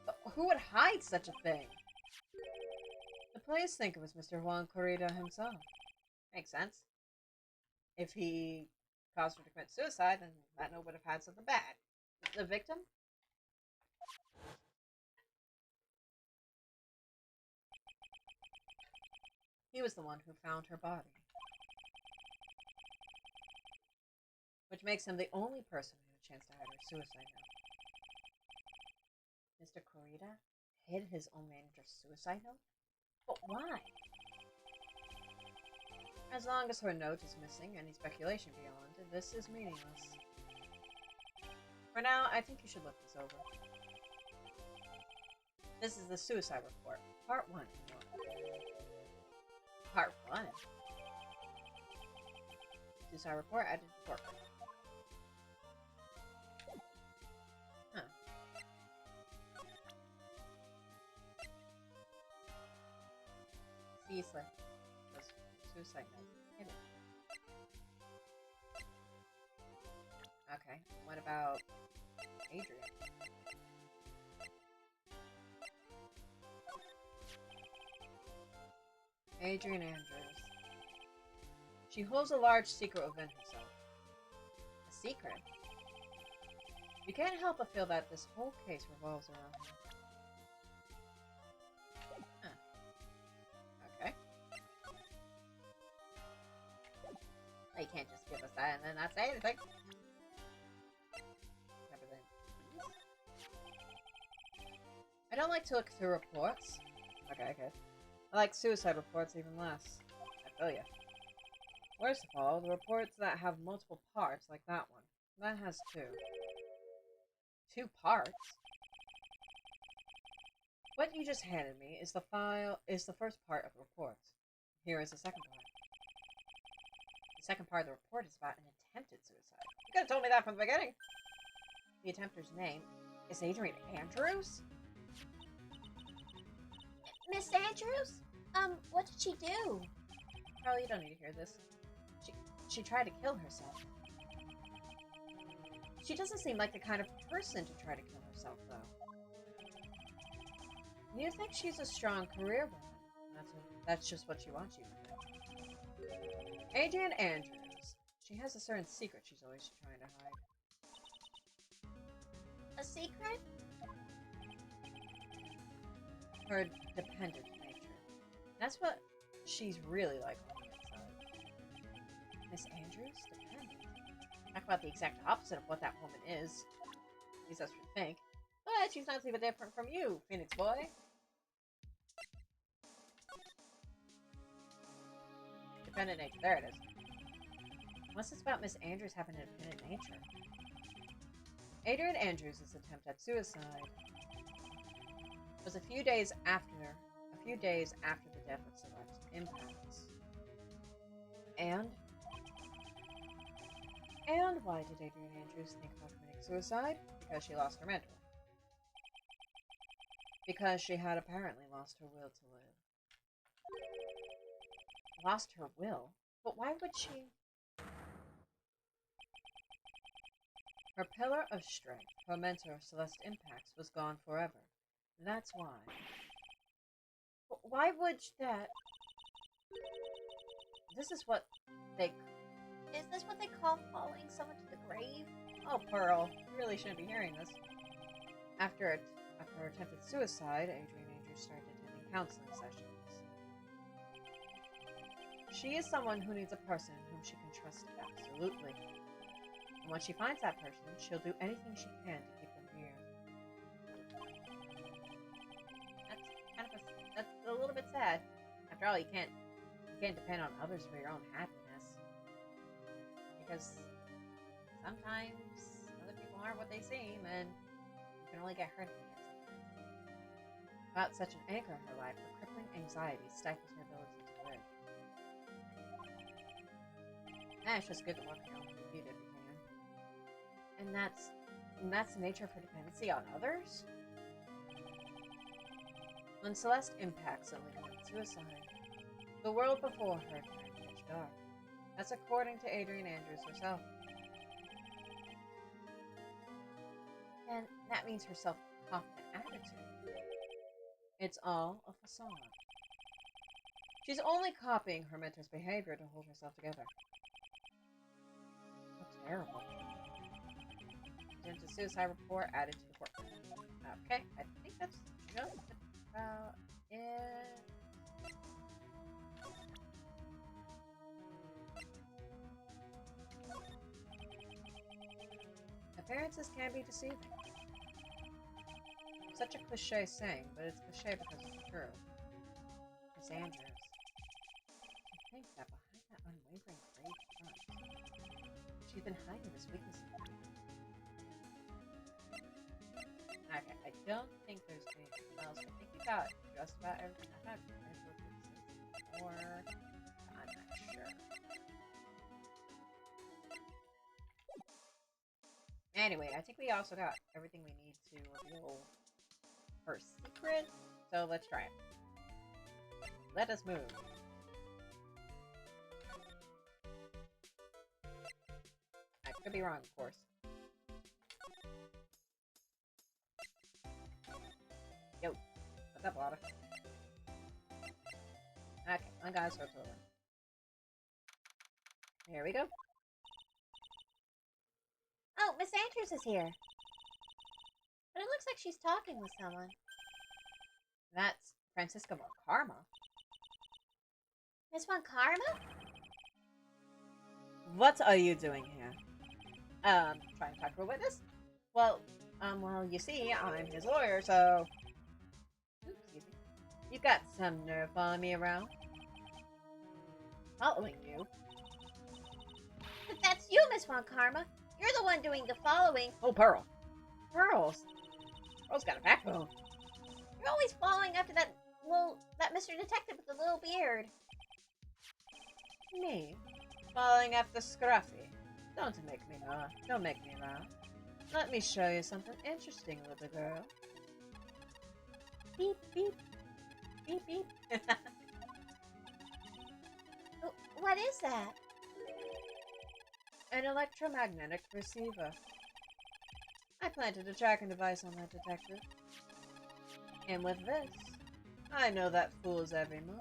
But who would hide such a thing? The police think it was Mr. Juan Corrida himself. Makes sense. If he caused her to commit suicide, then that note would have had something bad. The victim? He was the one who found her body. Which makes him the only person who had a chance to hide her suicide note. Mr. Corrida hid his own manager's suicide note? But why? As long as her note is missing, any speculation beyond it, this is meaningless. For now, I think you should look this over. This is the suicide report, part 1. Part 1? Suicide report added to report. Huh. Seriously. Suicide note. Hit it. Okay, what about Adrian? Adrian Andrews. She holds a large secret within herself. A secret? You can't help but feel that this whole case revolves around her. Huh. Okay. Well, you can't just give us that and then not say anything. I don't like to look through reports. Okay. I like suicide reports even less. I feel ya. Worst of all, the reports that have multiple parts, like that one. That has two. 2 parts? What you just handed me is the first part of the report. Here is the second part. The second part of the report is about an attempted suicide. You could have told me that from the beginning. The attempter's name is Adrian Andrews? Miss Andrews? What did she do? Oh, you don't need to hear this. She tried to kill herself. She doesn't seem like the kind of person to try to kill herself, though. You think she's a strong career woman. That's just what she wants you to think. Adrian Andrews. She has a certain secret she's always trying to hide. A secret? Her dependent nature. That's what she's really like on the inside. Miss Andrews? Dependent? Talk about the exact opposite of what that woman is. At least that's what you think. But she's not even different from you, Phoenix boy. Dependent nature. There it is. What's this about Miss Andrews having a dependent nature? Adrian Andrews' attempt at suicide was a few days after the death of Celeste Impacts. And why did Adrian Andrews think about committing suicide? Because she lost her mentor. Because she had apparently lost her will to live. Lost her will? But why would she? Her pillar of strength, her mentor Celeste Impacts, was gone forever. That's why. But why would that? This is what they... Is this what they call following someone to the grave? Oh, Pearl, you really shouldn't be hearing this. After her attempted suicide, Adrian Andrews started attending counseling sessions. She is someone who needs a person whom she can trust absolutely. And when she finds that person, she'll do anything she can to keep them here. That's a little bit sad. After all, you can't depend on others for your own happiness. Because sometimes other people aren't what they seem, and you can only get hurt if you get something. Without such an anchor in her life, her crippling anxiety stifles her ability to live. And it's just good to work your own feet if you can. And that's the nature of her dependency on others? When Celeste Impacts suddenly committed suicide, the world before her turned pitch dark. That's according to Adrian Andrews herself. And that means her self-confident attitude. It's all a facade. She's only copying her mentor's behavior to hold herself together. How terrible. Attempted suicide report added to the report. Okay, I think that's just about it. Appearances can be deceiving. Such a cliche saying, but it's cliche because it's true. Miss Andrews. I think that behind that unwavering brave front, she's been hiding this weakness in her. Okay, I don't think there's anything else. I think we got just about everything. I have or I'm not sure. Anyway, I think we also got everything we need to reveal her secret, so let's try it. Let us move. I could be wrong, of course. Yo, what's up, Lava? Okay, I gotta start over. Here we go. Oh, Miss Andrews is here. But it looks like she's talking with someone. That's Francisca Von Karma. Miss Von Karma? What are you doing here? Trying to talk to a witness? Well, you see, I'm his lawyer, so... Oops, excuse me. You got some nerve following me around. Following you? But that's you, Miss Von Karma. You're the one doing the following. Oh, Pearl. Pearl's got a backbone. You're always following after that Mr. Detective with the little beard. Me? Following after Scruffy. Don't make me laugh. Don't make me laugh. Let me show you something interesting, little girl. Beep, beep. Beep, beep. What is that? An electromagnetic receiver. I planted a tracking device on that detective. And with this, I know that fool's every move.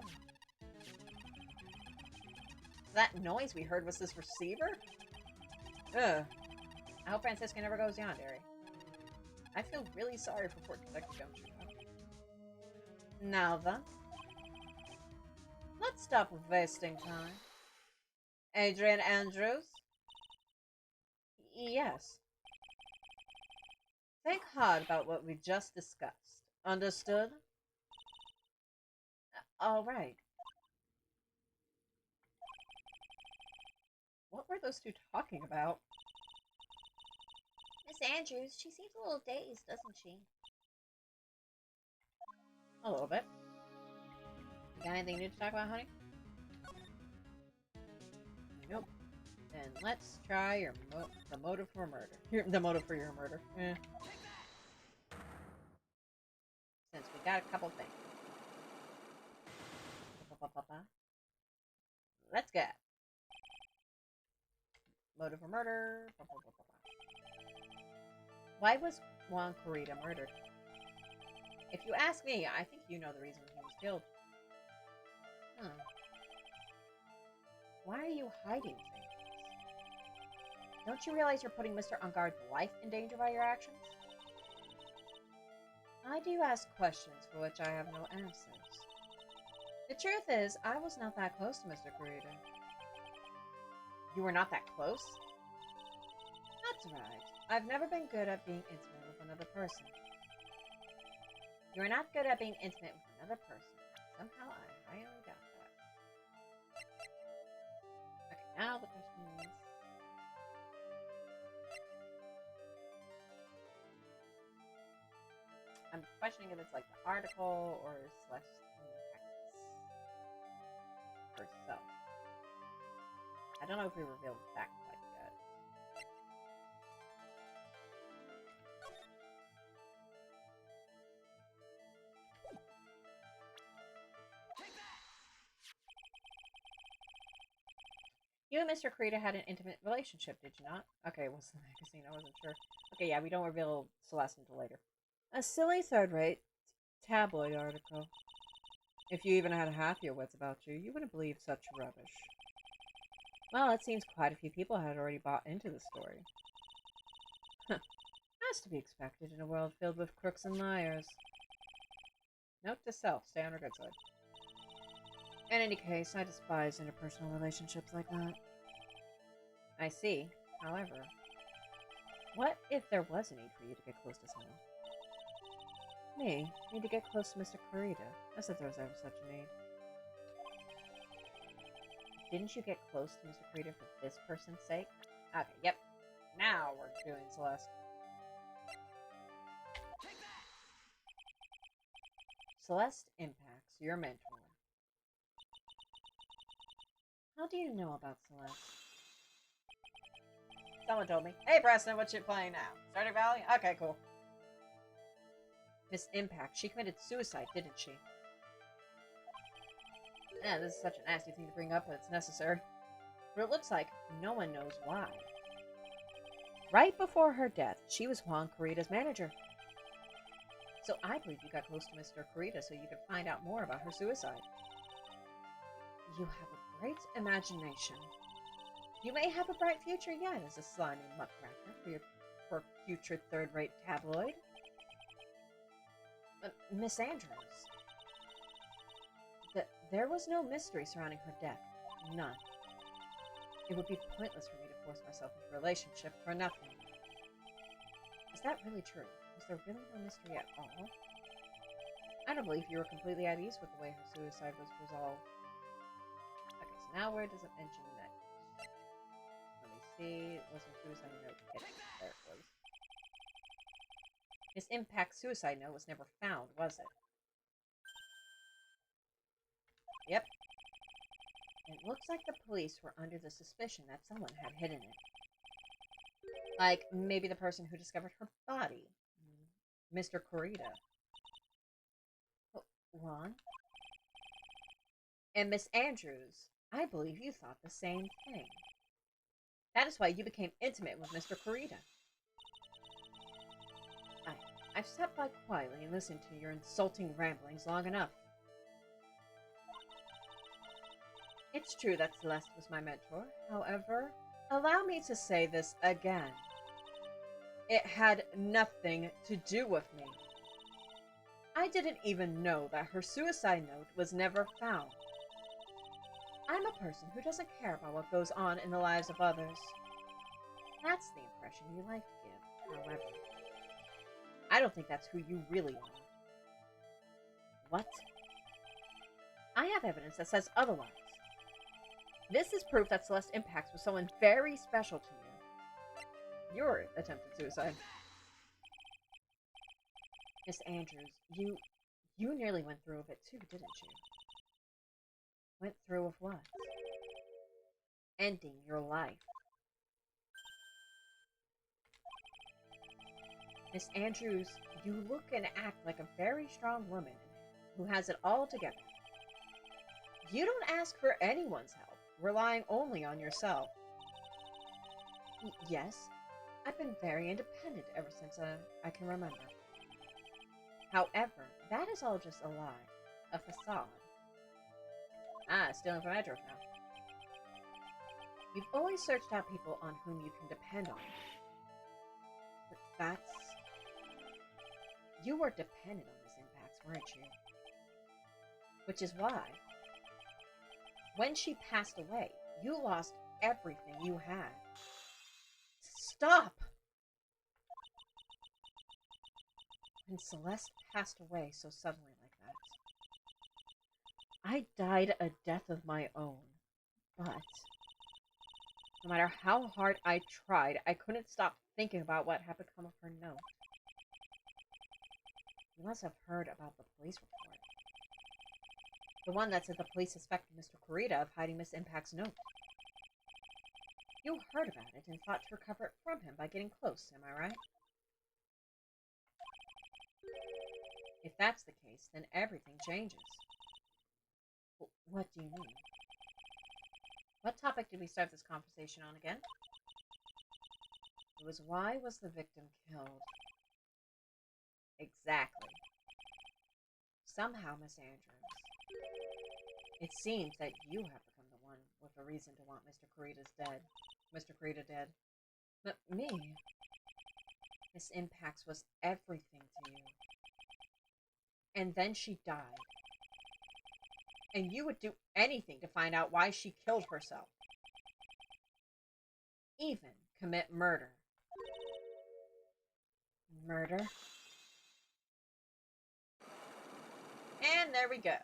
That noise we heard was this receiver? Ugh. I hope Francisca never goes yandere. I feel really sorry for poor Detective, don't you know? Now then, let's stop wasting time. Adrian Andrews? Yes. Think hard about what we just discussed. Understood? All right. What were those two talking about? Miss Andrews, she seems a little dazed, doesn't she? A little bit. You got anything new to talk about, honey? Nope. Then let's try your the motive for murder. The motive for your murder. Eh. Since we got a couple things. Let's get motive for murder. Why was Juan Corrida murdered? If you ask me, I think you know the reason he was killed. Huh. Why are you hiding things? Don't you realize you're putting Mr. Ungard's life in danger by your actions? I do ask questions for which I have no answers. The truth is, I was not that close to Mr. Corrida. You were not that close? That's right. I've never been good at being intimate with another person. You're not good at being intimate with another person. Somehow I highly doubt that. Okay, now the question is... I'm questioning if it's like the article or Celeste herself. I don't know if we revealed that quite yet. You and Mr. Corrida had an intimate relationship, did you not? Okay, what's the magazine? I wasn't sure. Okay, yeah, we don't reveal Celeste until later. A silly third-rate tabloid article. If you even had half your wits about you, you wouldn't believe such rubbish. Well, it seems quite a few people had already bought into the story. As to be expected in a world filled with crooks and liars. Note to self, stay on her good side. In any case, I despise interpersonal relationships like that. I see. However, what if there was a need for you to get close to someone? Me? Need to get close to Mr. Corrida, as if there was ever such a need. Didn't you get close to Mr. Corrida for this person's sake? Okay, yep. Now we're doing Celeste. Celeste Impacts, your mentor. How do you know about Celeste? Someone told me. Hey, Preston, what's you playing now? Stardew Valley? Okay, cool. Miss Impact, she committed suicide, didn't she? Yeah, this is such a nasty thing to bring up, but it's necessary. But it looks like no one knows why. Right before her death, she was Juan Corrida's manager. So I believe you got close to Mr. Corrida so you could find out more about her suicide. You have a great imagination. You may have a bright future yet as a slimy muckraker for your future third-rate tabloid. Miss Andrews. There was no mystery surrounding her death. None. It would be pointless for me to force myself into a relationship for nothing. Is that really true? Was there really no mystery at all? I don't believe you were completely at ease with the way her suicide was resolved. Okay, so now where does it mention next? Let me see. Was her suicide note hidden? There it was. Miss Impact's suicide note was never found, was it? Yep. It looks like the police were under the suspicion that someone had hidden it. Like, maybe the person who discovered her body. Mr. Kurita. Ron? And Miss Andrews, I believe you thought the same thing. That is why you became intimate with Mr. Kurita. I've sat by quietly and listened to your insulting ramblings long enough. It's true that Celeste was my mentor. However, allow me to say this again. It had nothing to do with me. I didn't even know that her suicide note was never found. I'm a person who doesn't care about what goes on in the lives of others. That's the impression you like to give, however. I don't think that's who you really are. What? I have evidence that says otherwise. This is proof that Celeste Impacts was someone very special to you. Your attempted suicide. Miss Andrews, you nearly went through with it too, didn't you? Went through with what? Ending your life. Miss Andrews, you look and act like a very strong woman who has it all together. You don't ask for anyone's help, relying only on yourself. Yes, I've been very independent ever since I can remember. However, that is all just a lie, a facade. Stealing from Edgeworth now. You've always searched out people on whom you can depend on. But that's... You were dependent on Miss Impacts, weren't you? Which is why, when she passed away, you lost everything you had. Stop! When Celeste passed away so suddenly like that, I died a death of my own. But no matter how hard I tried, I couldn't stop thinking about what had become of her note. You must have heard about the police report. The one that said the police suspected Mr. Kurita of hiding Miss Impact's note. You heard about it and thought to recover it from him by getting close, am I right? If that's the case, then everything changes. What do you mean? What topic did we start this conversation on again? It was why was the victim killed? Exactly. Somehow, Miss Andrews, it seems that you have become the one with a reason to want Mr. Kurita dead. But me? Miss Impacts was everything to you. And then she died. And you would do anything to find out why she killed herself. Even commit murder. Murder? And there we go.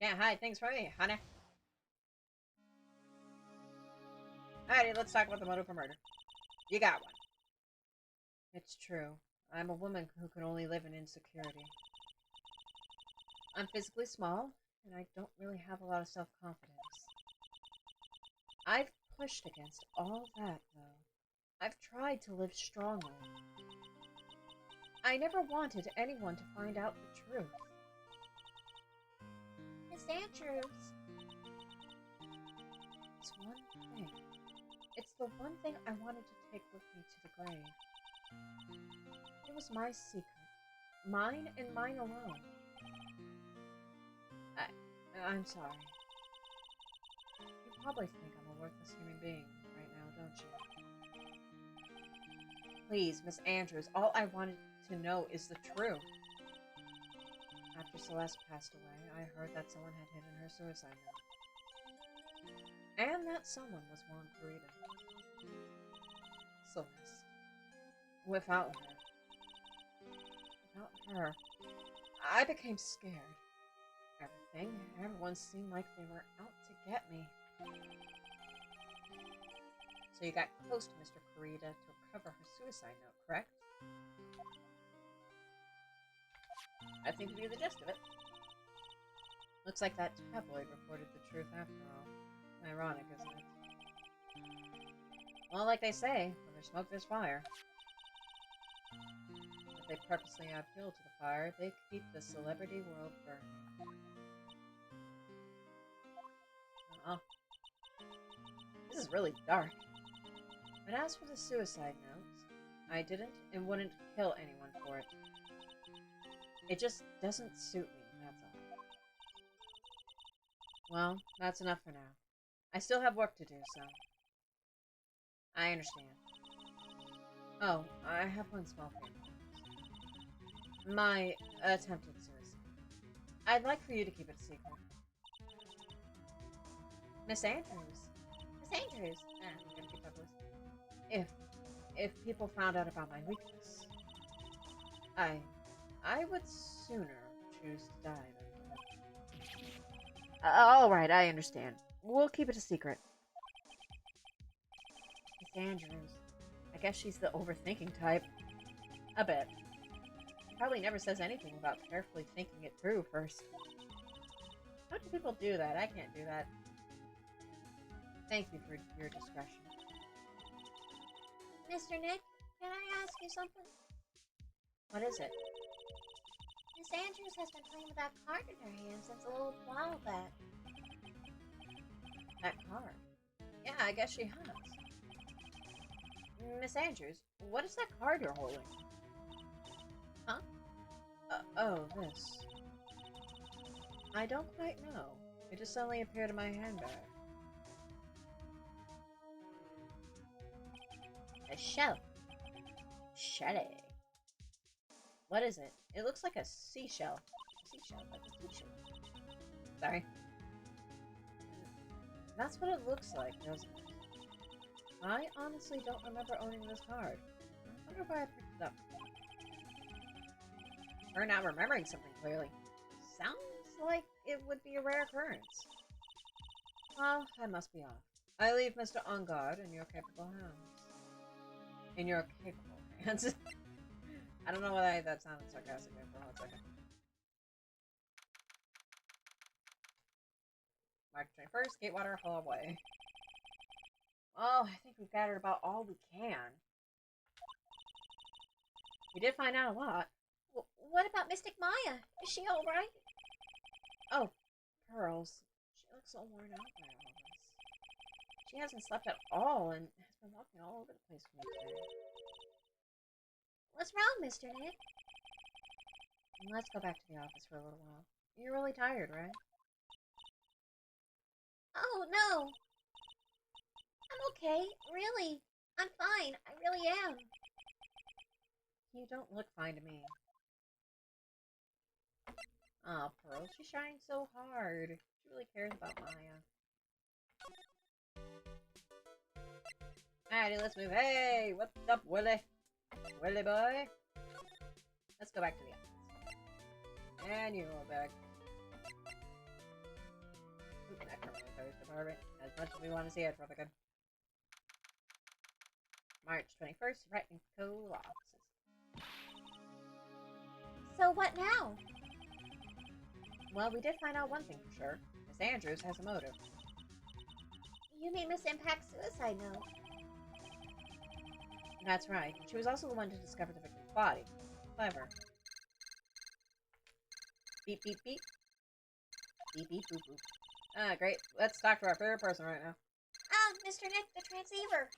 Yeah, hi, thanks for me, honey. Alrighty, let's talk about the motive for murder. You got one. It's true. I'm a woman who can only live in insecurity. I'm physically small, and I don't really have a lot of self-confidence. I've pushed against all that, though. I've tried to live strongly. I never wanted anyone to find out the truth. Miss Andrews. It's one thing. It's the one thing I wanted to take with me to the grave. It was my secret. Mine and mine alone. I'm sorry. You probably think I'm a worthless human being right now, don't you? Please, Miss Andrews, all I wanted to know is the truth. After Celeste passed away, I heard that someone had hidden her suicide note. And that someone was Juan Kurita. Celeste. Without Not her. I became scared. Everyone seemed like they were out to get me. So you got close to Mr. Kurita to recover her suicide note, correct? I think to be the gist of it. Looks like that tabloid reported the truth after all. Ironic, isn't it? Well, like they say, when there's smoke, there's fire. If they purposely add fuel to the fire, they keep the celebrity world burning. Oh. This is really dark. But as for the suicide notes, I didn't and wouldn't kill anyone for it. It just doesn't suit me, that's all. Well, that's enough for now. I still have work to do, so... I understand. Oh, I have one small favor. My attempted suicide. I'd like for you to keep it a secret. Miss Andrews. Miss Andrews. I'm gonna keep up with. If people found out about my weakness, I would sooner choose to die than... Alright, I understand. We'll keep it a secret. Miss Andrews. I guess she's the overthinking type. A bit. Probably never says anything without carefully thinking it through first. How do people do that? I can't do that. Thank you for your discretion. Mr. Nick, can I ask you something? What is it? Miss Andrews has been playing with that card in her hand since a little while back. That card? Yeah, I guess she has. Miss Andrews, what is that card you're holding? Huh? Oh, this. I don't quite know. It just suddenly appeared in my handbag. A shell. Shelly. What is it? It looks like a seashell. Seashell, like a seashell. Sorry. That's what it looks like, doesn't it? I honestly don't remember owning this card. I wonder why I picked it up. Or not remembering something clearly. Sounds like it would be a rare occurrence. Well, I must be off. I leave Mr. On guard in your capable hands. In your capable hands. I don't know why that sounded sarcastic there for a hot second. March 21st, Gatewater Hallway. Oh, I think we've gathered about all we can. We did find out a lot. What about Mystic Maya? Is she alright? Oh, Pearls. She looks so worn out by all this. She hasn't slept at all and has been walking all over the place for me today. What's wrong, Mr. Nick? Let's go back to the office for a little while. You're really tired, right? Oh, no. I'm okay. Really. I'm fine. I really am. You don't look fine to me. Aw, Pearl, she's trying so hard. She really cares about Maya. Alrighty, let's move. Hey, what's up, Willy? Willy boy? Let's go back to the office. And you go back. That criminal affairs department. As much as we want to see it, Rutherford. March 21st, right in co offices. So what now? Well, we did find out one thing for sure. Miss Andrews has a motive. You mean Miss Impact's suicide note? That's right. She was also the one to discover the victim's body. Clever. Beep, beep, beep. Beep, beep, boop, boop. Ah, great. Let's talk to our favorite person right now. Ah, Mr. Nick, the transceiver.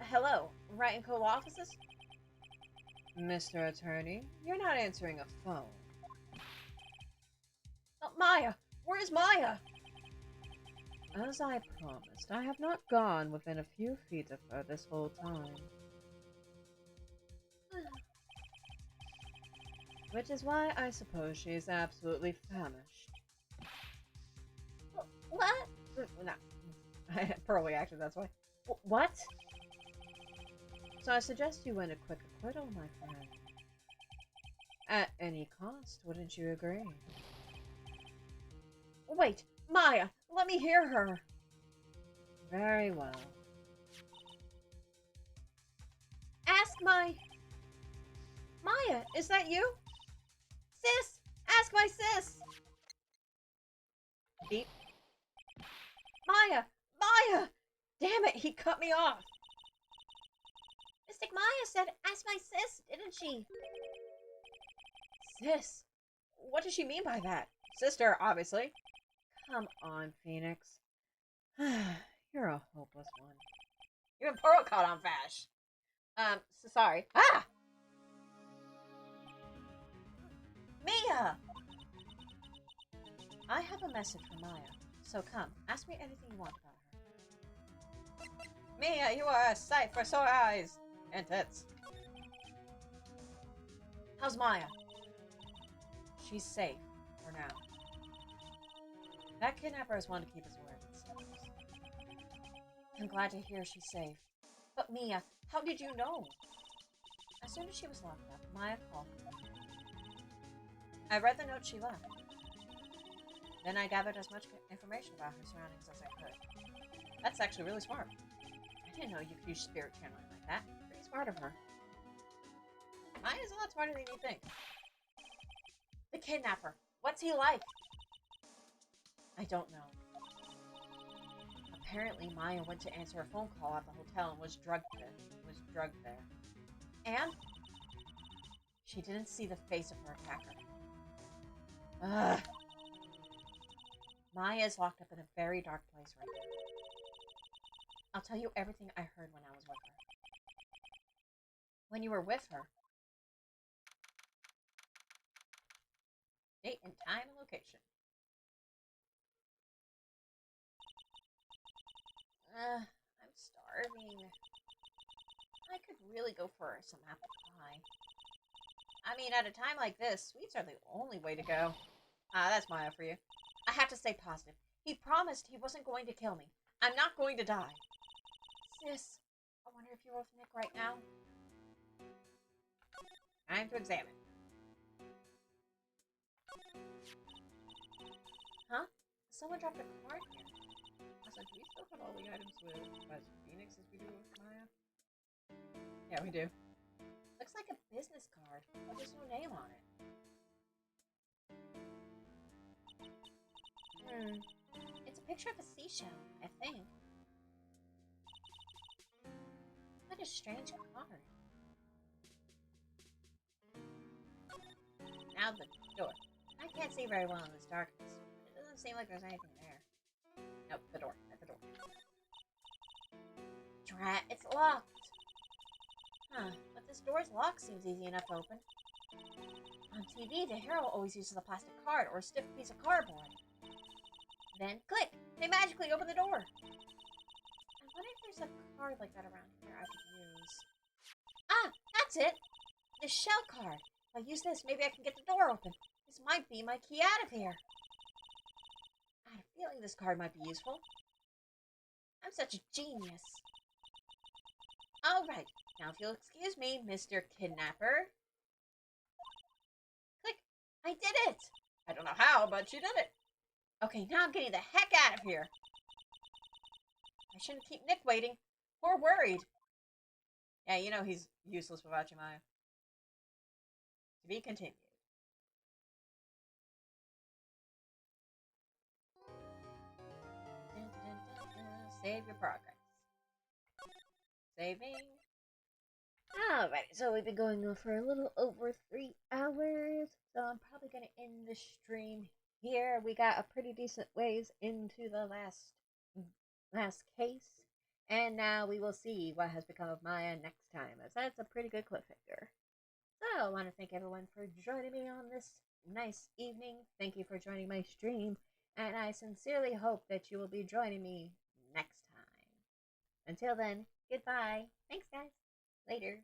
Hello. Right in co offices? Mr. Attorney, you're not answering a phone. Oh, Maya! Where's Maya? As I promised, I have not gone within a few feet of her this whole time. Which is why I suppose she is absolutely famished. What? No. Pearl reacted, that's why. What? So I suggest you win a quick acquittal, my friend. At any cost, wouldn't you agree? Wait, Maya, let me hear her. Very well. Ask Maya, is that you? Sis! Ask my sis! Beep. Maya! Damn it, he cut me off! Mystic Maya said, ask my sis, didn't she? Sis? What does she mean by that? Sister, obviously. Come on, Phoenix. You're a hopeless one. Even Pearl caught on Vash. So sorry. Ah! Mia! I have a message for Maya. So come, ask me anything you want about her. Mia, you are a sight for sore eyes and tits. How's Maya? She's safe, for now. That kidnapper has wanted to keep his word, it seems. I'm glad to hear she's safe. But Mia, how did you know? As soon as she was locked up, Maya called me. I read the note she left. Then I gathered as much information about her surroundings as I could. That's actually really smart. I didn't know you could use spirit channeling like that. Pretty smart of her. Maya's a lot smarter than you think. The kidnapper. What's he like? I don't know. Apparently, Maya went to answer a phone call at the hotel and was drugged there. And she didn't see the face of her attacker. Ugh. Maya is locked up in a very dark place right now. I'll tell you everything I heard when I was with her. When you were with her. Date and time and location. I'm starving. I could really go for some apple pie. I mean, at a time like this, sweets are the only way to go. That's Maya for you. I have to stay positive. He promised he wasn't going to kill me. I'm not going to die. Sis, I wonder if you're with Nick right now. Time to examine. Huh? Someone dropped a card here. I said, do we still have all the items with Phoenix as we do with Maya? Yeah, we do. Looks like a business card, but there's no name on it. It's a picture of a seashell, I think. What a strange card. Now the door. I can't see very well in this darkness. It doesn't seem like there's anything there. Nope, the door. At the door. Drat, it's locked. Huh, but this door's lock seems easy enough to open. On TV, the hero always uses a plastic card or a stiff piece of cardboard. Then, click! They magically open the door! I wonder if there's a card like that around here I could use. Ah! That's it! The shell card! If I use this, maybe I can get the door open. This might be my key out of here. I had a feeling this card might be useful. I'm such a genius. Alright, now if you'll excuse me, Mr. Kidnapper. Click! I did it! I don't know how, but she did it. Okay, now I'm getting the heck out of here. I shouldn't keep Nick waiting. We're worried. Yeah, you know he's useless without you, Maya. To be continued. Dun, dun, dun, dun. Save your progress. Saving. Alright, so we've been going on for a little over 3 hours, so I'm probably going to end the stream here. We got a pretty decent ways into the last case, and now we will see what has become of Maya next time, as that's a pretty good cliffhanger. So I want to thank everyone for joining me on this nice evening. Thank you for joining my stream, and I sincerely hope that you will be joining me next time. Until then, goodbye. Thanks, guys. Later.